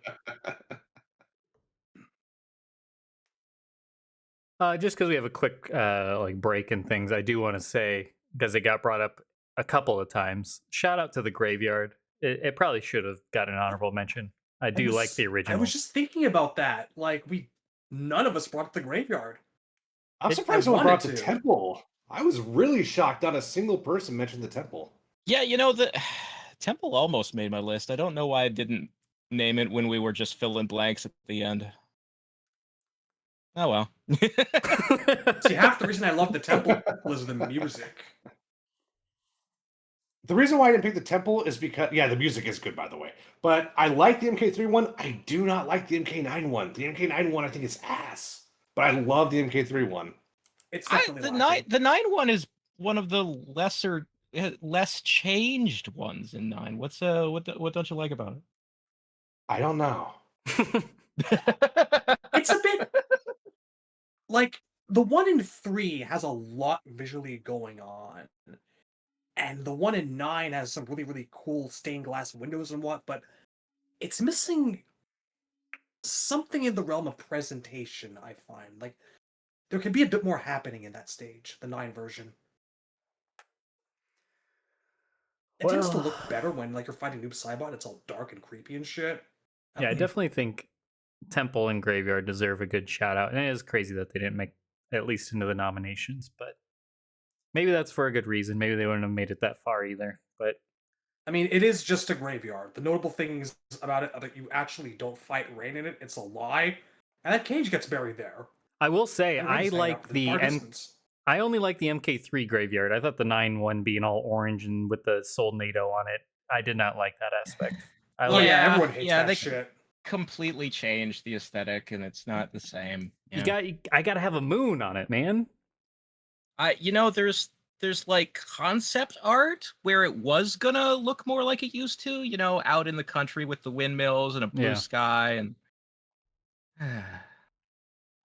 S1: Just because we have a quick like break and things, I do want to say, because it got brought up a couple of times. Shout out to the graveyard. It probably should have got an honorable mention. I do like the original.
S2: I was just thinking about that. Like, none of us brought up the graveyard.
S4: I'm
S2: I
S4: surprised someone brought
S2: wanted
S4: the
S2: to.
S4: temple. I was really shocked not a single person mentioned the temple.
S3: Yeah, the Temple almost made my list. I don't know why I didn't name it when we were just filling blanks at the end. Oh well.
S2: See, half the reason I love the temple was the music.
S4: The reason why I didn't pick the temple is because, yeah, the music is good, by the way. But I like the MK3 one. I do not like the MK9 one. The MK9 one I think is ass. But I love the MK3 one.
S2: It's definitely lacking.
S3: The 9 one is one of the less changed ones in 9. What don't you like about it?
S4: I don't know.
S2: It's a bit like the one in 3 has a lot visually going on. And the one in 9 has some really, really cool stained glass windows and what, but it's missing something in the realm of presentation, I find. Like, there could be a bit more happening in that stage, the 9 version. It tends to look better when, like, you're fighting Noob Saibot, it's all dark and creepy and shit.
S1: Yeah, I definitely think Temple and Graveyard deserve a good shout out. And it is crazy that they didn't make at least into the nominations, but maybe that's for a good reason. Maybe they wouldn't have made it that far either. But
S2: I mean, it is just a graveyard. The notable things about it are that you actually don't fight Rain in it. It's a lie. And that cage gets buried there.
S1: I will say,
S2: And
S1: I
S2: Rain's hanging out
S1: like
S2: in the far distance.
S1: I only like the MK3 Graveyard. I thought the 9-1 being all orange and with the Soulnado on it, I did not like that aspect. I
S2: Oh
S1: like,
S2: yeah, everyone hates that
S3: they
S2: shit.
S3: completely changed the aesthetic, and it's not the same.
S1: I got to have a moon on it, man.
S3: There's like concept art where it was gonna look more like it used to, out in the country with the windmills and a blue sky and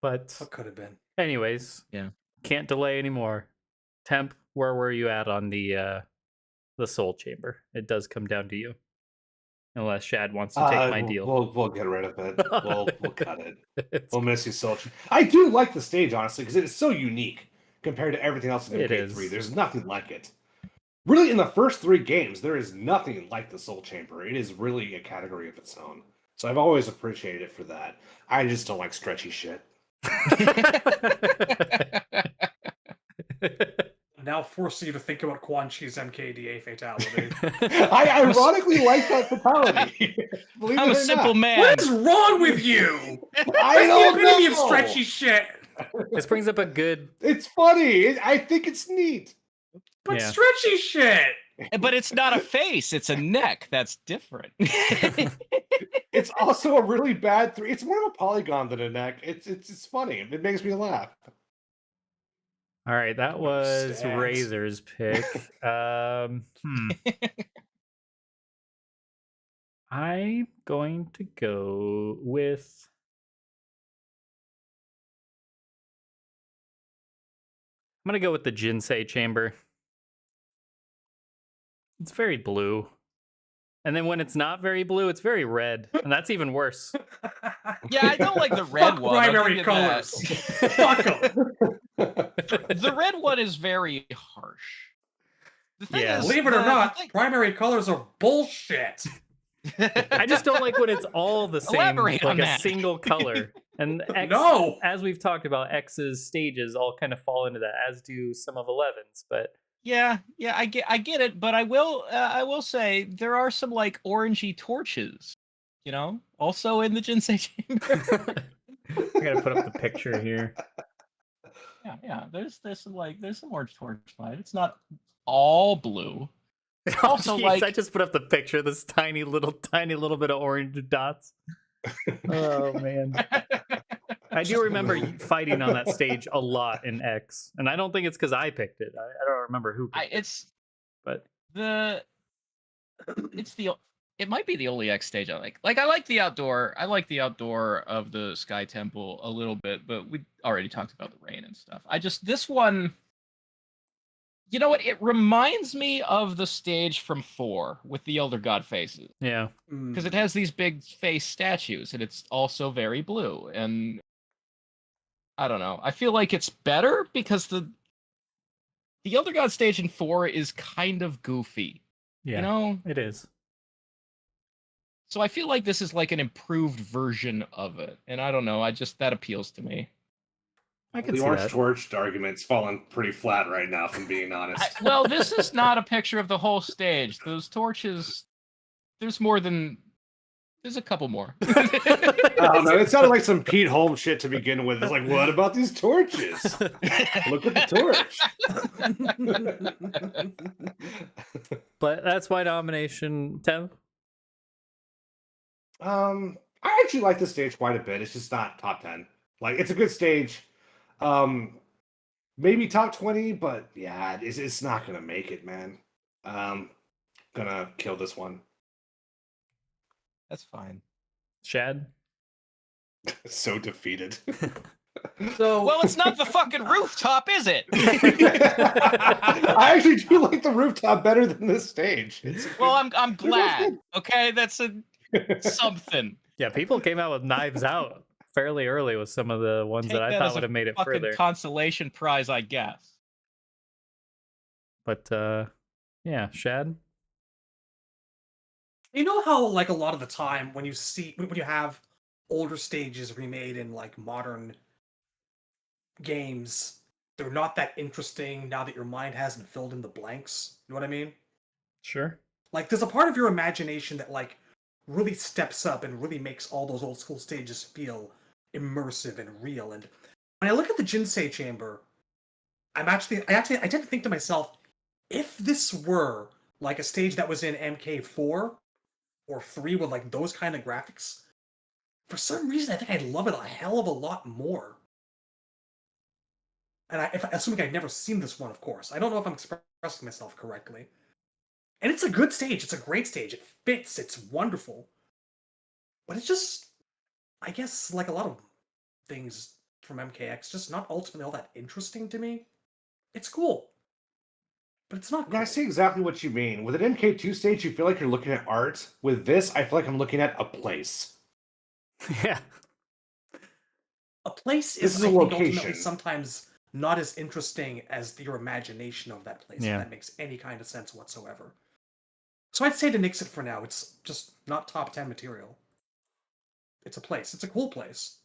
S1: But
S2: What could have been?
S1: anyways,
S3: Yeah.
S1: Can't delay anymore. Temp, where were you at on the Soul Chamber? It does come down to you. Unless Shad wants to take my deal.
S4: We'll get rid of it. We'll cut it. We'll miss you, Soul. I do like the stage, honestly, because it is so unique compared to everything else in
S1: It
S4: MK3.
S1: is.
S4: There's nothing like it. Really, in the first 3 games, there is nothing like the Soul Chamber. It is really a category of its own. So I've always appreciated it for that. I just don't like stretchy shit.
S2: Now forcing you to think about Quan Chi's MKDA fatality.
S4: I ironically like that fatality. Believe
S3: I'm
S4: it
S3: a
S4: or
S3: simple
S4: not.
S3: man.
S2: What is wrong with you?
S4: I
S2: That's
S4: don't
S2: the epitome of
S4: know.
S2: stretchy shit.
S1: This brings up a good.
S4: It's funny. I think it's neat.
S2: But
S1: Yeah.
S2: stretchy shit.
S3: But it's not a face, it's a neck. That's different.
S4: It's also a really bad 3. It's more of a polygon than a neck. It's funny. It makes me laugh.
S1: All right, that was
S2: Understand.
S1: Razor's pick. I'm going to go with. I'm gonna go with the Jinsei Chamber. It's very blue. And then when it's not very blue, it's very red. And that's even worse.
S3: Yeah, I don't like the red
S2: Fuck
S3: one. I'll give
S2: primary
S3: you
S2: colors.
S3: that.
S2: Fuck 'em.
S3: The red one is very harsh. The thing
S1: Yeah.
S3: is,
S2: Believe it or
S3: the
S2: not,
S3: thing-
S2: primary colors are bullshit.
S1: I just don't like when it's all the same,
S3: Elaborate
S1: like
S3: on
S1: a
S3: that.
S1: single color. And X,
S2: No.
S1: as we've talked about, X's stages all kind of fall into that, as do some of 11's. But
S3: Yeah, I get it, but I will say there are some like orangey torches, also in the Jinsei chamber.
S1: I gotta put up the picture here.
S3: Yeah. There's some orange torch light. It's not all blue. Also,
S1: Jeez,
S3: like-
S1: I just put up the picture. This tiny little bit of orange dots. Oh man. I do remember fighting on that stage a lot in X, and I don't think it's because I picked it. I don't remember who picked it. But
S3: It might be the only X stage I like. Like I like the outdoor of the Sky Temple a little bit, but we already talked about the rain and stuff. This one, you know what? It reminds me of the stage from 4 with the Elder God faces.
S1: yeah,
S3: Because it has these big face statues, and it's also very blue. And I don't know. I feel like it's better because the Elder God stage in 4 is kind of goofy.
S1: yeah, it is.
S3: So I feel like this is like an improved version of it. And I don't know. That appeals to me.
S1: I can
S4: The
S1: see
S4: orange
S1: that.
S4: torch argument's falling pretty flat right now, if I'm being honest.
S3: Well, this is not a picture of the whole stage. Those torches, there's a couple more.
S4: I don't know. It sounded like some Pete Holmes shit to begin with. It's like, what about these torches? Look at the torch.
S1: But that's my nomination, Tim.
S4: I actually like the stage quite a bit. It's just not top 10. Like, it's a good stage. Maybe top 20, but yeah, it's not gonna make it, man. Gonna kill this one.
S3: That's fine.
S1: Shad.
S4: So defeated.
S2: So
S3: Well, it's not the fucking rooftop, is it?
S4: I actually do like the rooftop better than this stage.
S3: Well, I'm glad. Okay, that's something.
S1: Yeah, people came out with Knives Out fairly early with some of the ones that I thought would have made it
S3: fucking
S1: further.
S3: consolation prize, I guess.
S1: But yeah, Shad.
S2: you know how like a lot of the time when you have older stages remade in like modern games, they're not that interesting now that your mind hasn't filled in the blanks. You know what I mean?
S1: Sure.
S2: Like there's a part of your imagination that like really steps up and really makes all those old school stages feel immersive and real. And when I look at the Jinsei chamber, I tend to think to myself, if this were like a stage that was in MK4 or 3 with like those kind of graphics, for some reason I think I'd love it a hell of a lot more. And assuming I'd never seen this one, of course. I don't know if I'm expressing myself correctly. And it's a good stage. It's a great stage. It fits. It's wonderful. But it's just, I guess, like a lot of things from MKX, just not ultimately all that interesting to me. It's cool. But it's not
S4: Yeah, I
S2: cool.
S4: see exactly what you mean. With an MK2 stage, you feel like you're looking at art. With this, I feel like I'm looking at a place.
S1: Yeah.
S2: A place
S4: This
S2: is
S4: is a
S2: I think,
S4: location.
S2: ultimately sometimes not as interesting as your imagination of that place,
S1: Yeah.
S2: if that makes any kind of sense whatsoever. So I'd say to nix it for now. It's just not top 10 material. It's a place. It's a cool place.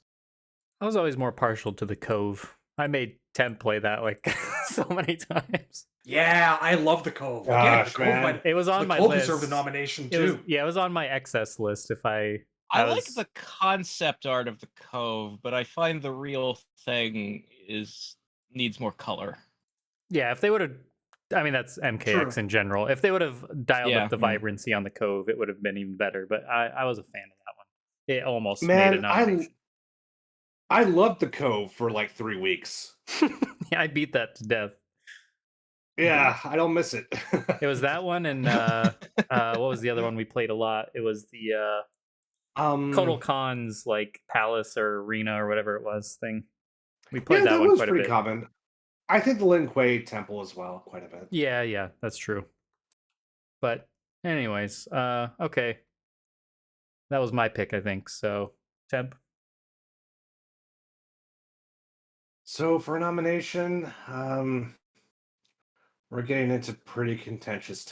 S1: I was always more partial to the Cove. I made Temp play that like so many times.
S2: Yeah, I love the Cove.
S4: Gosh,
S2: the Cove
S4: man.
S2: might,
S1: It was on
S2: the
S1: my
S2: Cove
S1: list.
S2: deserved a nomination
S1: It was,
S2: too.
S1: yeah, it was on my excess list. If I
S3: like
S1: was-
S3: the concept art of the Cove, but I find the real thing needs more color.
S1: Yeah, if they would have, I mean, that's MKX
S2: True.
S1: in general. If they would have dialed
S3: Yeah,
S1: up the
S3: yeah.
S1: vibrancy on the Cove, it would have been even better. But I was a fan of that one. It almost made a
S4: Man,
S1: nomination.
S4: I loved the Cove for like 3 weeks.
S1: Yeah, I beat that to death.
S4: Yeah, I don't miss it.
S1: It was that one, and what was the other one we played a lot? It was the Kotal Khan's like palace or arena or whatever it was thing. We played that one
S4: was
S1: quite a
S4: pretty
S1: bit.
S4: common. I think the Lin Kuei temple as well, quite a bit.
S1: Yeah, that's true. But anyways, okay. That was my pick, I think. So, Temp.
S4: So for nomination, we're getting into pretty contentious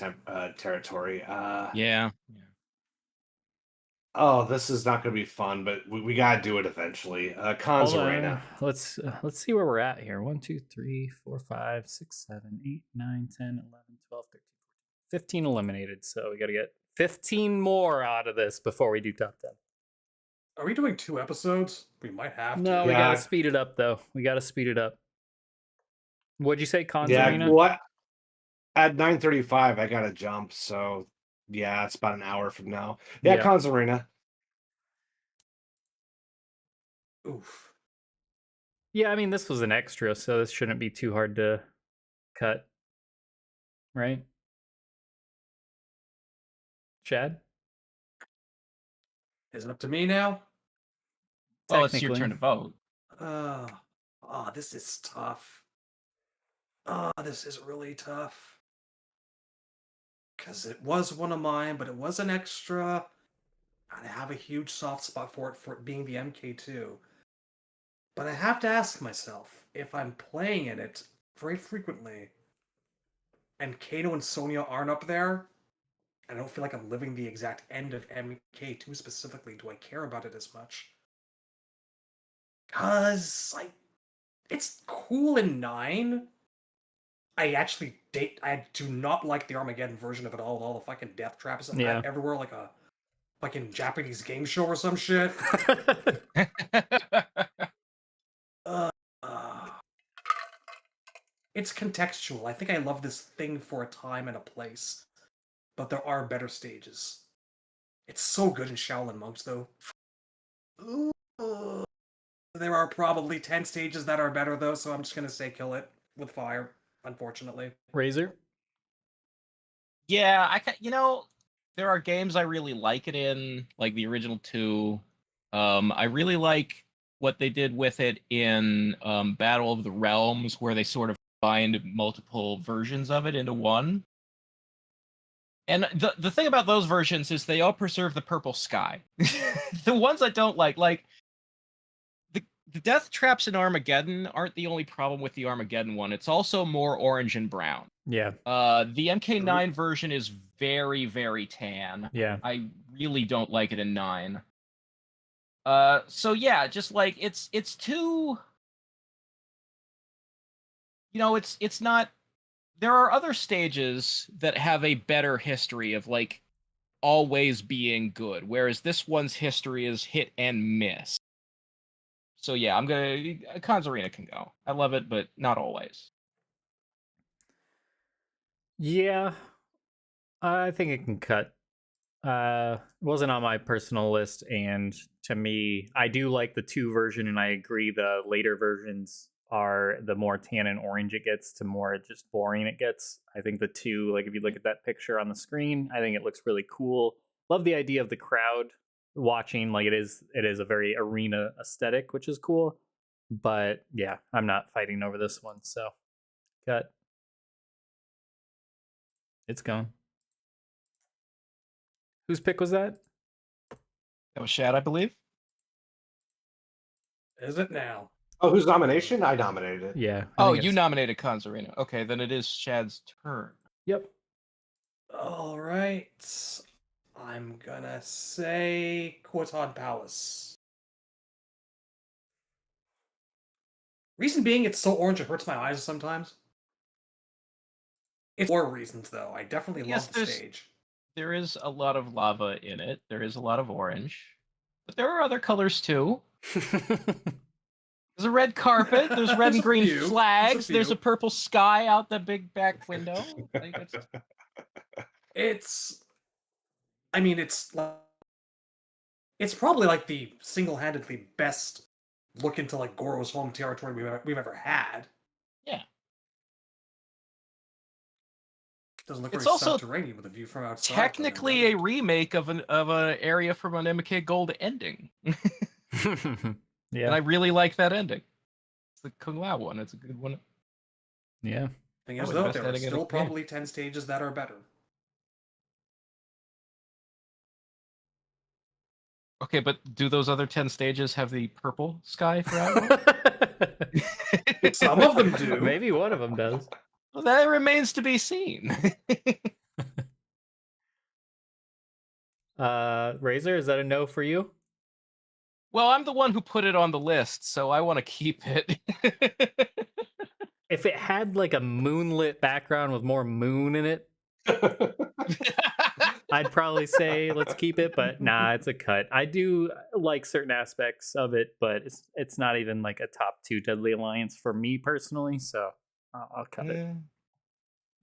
S4: territory.
S3: Yeah.
S4: Oh, this is not going to be fun, but we got to do it eventually. Cons
S1: Hold
S4: Arena.
S1: on. Let's see where we're at here. 1, 2, 3, 4, 5, 6, 7, 8, 9, 10, 11, 12, 13, 14, 15 eliminated. So we got to get 15 more out of this before we do top 10.
S2: Are we doing 2 episodes? We might have to.
S1: No, we got to
S4: Yeah.
S1: speed it up, though. We got to speed it up. What'd you say, Cons
S4: Yeah,
S1: Arena?
S4: what? At 9:35, I got to jump. So yeah, it's about an hour from now. Yeah,
S1: Yeah.
S4: Cons Arena.
S2: Oof.
S1: Yeah, I mean, this was an extra, so this shouldn't be too hard to cut. Right? Chad?
S2: Is it up to me now?
S3: Well, it's your
S1: Technically.
S3: turn to vote.
S2: This is tough. This is really tough. Because it was one of mine, but it was an extra. And I have a huge soft spot for it being the MK2. But I have to ask myself, if I'm playing in it very frequently, and Kano and Sonya aren't up there, I don't feel like I'm living the exact end of MK2 specifically. Do I care about it as much? Because, it's cool in 9. I do not like the Armageddon version of it all the fucking death traps
S1: Yeah.
S2: everywhere, like a fucking Japanese game show or some shit. uh, it's contextual. I think I love this thing for a time and a place, but there are better stages. It's so good in Shaolin Monks, though. There are probably 10 stages that are better, though, so I'm just gonna say kill it with fire, unfortunately.
S1: Razor?
S3: Yeah, there are games I really like it in, like the original 2. I really like what they did with it in Battle of the Realms, where they sort of combined multiple versions of it into one. And the thing about those versions is they all preserve the purple sky. The ones I don't like the death traps in Armageddon aren't the only problem with the Armageddon one. It's also more orange and brown.
S1: Yeah.
S3: The MK9 version is very, very tan.
S1: Yeah.
S3: I really don't like it in 9. So yeah, just like it's too, it's not. There are other stages that have a better history of like always being good, whereas this one's history is hit and miss. So yeah, Cons Arena can go. I love it, but not always.
S1: Yeah. I think it can cut. It wasn't on my personal list, and to me, I do like the 2 version, and I agree the later versions are the more tan and orange it gets, to more just boring it gets. I think the 2, like if you look at that picture on the screen, I think it looks really cool. Love the idea of the crowd watching, like it is a very arena aesthetic, which is cool. But yeah, I'm not fighting over this one, so cut. It's gone. Whose pick was that?
S3: That was Shad, I believe.
S2: Is it now?
S4: Oh, whose nomination? I nominated it.
S1: Yeah.
S3: Oh, you nominated Cons Arena. Okay, then it is Shad's turn.
S1: Yep.
S2: All right. I'm gonna say Kotal Palace. Reason being, it's so orange it hurts my eyes sometimes. It's more reasons, though. I definitely love the stage.
S3: There is a lot of lava in it. There is a lot of orange. But there are other colors, too. There's a red carpet. There's red and green flags. There's a purple sky out the big back window.
S2: It's probably like the single-handedly best look into like Goro's home territory we've ever had.
S3: Yeah.
S2: Doesn't look very
S3: also
S2: subterranean with a view from outside.
S3: Technically a remake of an area from an MK Gold ending.
S1: Yeah.
S3: And I really like that ending. It's the Kung Lao one. It's a good one.
S1: Yeah.
S2: Thing is, though, there are still probably 10 stages that are better.
S3: Okay, but do those other 10 stages have the purple sky for outdoor?
S2: Some of them do.
S1: Maybe one of them does.
S3: Well, that remains to be seen.
S1: Razor, is that a no for you?
S3: Well, I'm the one who put it on the list, so I want to keep it.
S1: If it had like a moonlit background with more moon in it, I'd probably say let's keep it, but nah, it's a cut. I do like certain aspects of it, but it's not even like a top 2 Deadly Alliance for me personally, so I'll cut it.
S3: Yeah.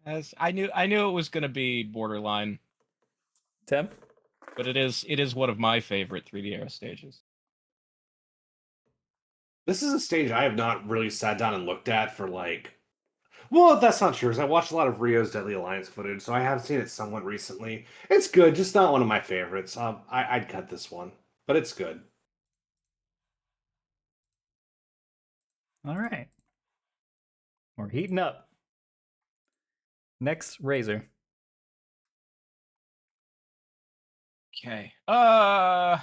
S3: As I knew it was going to be borderline,
S1: Tim?
S3: but it is one of my favorite 3D era stages.
S4: This is a stage I have not really sat down and looked at for like. Well, that's not true. 'Cause I watched a lot of Rio's Deadly Alliance footage, so I have seen it somewhat recently. It's good, just not one of my favorites. I'd cut this one, but it's good.
S1: All right. We're heating up. Next, Razor.
S3: Okay. I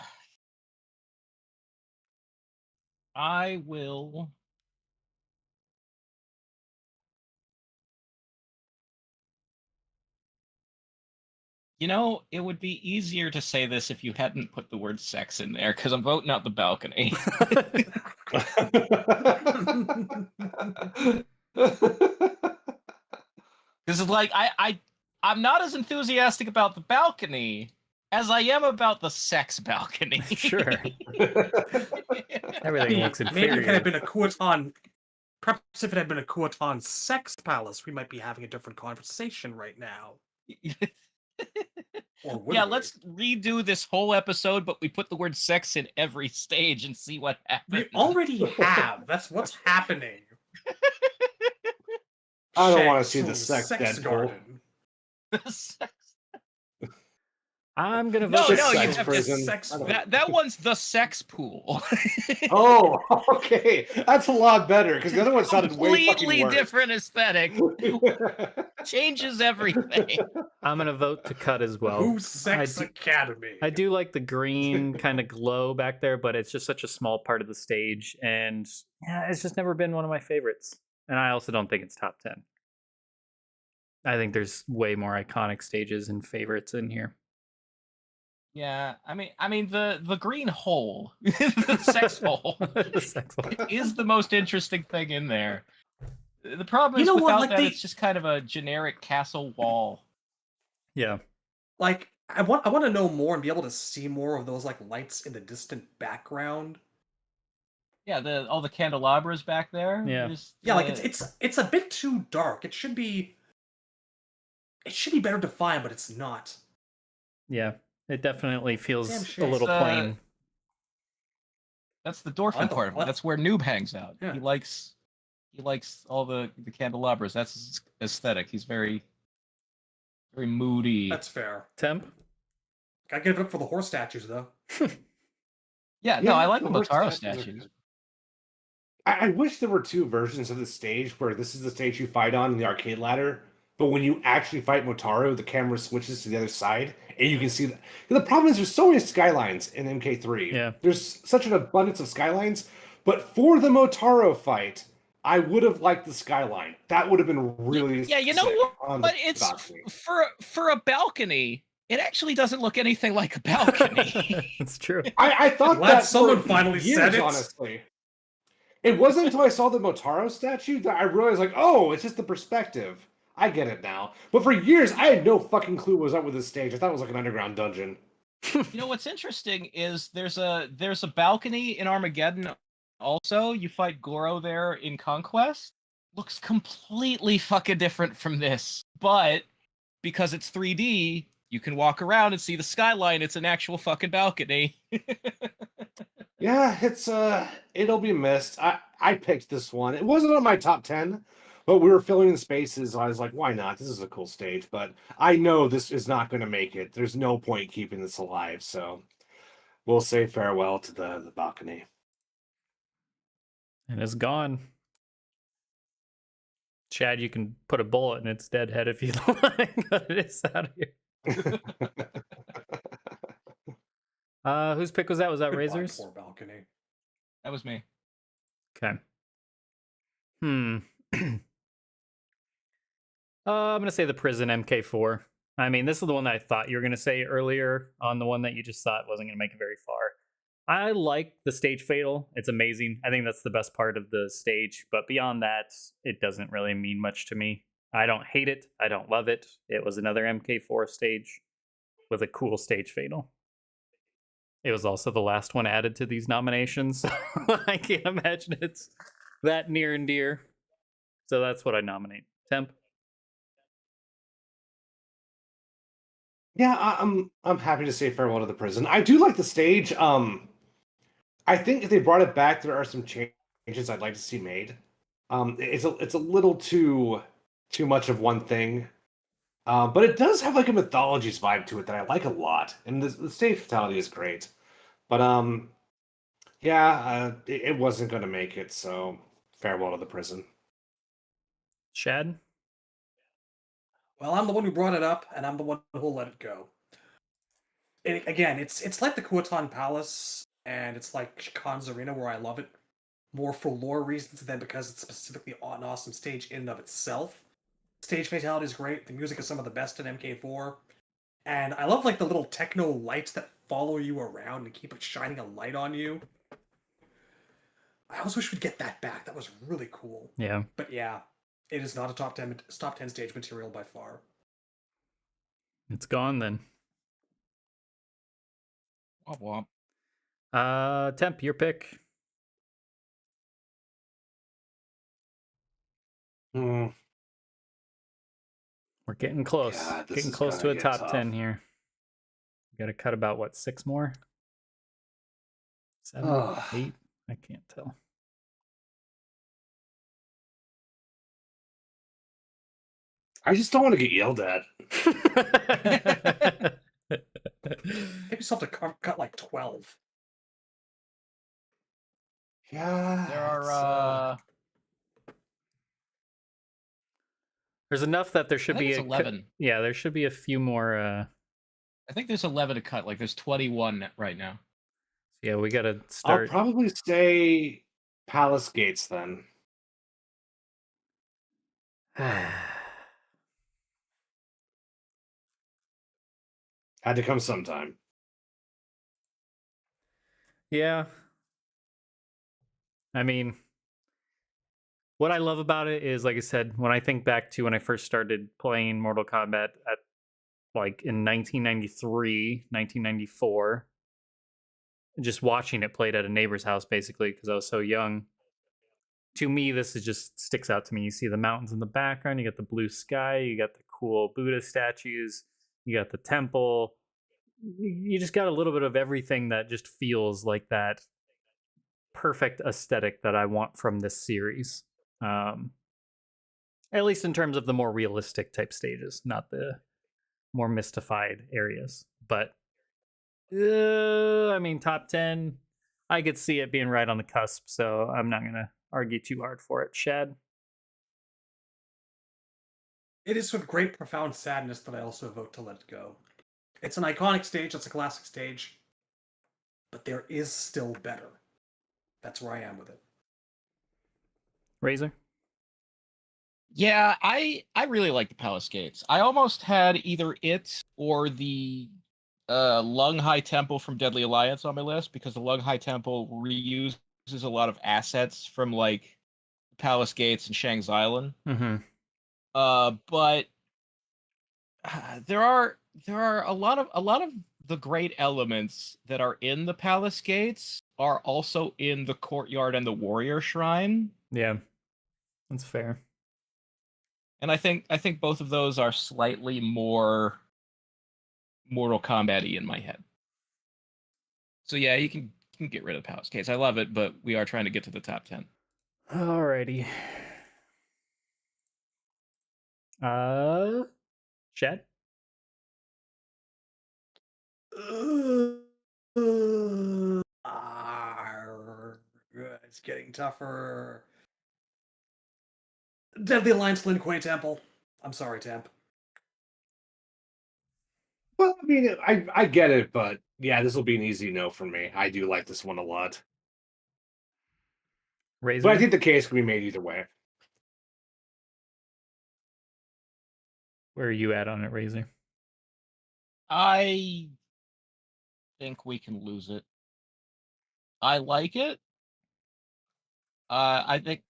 S3: will. You know, it would be easier to say this if you hadn't put the word sex in there, because I'm voting out the balcony. Because like I'm not as enthusiastic about the balcony as I am about the sex balcony.
S1: Sure. Everything looks
S2: Maybe if it
S1: inferior.
S2: had been a Kuaton, perhaps if it had been a Kuaton sex palace, we might be having a different conversation right now. Or would
S3: Yeah,
S2: we?
S3: let's redo this whole episode, but we put the word sex in every stage and see what happens.
S2: We already have. That's what's happening.
S4: I don't
S2: Shed
S4: want to see the
S2: some
S4: sex Deadpool.
S3: Sex-
S1: I'm gonna
S3: No,
S1: vote.
S3: no, you
S4: Sex
S3: have
S4: prison.
S2: sex
S4: I don't-
S3: that one's the sex pool.
S4: Oh, okay. That's a lot better because the other one sounded way fucking
S3: Completely
S4: worse.
S3: different aesthetic. Changes everything.
S1: I'm gonna vote to cut as well.
S2: Who's Sex
S1: I do-
S2: Academy?
S1: I do like the green kind of glow back there, but it's just such a small part of the stage, and yeah, it's just never been one of my favorites. And I also don't think it's top 10. I think there's way more iconic stages and favorites in here.
S3: Yeah, I mean the green hole, the sex hole,
S1: The sex one.
S3: is the most interesting thing in there. The problem is
S2: You know what,
S3: without
S2: like,
S3: that,
S2: they-
S3: it's just kind of a generic castle wall.
S1: Yeah.
S2: Like, I want to know more and be able to see more of those like lights in the distant background.
S3: Yeah, all the candelabras back there.
S1: Yeah.
S2: Yeah, like it's a bit too dark. It should be better defined, but it's not.
S1: Yeah. It definitely feels
S2: Damn
S1: a
S2: shame.
S1: little
S3: It's,
S1: plain.
S3: That's the Dorfman
S2: I don't-
S3: part of it.
S2: what?
S3: That's where Noob hangs out.
S2: Yeah.
S3: He likes all the candelabras. That's his aesthetic. He's very moody.
S2: That's fair.
S1: Temp?
S2: Gotta give it up for the horse statues, though.
S3: Yeah, no, I like the
S4: horse
S3: Motaro
S4: statues are
S3: statues.
S4: good. I wish there were two versions of the stage where this is the stage you fight on in the arcade ladder, but when you actually fight Motaro, the camera switches to the other side, and you can see that. The problem is there's so many skylines in MK3.
S1: Yeah.
S4: There's such an abundance of skylines, but for the Motaro fight, I would have liked the skyline. That would have been really
S3: Yeah, you know
S4: sick
S3: what?
S4: on
S3: But
S4: the
S3: it's
S4: balcony.
S3: for a balcony. It actually doesn't look anything like a balcony.
S1: It's true.
S4: I thought
S2: Glad
S4: that
S2: someone
S4: for
S2: finally
S4: years,
S2: said it.
S4: honestly. It wasn't until I saw the Motaro statue that I realized, like, oh, it's just the perspective. I get it now. But for years, I had no fucking clue what was up with this stage. I thought it was like an underground dungeon.
S3: You know what's interesting is there's a balcony in Armageddon. Also, you fight Goro there in Conquest. Looks completely fucking different from this, but because it's 3D, you can walk around and see the skyline. It's an actual fucking balcony.
S4: Yeah, it's it'll be missed. I picked this one. It wasn't on my top 10, but we were filling in spaces. So I was like, why not? This is a cool stage, but I know this is not going to make it. There's no point keeping this alive, so we'll say farewell to the balcony.
S1: And it's gone. Chad, you can put a bullet in its dead head if you like, but it is out of here. Whose pick was that? Was that
S2: Goodbye,
S1: Razor's?
S2: poor balcony.
S3: That was me.
S1: Okay. I'm gonna say the prison MK4. I mean, this is the one that I thought you were gonna say earlier on the one that you just thought wasn't gonna make it very far. I like the stage fatal. It's amazing. I think that's the best part of the stage. But beyond that, it doesn't really mean much to me. I don't hate it. I don't love it. It was another MK4 stage with a cool stage fatal. It was also the last one added to these nominations. So I can't imagine it's that near and dear. So that's what I nominate. Temp.
S4: Yeah, I'm happy to say farewell to the prison. I do like the stage. I think if they brought it back, there are some changes I'd like to see made. It's a little too much of one thing. But it does have like a mythologies vibe to it that I like a lot, and the stage fatality is great. But yeah, it wasn't going to make it, so farewell to the prison.
S1: Shad.
S2: Well, I'm the one who brought it up, and I'm the one who'll let it go. Again, it's like the Kuatan Palace, and it's like Khan's Arena, where I love it more for lore reasons than because it's specifically an awesome stage in and of itself. Stage fatality is great. The music is some of the best in MK4, and I love like the little techno lights that follow you around and keep shining a light on you. I always wish we'd get that back. That was really cool.
S1: Yeah.
S2: But yeah, it is not a top 10 stage material by far.
S1: It's gone then.
S3: Womp womp.
S1: Temp, your pick.
S4: Hmm.
S1: We're getting close.
S4: God, this
S1: Getting
S4: is
S1: close to
S4: gonna
S1: a
S4: get
S1: top
S4: tough.
S1: 10 here. Got to cut about what, 6 more? 7,
S4: Ugh.
S1: 8? I can't tell.
S4: I just don't want to get yelled at.
S2: Give yourself to cut like 12.
S4: Yeah.
S3: There are
S1: There's enough that there
S3: I
S1: should
S3: think
S1: be
S3: it's
S1: a
S3: 11.
S1: Yeah, there should be a few more.
S3: I think there's 11 to cut. Like there's 21 right now.
S1: Yeah, we got to
S4: I'll
S1: start.
S4: probably say Palace Gates then. Had to come sometime.
S1: Yeah. I mean, what I love about it is, like I said, when I think back to when I first started playing Mortal Kombat at like in 1993, 1994, just watching it played at a neighbor's house basically because I was so young. To me, this is just sticks out to me. You see the mountains in the background, you got the blue sky, you got the cool Buddha statues, you got the temple. You just got a little bit of everything that just feels like that perfect aesthetic that I want from this series. At least in terms of the more realistic type stages, not the more mystified areas. But I mean, top 10, I could see it being right on the cusp, so I'm not gonna argue too hard for it. Shad.
S2: It is with great, profound sadness that I also vote to let it go. It's an iconic stage, it's a classic stage, but there is still better. That's where I am with it.
S1: Razor.
S3: Yeah, I really like the Palace Gates. I almost had either it or the Lung High Temple from Deadly Alliance on my list because the Lung High Temple reuses a lot of assets from like Palace Gates and Shang's Island.
S1: Mm-hmm.
S3: But there are a lot of the great elements that are in the Palace Gates are also in the courtyard and the Warrior Shrine.
S1: Yeah, that's fair.
S3: And I think both of those are slightly more Mortal Kombat-y in my head. So yeah, you can get rid of Palace Gates. I love it, but we are trying to get to the top 10.
S1: Alrighty. Shad.
S2: It's getting tougher. Deadly Alliance Lin Kuei Temple. I'm sorry, Temp.
S4: Well, I mean, I get it, but Yeah, this will be an easy no for me. I do like this one a lot.
S1: Razor?
S4: But I think the case can be made either way.
S1: Where are you at on it, Razor?
S3: I think we can lose it. I like it. I think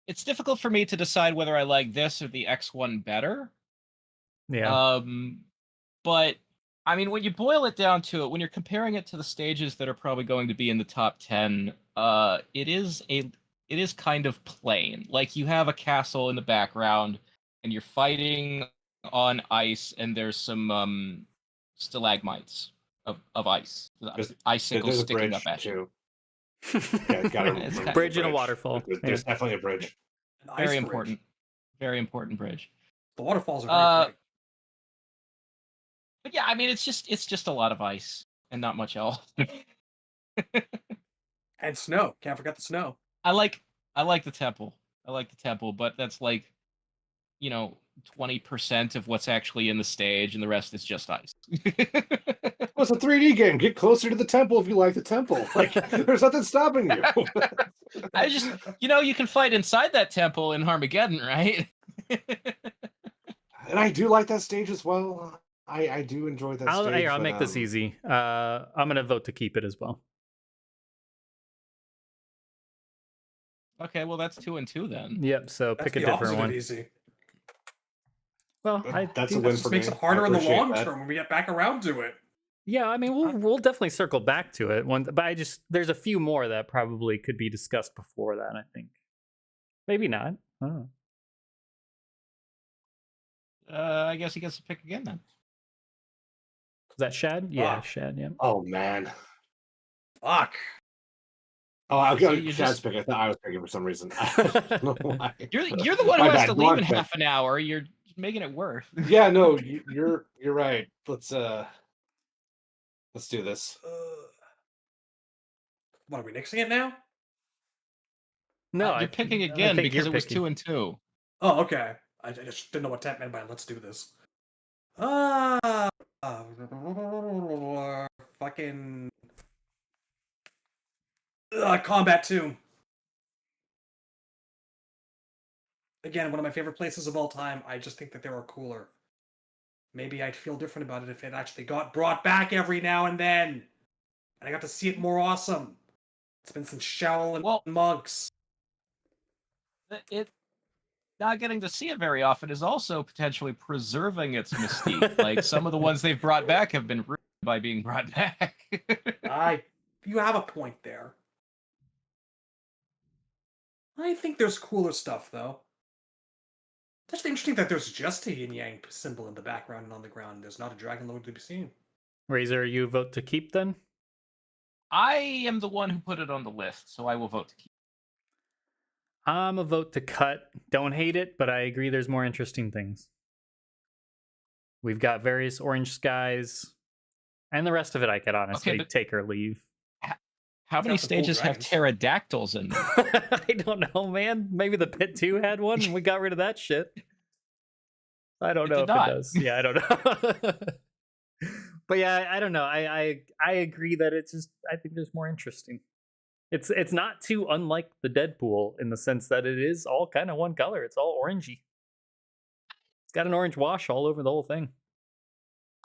S3: it's difficult for me to decide whether I like this or the X1 better.
S1: Yeah.
S3: But I mean, when you boil it down to it, when you're comparing it to the stages that are probably going to be in the top 10, it is kind of plain. Like, you have a castle in the background, and you're fighting on ice, and there's some stalagmites of ice, icicles
S4: There's a
S3: sticking
S4: bridge
S3: up at you.
S4: too. Yeah, gotta
S3: It's
S4: remember
S1: Bridge
S4: the
S1: and a waterfall.
S4: There's definitely a bridge.
S2: An ice
S3: Very
S2: bridge.
S3: important. Very important bridge.
S2: The waterfalls are very pretty.
S3: But yeah, I mean, it's just a lot of ice and not much else.
S2: And snow. Can't forget the snow.
S3: I like the temple. I like the temple, but that's like, 20% of what's actually in the stage, and the rest is just ice.
S4: Well, it's a 3D game. Get closer to the temple if you like the temple. Like, there's nothing stopping you.
S3: I just, you can fight inside that temple in Armageddon, right?
S4: And I do like that stage as well. I do enjoy that stage.
S1: I'll make this easy. I'm gonna vote to keep it as well.
S3: Okay, well, that's 2 and 2 then.
S1: Yep. So
S2: That's
S1: pick a
S2: the
S1: different
S2: opposite
S1: one.
S2: of easy.
S1: Well,
S4: That's a
S1: think
S4: win
S2: Just
S4: for
S2: makes
S4: me.
S2: it harder
S4: I
S2: in the
S4: appreciate
S2: long
S4: that.
S2: term when we get back around to it.
S1: Yeah, I mean, we'll definitely circle back to it. But there's a few more that probably could be discussed before that. I think, maybe not. I don't know.
S3: I guess he gets to pick again then.
S1: Is that Shad? Yeah,
S2: Fuck.
S1: Shad. Yeah.
S4: Oh man.
S2: Fuck.
S4: Oh, I'll
S3: So
S4: go.
S3: you
S4: Chad's
S3: just-
S4: picking. I thought I was picking for some reason. I don't know why.
S3: You're the one who
S4: My
S3: has
S4: bad.
S3: to
S4: Go
S3: leave
S4: on,
S3: in
S4: Chad.
S3: half an hour. You're making it worse.
S4: Yeah, no, you're right. Let's do this.
S2: What, are we nixing it now?
S1: No,
S3: You're picking
S1: I
S3: again
S1: think
S3: because
S1: you're
S3: it was
S1: picking.
S3: 2 and 2.
S2: Oh, okay. I just didn't know what that meant by let's do this. Fucking Combat 2. Again, one of my favorite places of all time. I just think that they were cooler. Maybe I'd feel different about it if it actually got brought back every now and then. And I got to see it more awesome. It's been some Shaolin monks.
S3: It not getting to see it very often is also potentially preserving its mystique. Like, some of the ones they've brought back have been ruined by being brought back.
S2: You have a point there. I think there's cooler stuff, though. It's actually interesting that there's just a yin yang symbol in the background and on the ground. There's not a dragon lord to be seen.
S1: Razor, you vote to keep then?
S3: I am the one who put it on the list, so I will vote to keep.
S1: I'm a vote to cut. Don't hate it, but I agree there's more interesting things. We've got various orange skies, and the rest of it I could honestly take or leave.
S3: How many stages have pterodactyls in them?
S1: I don't know, man. Maybe the Pit 2 had one and we got rid of that shit. I don't know if it does. Yeah, I don't know. But yeah, I don't know. I agree that it's just, I think there's more interesting. It's not too unlike the Deadpool in the sense that it is all kind of one color. It's all orangey. It's got an orange wash all over the whole thing.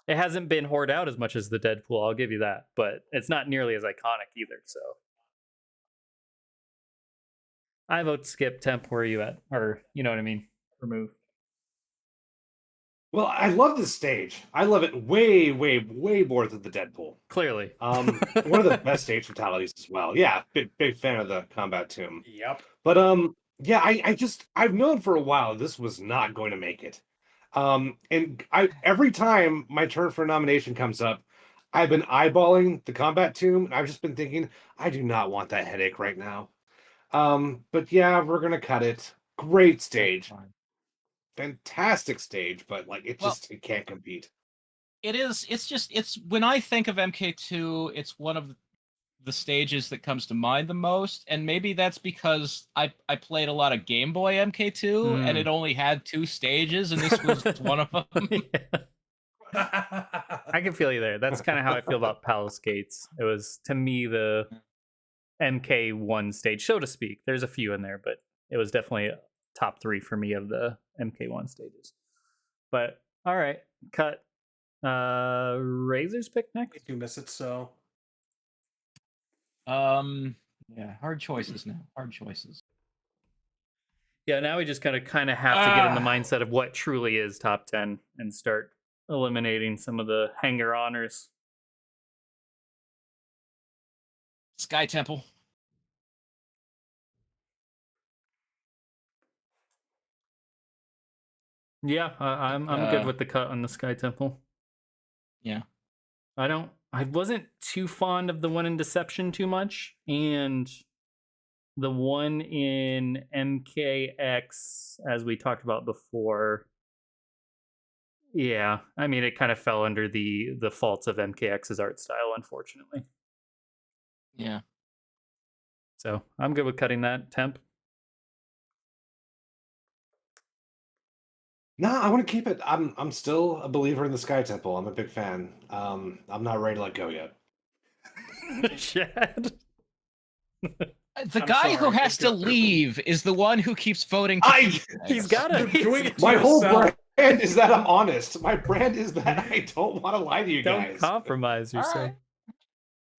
S1: It hasn't been hoard out as much as the Deadpool, I'll give you that, but it's not nearly as iconic either, so. I vote skip. Temp, where are you at? Or, you know what I mean? Remove.
S4: Well, I love this stage. I love it way, way, way more than the Deadpool.
S1: Clearly.
S4: One of the best stage fatalities as well. Yeah, big fan of the Combat Tomb.
S2: Yep.
S4: But yeah, I've known for a while this was not going to make it. And every time my turn for a nomination comes up, I've been eyeballing the Combat Tomb, and I've just been thinking, I do not want that headache right now. But yeah, we're gonna cut it. Great stage. Fantastic stage, but like it can't compete.
S3: It's when I think of MK2, it's one of the stages that comes to mind the most, and maybe that's because I played a lot of Game Boy MK2 and it only had 2 stages, and this was one of them.
S1: Yeah. I can feel you there. That's kind of how I feel about Palace Gates. It was, to me, the MK1 stage, so to speak. There's a few in there, but it was definitely top 3 for me of the MK1 stages. But all right, cut. Razor's pick next.
S2: If you miss it, so
S3: yeah, hard choices now. Hard choices.
S1: Yeah, now we just kind of have to get in the mindset of what truly is top 10 and start eliminating some of the hanger honors.
S3: Sky Temple.
S1: Yeah, I'm good with the cut on the Sky Temple.
S3: Yeah.
S1: I wasn't too fond of the one in Deception too much, and the one in MKX, as we talked about before. Yeah, I mean, it kind of fell under the faults of MKX's art style, unfortunately.
S3: Yeah.
S1: So I'm good with cutting that. Temp.
S4: No, I want to keep it. I'm still a believer in the Sky Temple. I'm a big fan. I'm not ready to let go yet.
S1: Chad.
S3: The guy who has to leave is the one who keeps voting.
S1: He's got to.
S4: My whole brand is that I'm honest. My brand is that I don't want to lie to you guys.
S1: Don't compromise yourself. Right.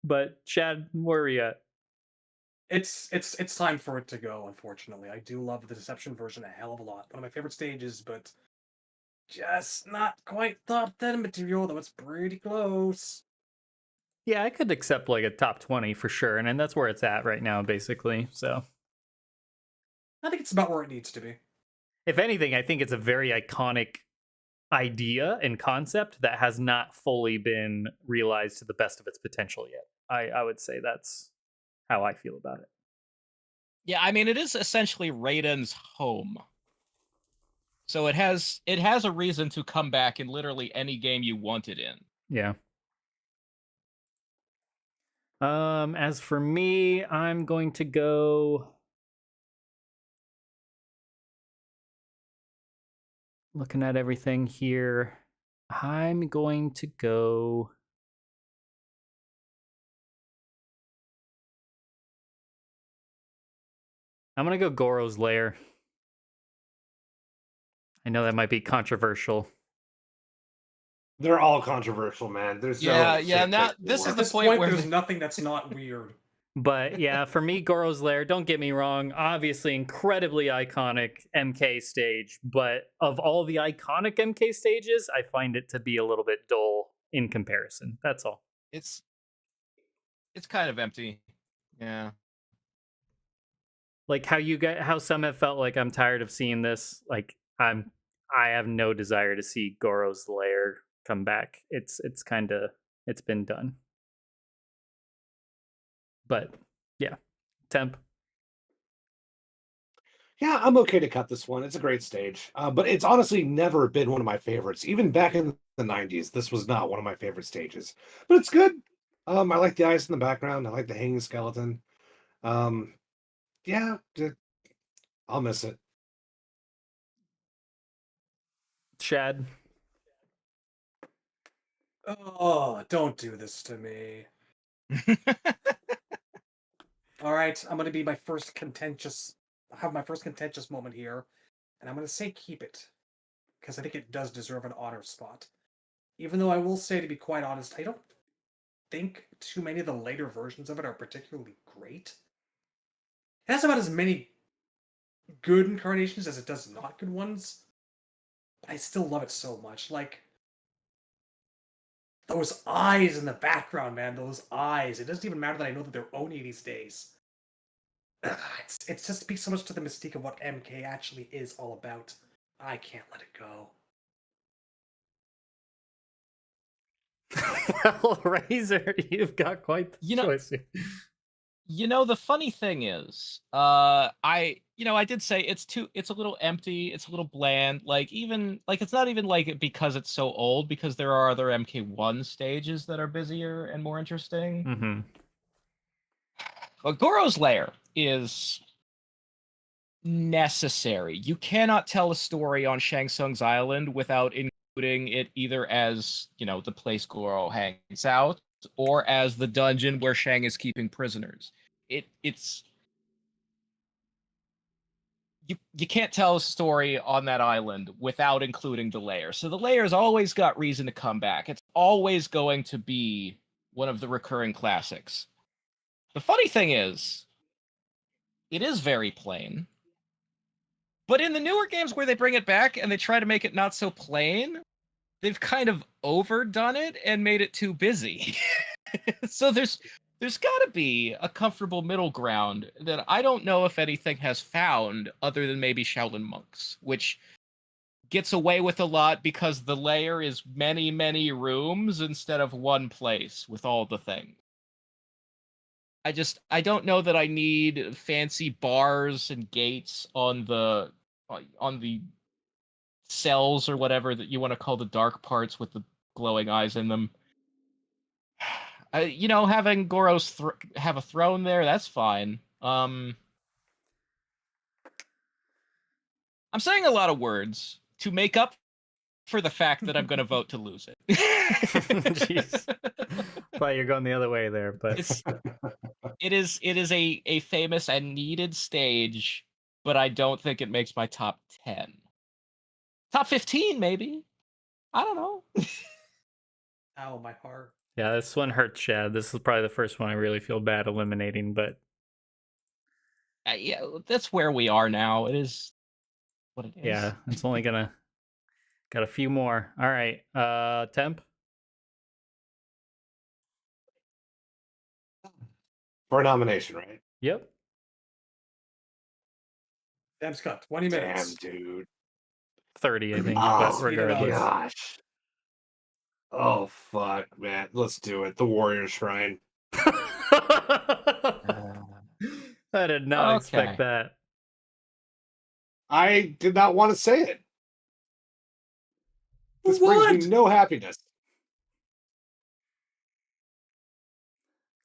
S1: But Chad, where are we at?
S2: It's time for it to go. Unfortunately, I do love the Deception version a hell of a lot. One of my favorite stages, but just not quite top 10 material. Though it's pretty close.
S1: Yeah, I could accept like a top 20 for sure, and that's where it's at right now, basically. So
S2: I think it's about where it needs to be.
S1: If anything, I think it's a very iconic idea and concept that has not fully been realized to the best of its potential yet. I would say that's how I feel about it.
S3: Yeah, I mean, it is essentially Raiden's home. So it has a reason to come back in literally any game you want it in.
S1: Yeah. As for me, I'm going to go. Looking at everything here, I'm going to go. I'm going to go Goro's Lair. I know that might be controversial.
S4: They're all controversial, man. There's
S3: Now this is the point where
S2: there's nothing that's not weird.
S1: But yeah, for me, Goro's Lair, don't get me wrong, obviously incredibly iconic MK stage, but of all the iconic MK stages, I find it to be a little bit dull in comparison. That's all.
S3: It's kind of empty. Yeah.
S1: Like how some have felt like I'm tired of seeing this. Like I have no desire to see Goro's Lair come back. It's been done. But yeah, Temp.
S4: Yeah, I'm okay to cut this one. It's a great stage, but it's honestly never been one of my favorites. Even back in the '90s, this was not one of my favorite stages. But it's good. I like the ice in the background. I like the hanging skeleton. Yeah, I'll miss it.
S1: Chad.
S2: Oh, don't do this to me. All right, I'm gonna be my first contentious. Have my first contentious moment here, and I'm gonna say keep it, because I think it does deserve an honor spot. Even though I will say, to be quite honest, I don't think too many of the later versions of it are particularly great. It has about as many good incarnations as it does not good ones, but I still love it so much. Like, those eyes in the background, man, those eyes. It doesn't even matter that I know that they're Oni these days. It just speaks so much to the mystique of what MK actually is all about. I can't let it go.
S1: Well, Razor, you've got quite the choice.
S3: The funny thing is, I did say it's a little empty, it's a little bland. Like it's not even like it because it's so old, because there are other MK1 stages that are busier and more interesting.
S1: Mm-hmm.
S3: But Goro's Lair is necessary. You cannot tell a story on Shang Tsung's island without it either as, the place Goro hangs out or as the dungeon where Shang is keeping prisoners. It's you can't tell a story on that island without including the lair. So the lair's always got reason to come back. It's always going to be one of the recurring classics. The funny thing is, it is very plain. But in the newer games where they bring it back and they try to make it not so plain, they've kind of overdone it and made it too busy. So there's got to be a comfortable middle ground that I don't know if anything has found other than maybe Shaolin Monks, which gets away with a lot because the layer is many, many rooms instead of one place with all the things. I don't know that I need fancy bars and gates on the cells or whatever that you want to call the dark parts with the glowing eyes in them. Having Goros have a throne there, that's fine. I'm saying a lot of words to make up for the fact that I'm going to vote to lose it.
S1: Jeez. Thought you're going the other way there, but
S3: it is a famous and needed stage, but I don't think it makes my top 10. Top 15, maybe. I don't know.
S2: Ow, my heart.
S1: Yeah, this one hurts, Chad. This is probably the first one I really feel bad eliminating, but
S3: yeah, that's where we are now. It is what it is.
S1: Yeah, it's only got a few more. All right, Temp.
S4: For a nomination, right?
S1: Yep.
S2: Temp's got 20 minutes.
S4: Damn, dude.
S1: 30, I think.
S4: Oh,
S1: but regardless.
S4: gosh. Oh, fuck, man. Let's do it. The Warrior Shrine.
S1: I did not expect that.
S4: I did not want to say it. This brings me no happiness.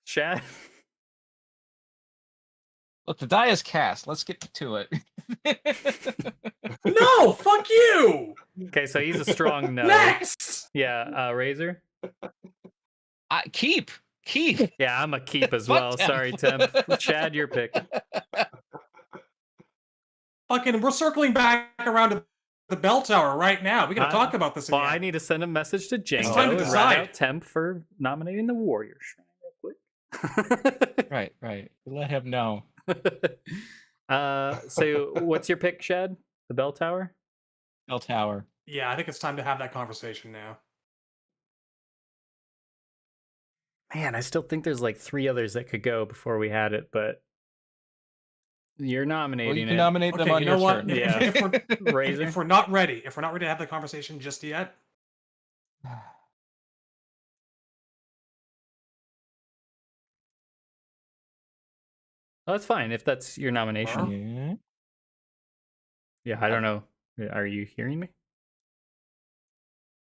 S1: Chad?
S3: Look, the die is cast. Let's get to it.
S2: No, fuck you!
S1: Okay, so he's a strong no.
S2: Next!
S1: Yeah, Razor?
S3: Keep.
S1: Yeah, I'm a keep as well. Sorry, Temp. Chad, your pick.
S2: Fucking, we're circling back around to the bell tower right now. We gotta talk about this again.
S1: Well, I need to send a message to Django
S2: time to
S1: and
S2: decide.
S1: write out Temp for nominating the Warrior Shrine real quick.
S3: Right. Let him know.
S1: So what's your pick, Chad? The bell tower?
S3: Bell tower.
S2: Yeah, I think it's time to have that conversation now.
S1: Man, I still think there's like 3 others that could go before we had it, but you're nominating
S3: Well, you can
S1: it.
S3: nominate them
S2: Okay,
S3: on
S2: you
S3: your
S2: know what?
S3: turn.
S1: Yeah.
S2: If we're not ready to have the conversation just yet,
S1: Oh, that's fine if that's your nomination.
S3: Yeah.
S1: Yeah, I don't know. Are you hearing me?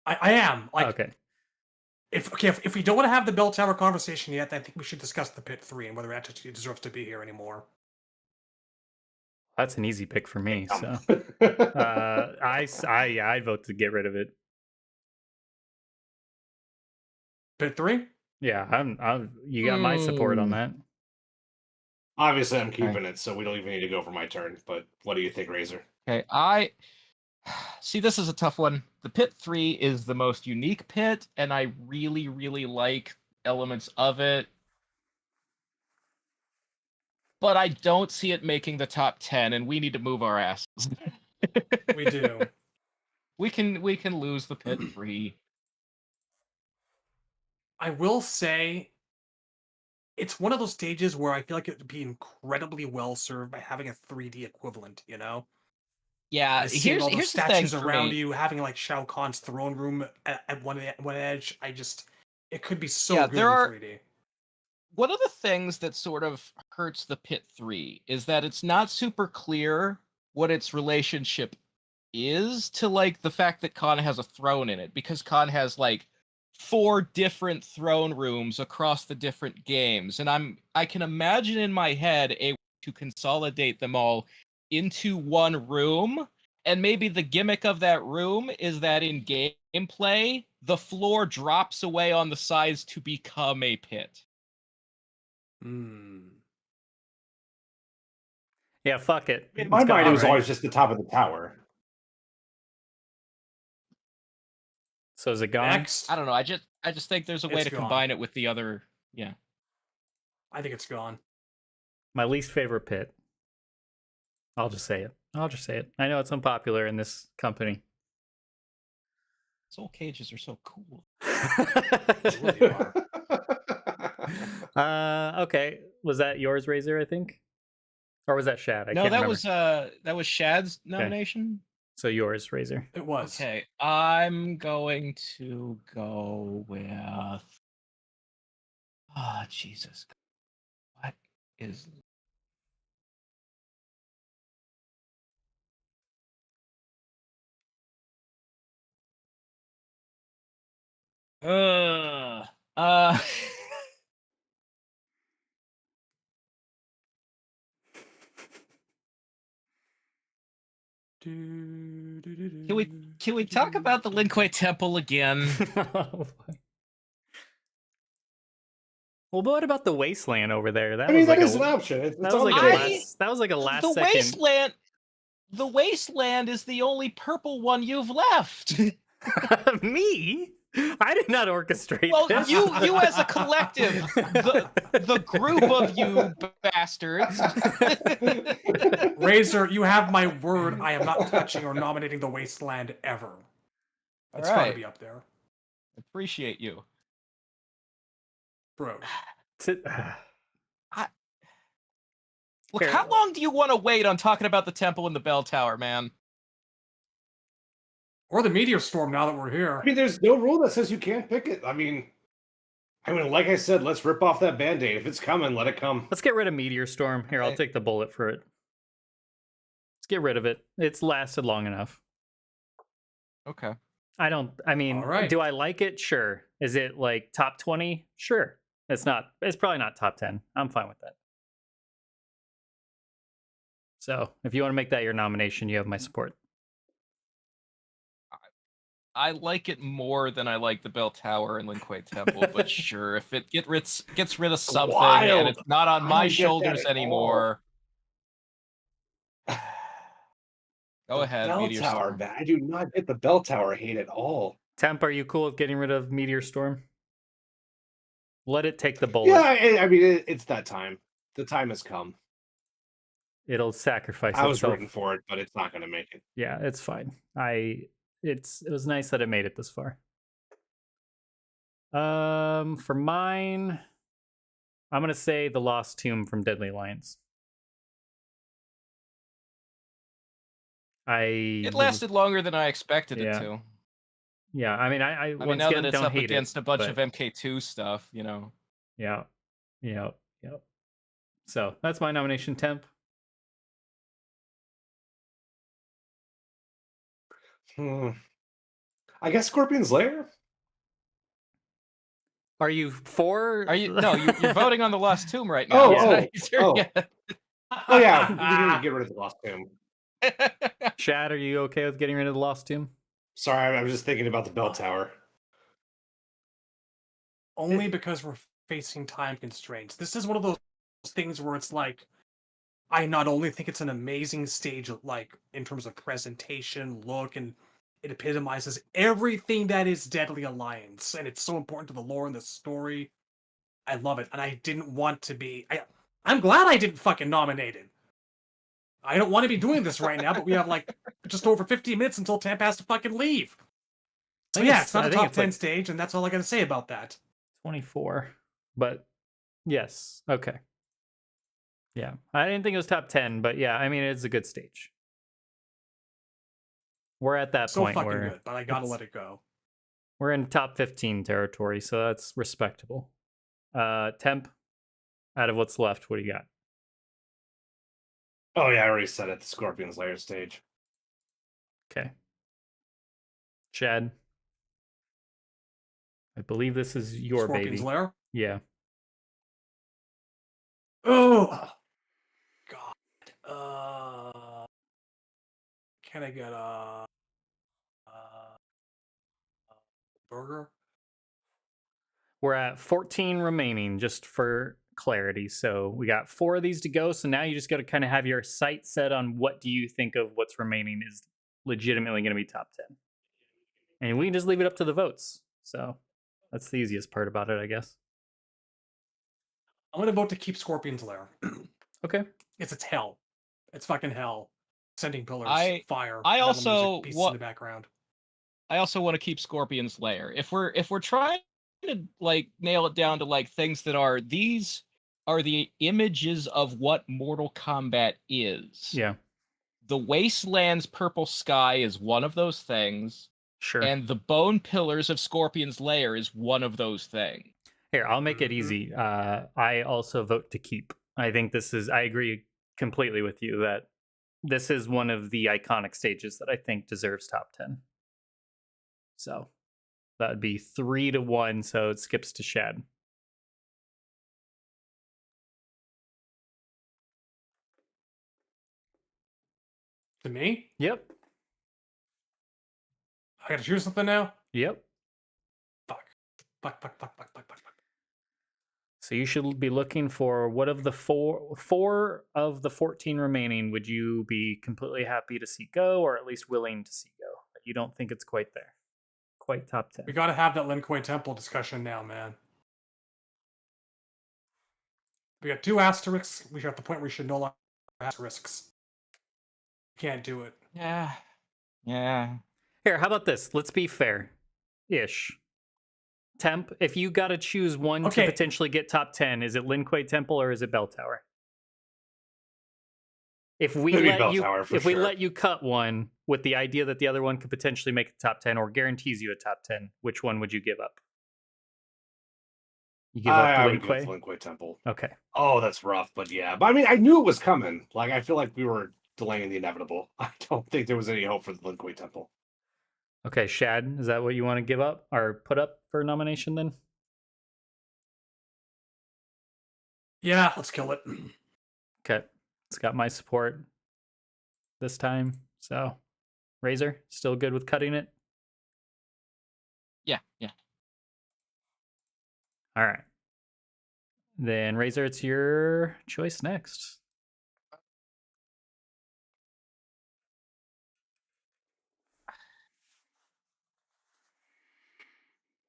S2: I am. Like,
S1: Okay.
S2: If we don't want to have the bell tower conversation yet, then I think we should discuss the pit 3 and whether it actually deserves to be here anymore.
S1: That's an easy pick for me. So I'd vote to get rid of it.
S2: Pit 3?
S1: Yeah, you got my support on that.
S4: Obviously, I'm keeping it, so we don't even need to go for my turn. But what do you think, Razor?
S3: Okay, I see. This is a tough one. The pit 3 is the most unique pit, and I really, really like elements of it. But I don't see it making the top 10, and we need to move our asses.
S2: We do.
S3: We can lose the pit 3.
S2: I will say, it's one of those stages where I feel like it would be incredibly well served by having a 3D equivalent, you know?
S3: Yeah,
S2: Seeing all those
S3: here's the
S2: statues
S3: thing for
S2: around
S3: me.
S2: you, having like Shao Kahn's throne room at one edge. It could be so
S3: Yeah,
S2: good
S3: there
S2: in
S3: are-
S2: 3D.
S3: One of the things that sort of hurts the pit 3 is that it's not super clear what its relationship is to like the fact that Khan has a throne in it, because Khan has like 4 different throne rooms across the different games, and I can imagine in my head a way to consolidate them all into one room, and maybe the gimmick of that room is that in game In play, the floor drops away on the sides to become a pit.
S1: Yeah, fuck it.
S4: In my
S1: It's
S4: mind, it
S1: gone,
S4: was
S1: right?
S4: always just the top of the tower.
S1: So is it gone?
S2: Next.
S3: I don't know. I just think there's a way
S2: It's
S3: to
S2: gone.
S3: combine it with the other. Yeah.
S2: I think it's gone.
S1: My least favorite pit. I'll just say it. I know it's unpopular in this company.
S3: Soul cages are so cool.
S1: Okay. Was that yours, Razor, I think? Or was that Shad? I
S3: No,
S1: can't
S3: that
S1: remember.
S3: was Shad's nomination.
S1: So yours, Razor.
S2: It was.
S3: Okay, I'm going to go with. Oh, Jesus. What is. Uh. Can we talk about the Lin Kuei Temple again?
S1: Well, what about the wasteland over there? That
S4: I mean,
S1: was like
S4: that is an option.
S1: that was like a last
S3: The
S1: second.
S3: The wasteland is the only purple one you've left.
S1: Me? I did not orchestrate
S3: Well,
S1: this.
S3: you as a collective, the group of you bastards.
S2: Razor, you have my word. I am not touching or nominating the Wasteland ever. It's got to
S3: Alright.
S2: be up there,
S3: Appreciate you.
S2: bro.
S3: Look, how long do you want to wait on talking about the temple and the bell tower, man?
S2: Or the meteor storm. Now that we're here,
S4: I mean, there's no rule that says you can't pick it. I mean, like I said, let's rip off that band-aid. If it's coming, let it come.
S1: Let's get rid of Meteor Storm. Here, I'll take the bullet for it. Let's get rid of it. It's lasted long enough.
S3: Okay.
S1: I mean,
S2: All right.
S1: do I like it? Sure. Is it like top 20? Sure. It's probably not top 10. I'm fine with that. So if you want to make that your nomination, you have my support.
S3: I like it more than I like the bell tower and Lin Kuei Temple, but sure, if it gets rid of something and it's not on my shoulders anymore. Go ahead,
S4: Bell
S3: Meteor
S4: Tower,
S3: Storm.
S4: man. I do not get the bell tower hate at all.
S1: Temp, are you cool with getting rid of Meteor Storm? Let it take the bullet.
S4: Yeah, I mean, it's that time. The time has come.
S1: It'll sacrifice
S4: I was
S1: itself.
S4: rooting for it, but it's not going to make it.
S1: Yeah, it's fine. It was nice that it made it this far. For mine, I'm gonna say the Lost Tomb from Deadly Alliance.
S3: It lasted longer than I expected it to.
S1: Yeah, I mean, I
S3: mean, now that it's up
S1: hate
S3: against
S1: it,
S3: a bunch
S1: but...
S3: of MK2 stuff, you know.
S1: Yeah. So that's my nomination, Temp.
S4: I guess Scorpion's Lair.
S1: Are you for?
S3: Are you? No, you're voting on the Lost Tomb right now.
S4: Oh yeah, we need to get rid of the Lost Tomb.
S1: Chad, are you okay with getting rid of the Lost Tomb?
S4: Sorry, I was just thinking about the bell tower.
S2: only because we're facing time constraints. This is one of those things where it's like, I not only think it's an amazing stage, like in terms of presentation, look, and it epitomizes everything that is Deadly Alliance, and it's so important to the lore and the story. I love it, and I didn't want to be. I'm glad I didn't fucking nominate it. I don't want to be doing this right now, but we have like just over 15 minutes until Tampa has to fucking leave. So yeah, it's not a top 10 stage, and that's all I got to say about that.
S1: 24, but yes, okay. Yeah, I didn't think it was top 10, but yeah, I mean, it's a good stage. We're at that point
S2: So fucking
S1: where
S2: good, but I gotta let it go.
S1: We're in top 15 territory, so that's respectable. Temp, out of what's left, what do you got?
S4: Oh yeah, I already said it. The Scorpion's Lair stage.
S1: Okay. Chad, I believe this is your
S2: Scorpion's
S1: baby.
S2: Lair?
S1: Yeah.
S2: Oh God. Can I get burger.
S1: We're at 14 remaining, just for clarity. So we got 4 of these to go. So now you just got to kind of have your sight set on what do you think of what's remaining is legitimately going to be top 10. And we can just leave it up to the votes. So that's the easiest part about it, I guess.
S2: I'm gonna vote to keep Scorpion's Lair.
S1: Okay.
S2: It's hell. It's fucking hell. Sending pillars, fire.
S3: I
S2: metal
S3: also
S2: music, beasts in the background.
S3: I also want to keep Scorpion's Lair. If we're trying to like nail it down to like things that are these are the images of what Mortal Kombat is.
S1: Yeah.
S3: The Wasteland's purple sky is one of those things.
S1: Sure.
S3: And the bone pillars of Scorpion's Lair is one of those things.
S1: Here, I'll make it easy. I also vote to keep. I think I agree completely with you that this is one of the iconic stages that I think deserves top 10. So that would be 3-1, so it skips to Shad.
S2: To me?
S1: Yep.
S2: I gotta choose something now?
S1: Yep.
S2: Fuck.
S1: So you should be looking for what of the four of the 14 remaining would you be completely happy to see go, or at least willing to see go? But you don't think it's quite there. Quite top 10.
S2: We gotta have that Lin Kuei Temple discussion now, man. We got 2 asterisks. We are at the point where we should no longer have asterisks. Can't do it.
S3: Yeah. Yeah.
S1: Here, how about this? Let's be fair. Ish. Temp, if you got to choose one to potentially get top 10, is it Lin Kuei Temple or is it Bell Tower? If we let you cut one with the idea that the other one could potentially make the top 10 or guarantees you a top 10, which one would you give up? You give up Lin Kuei?
S4: Lin Kuei Temple.
S1: Okay.
S4: Oh, that's rough, but yeah. But I mean, I knew it was coming. Like, I feel like we were delaying the inevitable. I don't think there was any hope for the Lin Kuei Temple.
S1: Okay, Shad, is that what you want to give up or put up for nomination then?
S2: Yeah, let's kill it.
S1: Okay. It's got my support this time. So, Razor, still good with cutting it?
S3: Yeah.
S1: All right. Then, Razor, it's your choice next.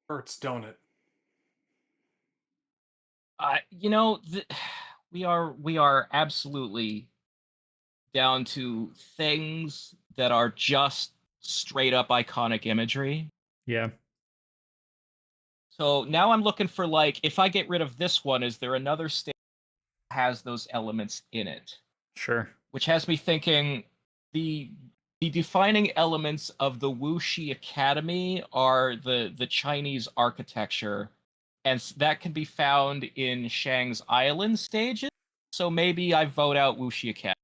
S2: Hurts, don't it?
S3: We are absolutely down to things that are just straight up iconic imagery.
S1: Yeah.
S3: So now I'm looking for, like, if I get rid of this one, is there another stage that has those elements in it?
S1: Sure.
S3: Which has me thinking the defining elements of the Wuxi Academy are the Chinese architecture, and that can be found in Shang's Island stages. So maybe I vote out Wuxi Academy.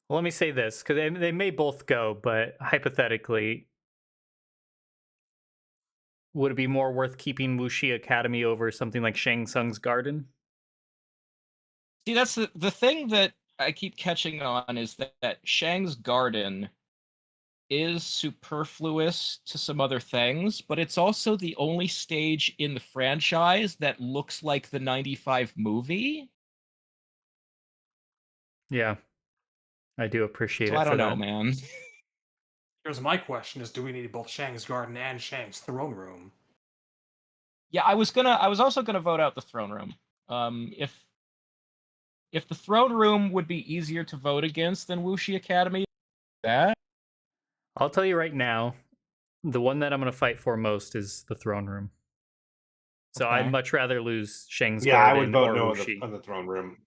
S1: Well, let me say this, because they may both go, but hypothetically, would it be more worth keeping Wuxi Academy over something like Shang Tsung's Garden?
S3: See, that's the thing that I keep catching on is that Shang's Garden is superfluous to some other things, but it's also the only stage in the franchise that looks like the 95 movie.
S1: Yeah. I do appreciate it.
S3: I don't know, man.
S2: Here's my question: is do we need both Shang's Garden and Shang's Throne Room?
S3: Yeah, I was also gonna vote out the Throne Room. If the Throne Room would be easier to vote against than Wuxi Academy,
S1: I'll tell you right now, the one that I'm going to fight for most is the Throne Room. So
S3: okay.
S1: I'd much rather lose Shang's
S4: Garden.
S1: Garden
S4: I would vote
S1: or
S4: no
S1: Wuxi.
S4: on the Throne Room.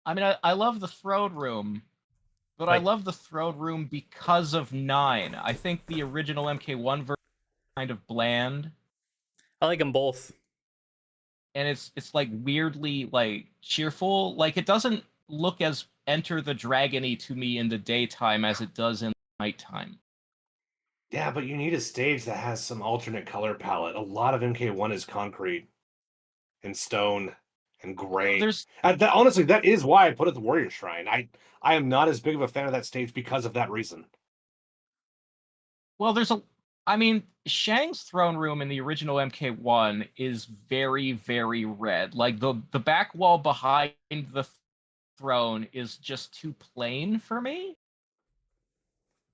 S3: I mean, I love the Throne Room, but I love the Throne Room because of 9. I think the original MK1 version is kind of bland.
S1: I like them both.
S3: And it's like weirdly like cheerful. Like, it doesn't look as Enter the Dragon-y to me in the daytime as it does in the nighttime.
S4: Yeah, but you need a stage that has some alternate color palette. A lot of MK1 is concrete and stone and gray.
S3: There's
S4: Honestly, that is why I put it the Warrior Shrine. I am not as big of a fan of that stage because of that reason.
S3: Well, I mean, Shang's throne room in the original MK1 is very, very red. Like the back wall behind the throne is just too plain for me.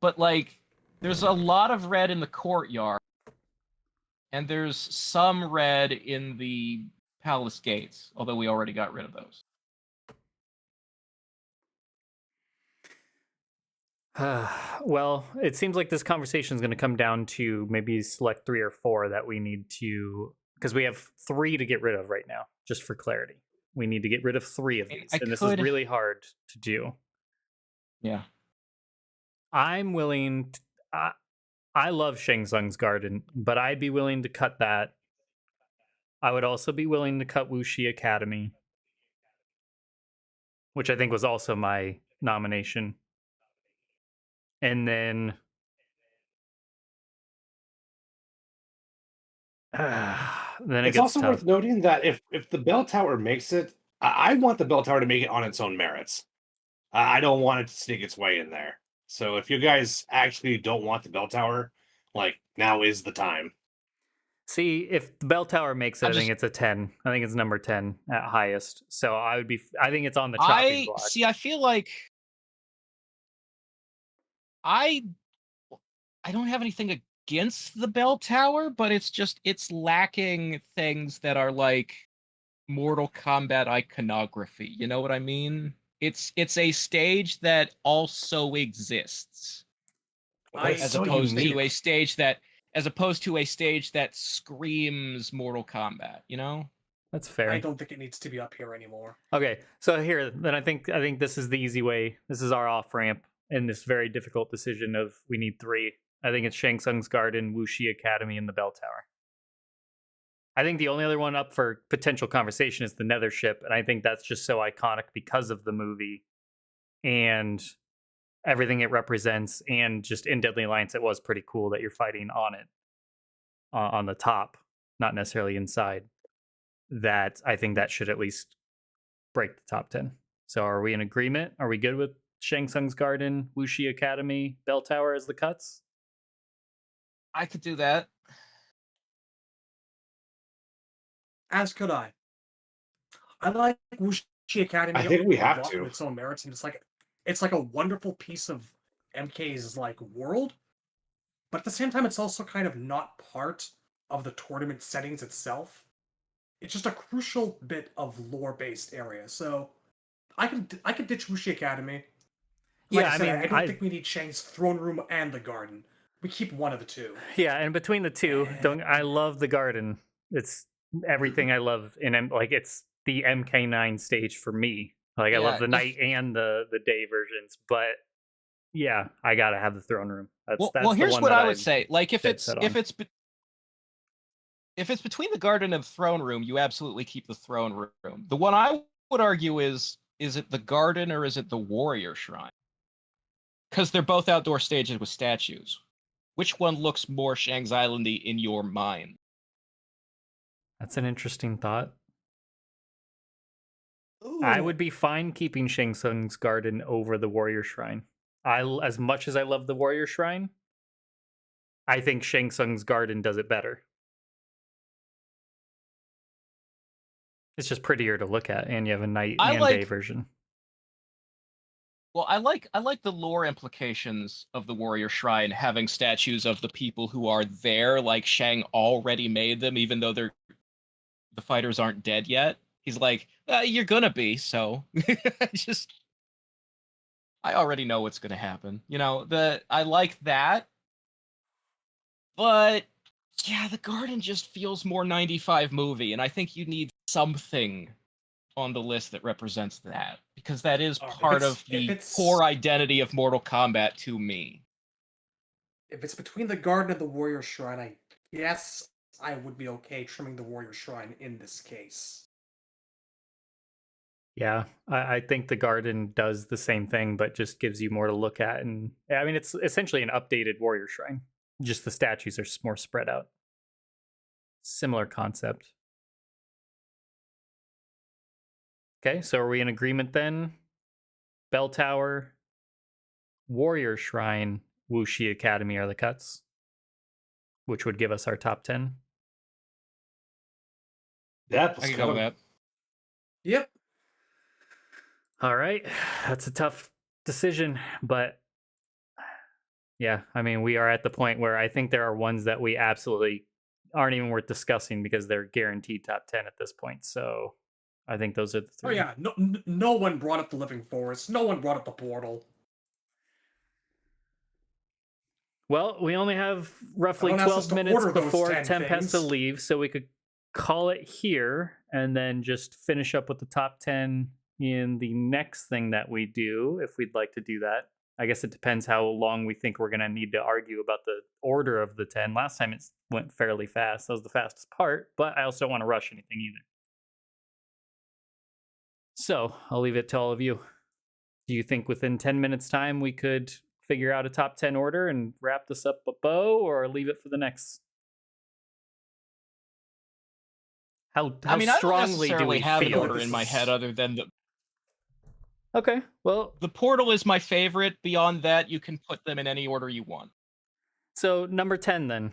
S3: But like, there's a lot of red in the courtyard, and there's some red in the palace gates, although we already got rid of those.
S1: Well, it seems like this conversation is going to come down to maybe select 3 or 4 that we need to, because we have 3 to get rid of right now, just for clarity. We need to get rid of 3 of these, and this is really hard to do.
S3: Yeah.
S1: I'm willing to, I love Shang Tsung's garden, but I'd be willing to cut that. I would also be willing to cut Wuxi Academy, which I think was also my nomination. And then then
S4: it's also worth noting that if the bell tower makes it, I want the bell tower to make it on its own merits. I don't want it to sneak its way in there. So if you guys actually don't want the bell tower, like, now is the time.
S1: See, if the bell tower makes it, I think it's a 10. I think it's number 10 at highest. So I think it's on the chopping block.
S3: See, I feel like I don't have anything against the bell tower, but it's lacking things that are like Mortal Kombat iconography. You know what I mean? It's a stage that also exists, as opposed to a stage that screams Mortal Kombat. You know?
S1: That's fair.
S2: I don't think it needs to be up here anymore.
S1: Okay, so here, then I think this is the easy way. This is our off ramp in this very difficult decision of we need 3. I think it's Shang Tsung's Garden, Wuxi Academy, and the Bell Tower. I think the only other one up for potential conversation is the Nether Ship, and I think that's just so iconic because of the movie and everything it represents, and just in Deadly Alliance, it was pretty cool that you're fighting on it, on the top, not necessarily inside. That I think that should at least break the top 10. So are we in agreement? Are we good with Shang Tsung's Garden, Wuxi Academy, Bell Tower as the cuts?
S3: I could do that.
S2: As could I. I like Wuxi Academy.
S4: I think we have to.
S2: On its own merits, and it's like a wonderful piece of MK's like world, but at the same time, it's also kind of not part of the tournament settings itself. It's just a crucial bit of lore-based area. So I could ditch Wuxi Academy. Like I said, I don't think we need Shang's throne room and the garden. We keep one of the 2.
S1: Yeah, and between the 2, I love the garden. It's everything I love in like it's the MK9 stage for me. Like I love the night and the day versions, but yeah, I gotta have the throne room. That's
S3: here's what I would say. Like if it's between the garden and the throne room, you absolutely keep the throne room. The one I would argue is it the garden or is it the warrior shrine? Because they're both outdoor stages with statues. Which one looks more Shang's Island-y in your mind?
S1: That's an interesting thought.
S2: Ooh.
S1: I would be fine keeping Shang Tsung's Garden over the Warrior Shrine. As much as I love the Warrior Shrine, I think Shang Tsung's Garden does it better. It's just prettier to look at, and you have a night and day version.
S3: Well, I like the lore implications of the Warrior Shrine having statues of the people who are there, like Shang already made them, even though the fighters aren't dead yet. He's like, you're gonna be, so I already know what's gonna happen. You know, I like that, but yeah, the garden just feels more 95 movie, and I think you need something on the list that represents that, because that is part of the core identity of Mortal Kombat to me.
S2: If it's between the garden and the warrior shrine, I guess I would be okay trimming the warrior shrine in this case.
S1: Yeah, I think the garden does the same thing, but just gives you more to look at. And I mean, it's essentially an updated warrior shrine. Just the statues are more spread out. Similar concept. Okay, so are we in agreement then? Bell Tower, Warrior Shrine, Wuxi Academy are the cuts, which would give us our top 10.
S4: Yeah,
S3: I
S4: let's
S3: can go with that.
S2: Yep.
S1: All right, that's a tough decision, but yeah, I mean, we are at the point where I think there are ones that we absolutely aren't even worth discussing because they're guaranteed top 10 at this point. So I think those are the
S2: Oh
S1: three.
S2: yeah, no one brought up the Living Forest. No one brought up the Portal.
S1: Well, we only have roughly
S2: Don't ask us
S1: 12
S2: to
S1: minutes
S2: order those
S1: before
S2: 10
S1: Temp has to
S2: things.
S1: leave, so we could call it here and then just finish up with the top 10 in the next thing that we do, if we'd like to do that. I guess it depends how long we think we're going to need to argue about the order of the 10. Last time it went fairly fast. That was the fastest part, but I also don't want to rush anything either. So I'll leave it to all of you. Do you think within 10 minutes time we could figure out a top 10 order and wrap this up a bow, or leave it for the next? How
S3: I mean, I don't
S1: strongly do
S3: necessarily
S1: we
S3: have an
S1: feel?
S3: order in my head other than
S1: Okay, well,
S3: the Portal is my favorite. Beyond that, you can put them in any order you want.
S1: so number 10 then.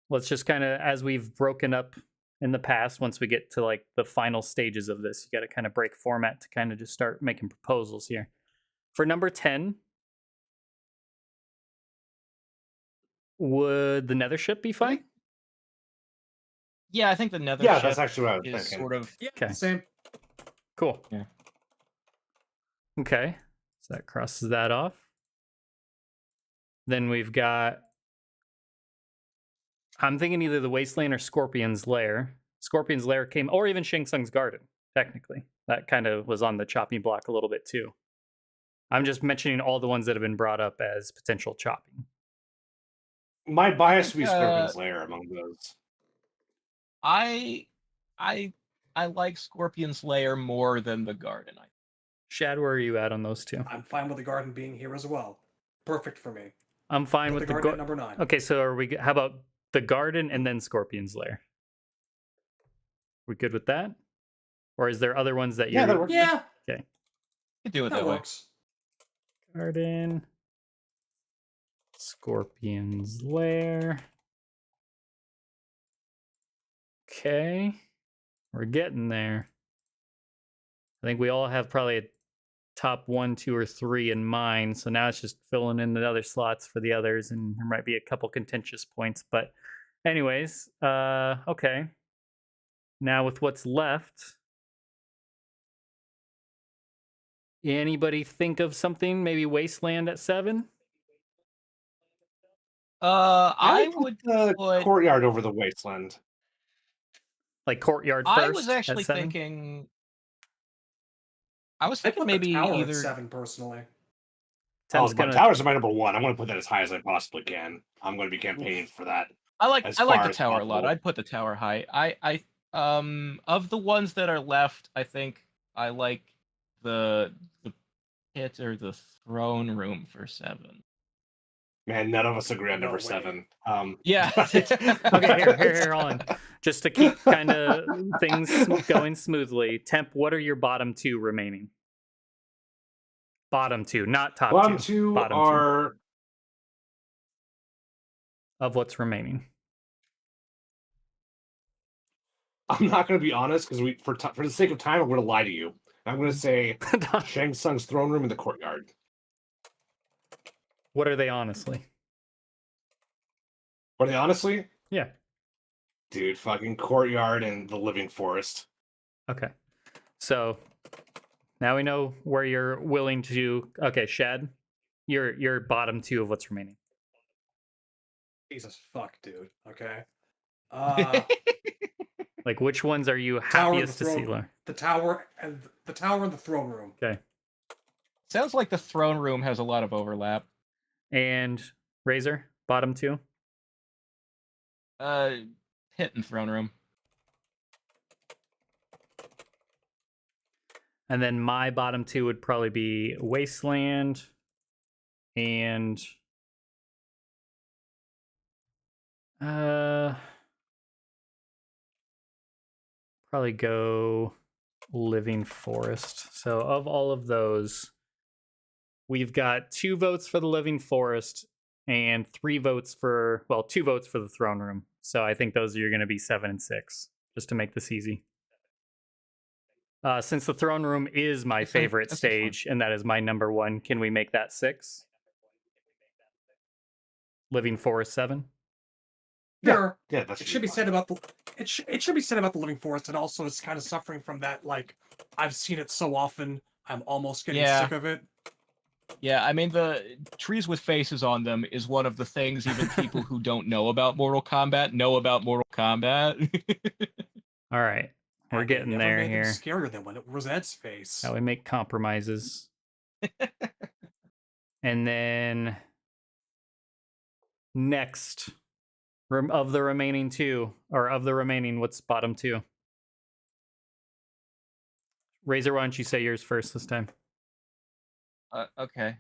S1: Let's just kind of, as we've broken up in the past, once we get to like the final stages of this, you got to kind of break format to kind of just start making proposals here. For number 10, would the Nethership be fine?
S3: Yeah, I think the Nether
S4: Yeah,
S3: ship
S4: that's actually what I was
S3: is
S4: thinking.
S3: sort of.
S2: Yeah,
S1: Okay.
S2: same.
S1: Cool.
S3: Yeah.
S1: Okay, so that crosses that off. Then we've got, I'm thinking either the Wasteland or Scorpion's Lair. Scorpion's Lair came, or even Shang Tsung's Garden, technically. That kind of was on the chopping block a little bit too. I'm just mentioning all the ones that have been brought up as potential chopping.
S4: My bias would be
S3: Uh,
S4: Scorpion's Lair among those.
S3: I like Scorpion's Lair more than the Garden.
S1: Shad, where are you at on those two?
S2: I'm fine with the garden being here as well. Perfect for me.
S1: I'm fine
S2: Put
S1: with
S2: the
S1: the
S2: garden at number 9.
S1: Okay, so are we? How about the Garden and then Scorpion's Lair? We good with that? Or is there other ones that
S4: Yeah,
S1: you're?
S4: that works.
S2: Yeah,
S1: Okay,
S3: You do it
S2: that
S3: that way.
S2: works.
S1: Garden, Scorpion's Lair. Okay, we're getting there. I think we all have probably a top 1, 2, or 3 in mind. So now it's just filling in the other slots for the others, and there might be a couple contentious points. But, anyways, okay. Now with what's left, anybody think of something? Maybe Wasteland at 7.
S3: I
S4: put
S3: would
S4: the
S3: put.
S4: courtyard over the wasteland.
S1: Like Courtyard first.
S3: I was actually
S1: at 7?
S3: thinking. I was
S2: I
S3: thinking
S2: put
S3: maybe
S2: the tower
S3: either.
S2: at 7 personally.
S1: Temp's
S4: My
S1: gonna.
S4: towers are my number 1. I'm going to put that as high as I possibly can. I'm going to be campaigning for that.
S3: I like
S4: as
S3: the
S4: far as
S3: tower a lot.
S4: possible.
S3: I'd put the tower high. Of the ones that are left, I think I like the pit or the throne room for 7.
S4: Man, none of us agree on
S2: No
S4: number
S2: way.
S4: 7.
S3: Yeah.
S1: Okay, here, hold on. Just to keep kind of things going smoothly. Temp, what are your bottom 2 remaining? Bottom 2, not top 2.
S4: Bottom 2
S1: Bottom 2
S4: are
S1: of what's remaining.
S4: I'm not going to be honest because for the sake of time, I'm going to lie to you. I'm going to say Shang Tsung's throne room in the courtyard.
S1: What are they honestly?
S4: Are they honestly?
S1: Yeah.
S4: Dude, fucking courtyard and the living forest.
S1: Okay. So now we know where you're willing to. Okay, Shad, your bottom 2 of what's remaining.
S2: Jesus fuck, dude. Okay.
S1: Like, which ones are you
S2: Tower and
S1: happiest to see? Laura?
S2: the tower and the throne room.
S1: Okay.
S3: Sounds like the throne room has a lot of overlap.
S1: And Razor, bottom 2.
S3: Pit and throne room.
S1: And then my bottom 2 would probably be Wasteland and probably go Living Forest. So of all of those, we've got 2 votes for the Living Forest and 3 votes for, well, 2 votes for the Throne Room. So I think those are going to be 7 and 6, just to make this easy. Since the Throne Room is my favorite stage, and that is my number 1, can we make that 6? Living Forest 7?
S2: Sure.
S4: Yeah, that
S2: It should be said about the it should be said about the Living Forest. It also is kind of suffering from that. Like, I've seen it so often, I'm almost getting sick of it.
S3: Yeah, I mean, the trees with faces on them is one of the things even people who don't know about Mortal Kombat know about Mortal Kombat.
S1: All right. We're
S2: And they
S1: getting
S2: never
S1: there
S2: made
S1: here.
S2: them scarier than when it was Ed's face.
S1: How we make compromises. And then next, of the remaining 2, or of the remaining, what's bottom 2? Razor, why don't you say yours first this time?
S3: Okay.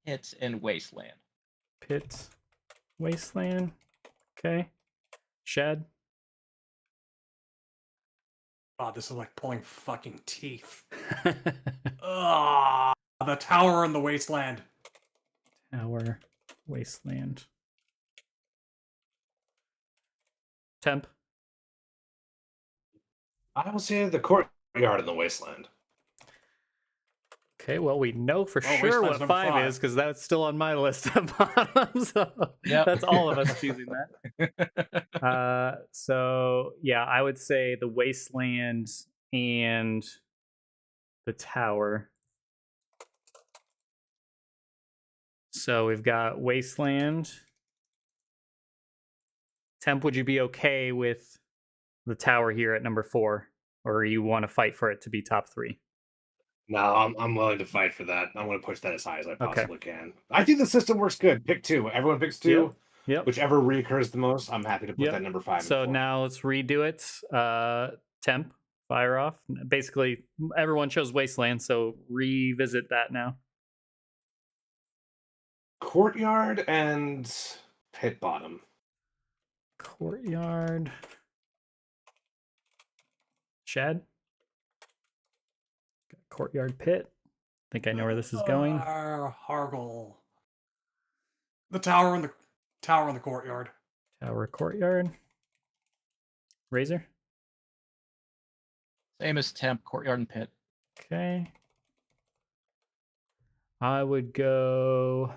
S3: Pit and Wasteland.
S1: Pit, Wasteland. Okay. Shad.
S2: Oh, this is like pulling fucking teeth. Ugh, the Tower in the Wasteland.
S1: Tower, Wasteland. Temp.
S4: I will say the courtyard in the wasteland.
S1: Okay, well, we know for sure
S2: Wasteland's
S1: what
S2: number
S1: 5 is, because that's still on my list at bottom. So that's all of us choosing that. So yeah, I would say the Wasteland and the Tower. So we've got Wasteland. Temp, would you be okay with the Tower here at number 4, or you want to fight for it to be top 3?
S4: No, I'm willing to fight for that. I'm going to push that as high as I possibly can. I think the system works good. Pick 2. Everyone picks 2.
S1: Yep.
S4: Whichever recurs the most, I'm happy to put that number 5.
S1: So now let's redo it. Temp, fire off. Basically, everyone chose Wasteland, so revisit that now.
S4: Courtyard and pit bottom.
S1: Courtyard. Shad? Courtyard pit. I think I know where this is going.
S2: Hargle. The Tower in the Courtyard.
S1: Tower, Courtyard. Razor?
S3: Same as Temp, Courtyard and Pit.
S1: Okay. I would go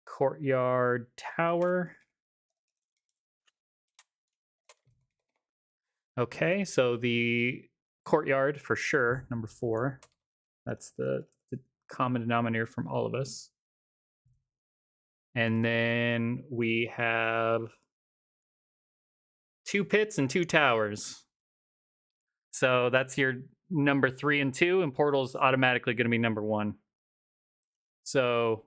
S1: Courtyard, Tower. Okay, so the Courtyard for sure, number 4. That's the common denominator from all of us. And then we have 2 pits and 2 towers. So that's your number 3 and 2, and Portal's automatically going to be number 1. So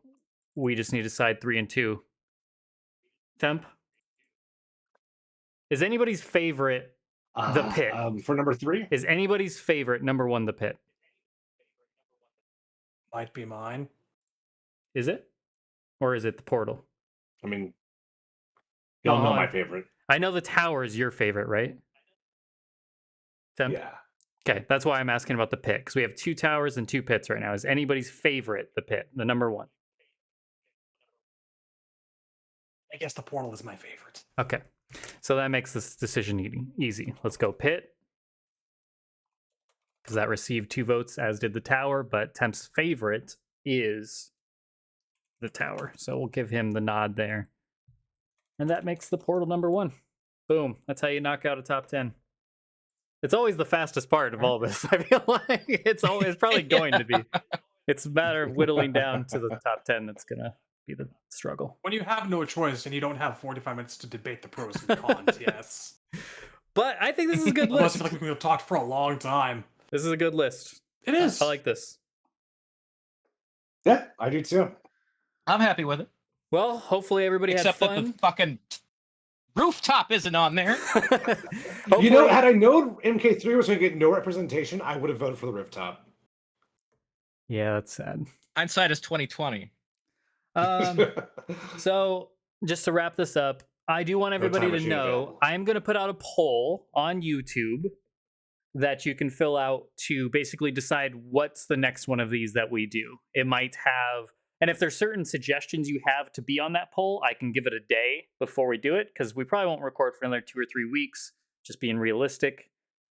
S1: we just need to decide 3 and 2. Temp? Is anybody's favorite the pit?
S4: For number 3?
S1: Is anybody's favorite number 1 the pit?
S2: Might be mine.
S1: Is it? Or is it the Portal?
S4: I mean, you'll know my
S1: on.
S4: favorite.
S1: I know the Tower is your favorite, right? Temp?
S4: Yeah.
S1: Okay, that's why I'm asking about the pit, because we have 2 towers and 2 pits right now. Is anybody's favorite the pit, the number 1?
S2: I guess the Portal is my favorite.
S1: Okay, so that makes this decision easy. Let's go pit, because that received 2 votes, as did the Tower, but Temp's favorite is the Tower. So we'll give him the nod there. And that makes the Portal number 1. Boom. That's how you knock out a top 10. It's always the fastest part of all this. I feel like it's probably going to be. It's a matter of whittling down to the top 10 that's going to be the struggle.
S2: When you have no choice and you don't have 45 minutes to debate the pros and cons, yes.
S1: But I think this is a good
S2: Otherwise, I
S1: list.
S2: feel like we could have talked for a long time.
S1: This is a good list.
S2: It is.
S1: I like this.
S4: Yeah, I do too.
S3: I'm happy with it.
S1: Well, hopefully everybody
S3: Except
S1: had
S3: that
S1: fun.
S3: the fucking rooftop isn't on there.
S4: You know, had I known MK3 was going to get no representation, I would have voted for the rooftop.
S1: Yeah, that's sad.
S3: Hindsight is 2020.
S1: So just to wrap this up, I do want everybody
S4: time
S1: to
S4: machine
S1: know
S4: available.
S1: I'm going to put out a poll on YouTube that you can fill out to basically decide what's the next one of these that we do. It might have, and if there's certain suggestions you have to be on that poll, I can give it a day before we do it because we probably won't record for another 2 or 3 weeks, just being realistic.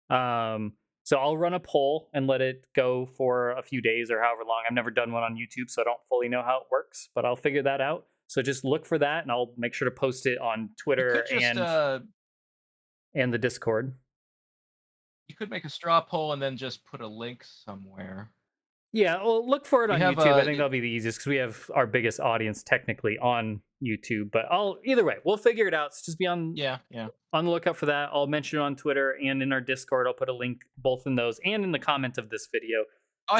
S1: So I'll run a poll and let it go for a few days or however long. I've never done one on YouTube, so I don't fully know how it works, but I'll figure that out. So just look for that, and I'll make sure to post it on Twitter and the Discord.
S3: You could make a straw poll and then just put a link somewhere.
S1: Yeah, well, look for it
S3: We
S1: on
S3: have,
S1: YouTube. I think that'll be the easiest because we have our biggest audience technically on YouTube. But either way, we'll figure it out. So just be on on the lookout for that. I'll mention it on Twitter and in our Discord. I'll put a link both in those and in the comment of this video,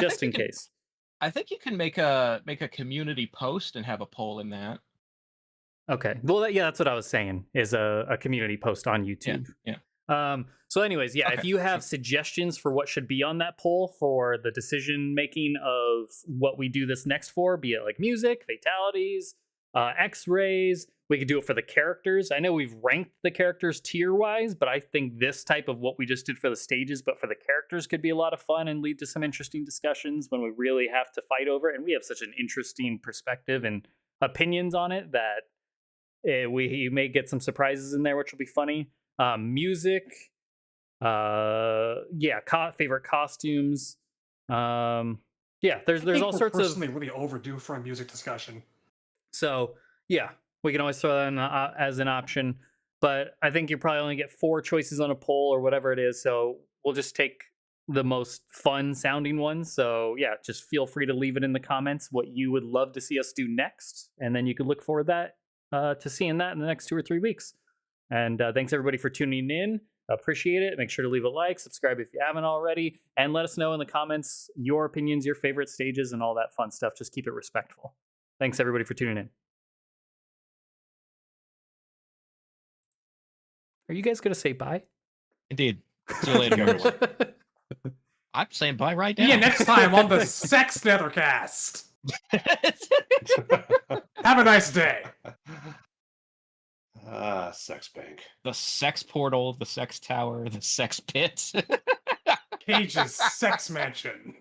S1: just in case.
S3: I think you can make a community post and have a poll in that.
S1: Okay. Well, yeah, that's what I was saying. Is a community post on YouTube.
S3: Yeah.
S1: So anyways, yeah,
S3: Okay.
S1: if you have suggestions for what should be on that poll for the decision making of what we do this next for, be it like music, fatalities, x-rays, we could do it for the characters. I know we've ranked the characters tier wise, but I think this type of what we just did for the stages, but for the characters could be a lot of fun and lead to some interesting discussions when we really have to fight over it. And we have such an interesting perspective and opinions on it that you may get some surprises in there, which will be funny. Music, favorite costumes. There's all sorts of.
S2: Really overdue for a music discussion.
S1: So yeah, we can always throw that in as an option, but I think you probably only get 4 choices on a poll or whatever it is. So we'll just take the most fun sounding ones. So yeah, just feel free to leave it in the comments what you would love to see us do next, and then you could look forward to seeing that in the next 2 or 3 weeks. And thanks everybody for tuning in. Appreciate it. Make sure to leave a like, subscribe if you haven't already, and let us know in the comments your opinions, your favorite stages, and all that fun stuff. Just keep it respectful. Thanks everybody for tuning in. Are you guys going to say bye?
S3: Indeed. See you later, everyone. I'm saying bye right now.
S2: Yeah, next time on the Sex NetherKast. Have a nice day.
S4: Sex bank.
S3: The sex portal, the sex tower, the sex pit.
S2: Cage's sex mansion.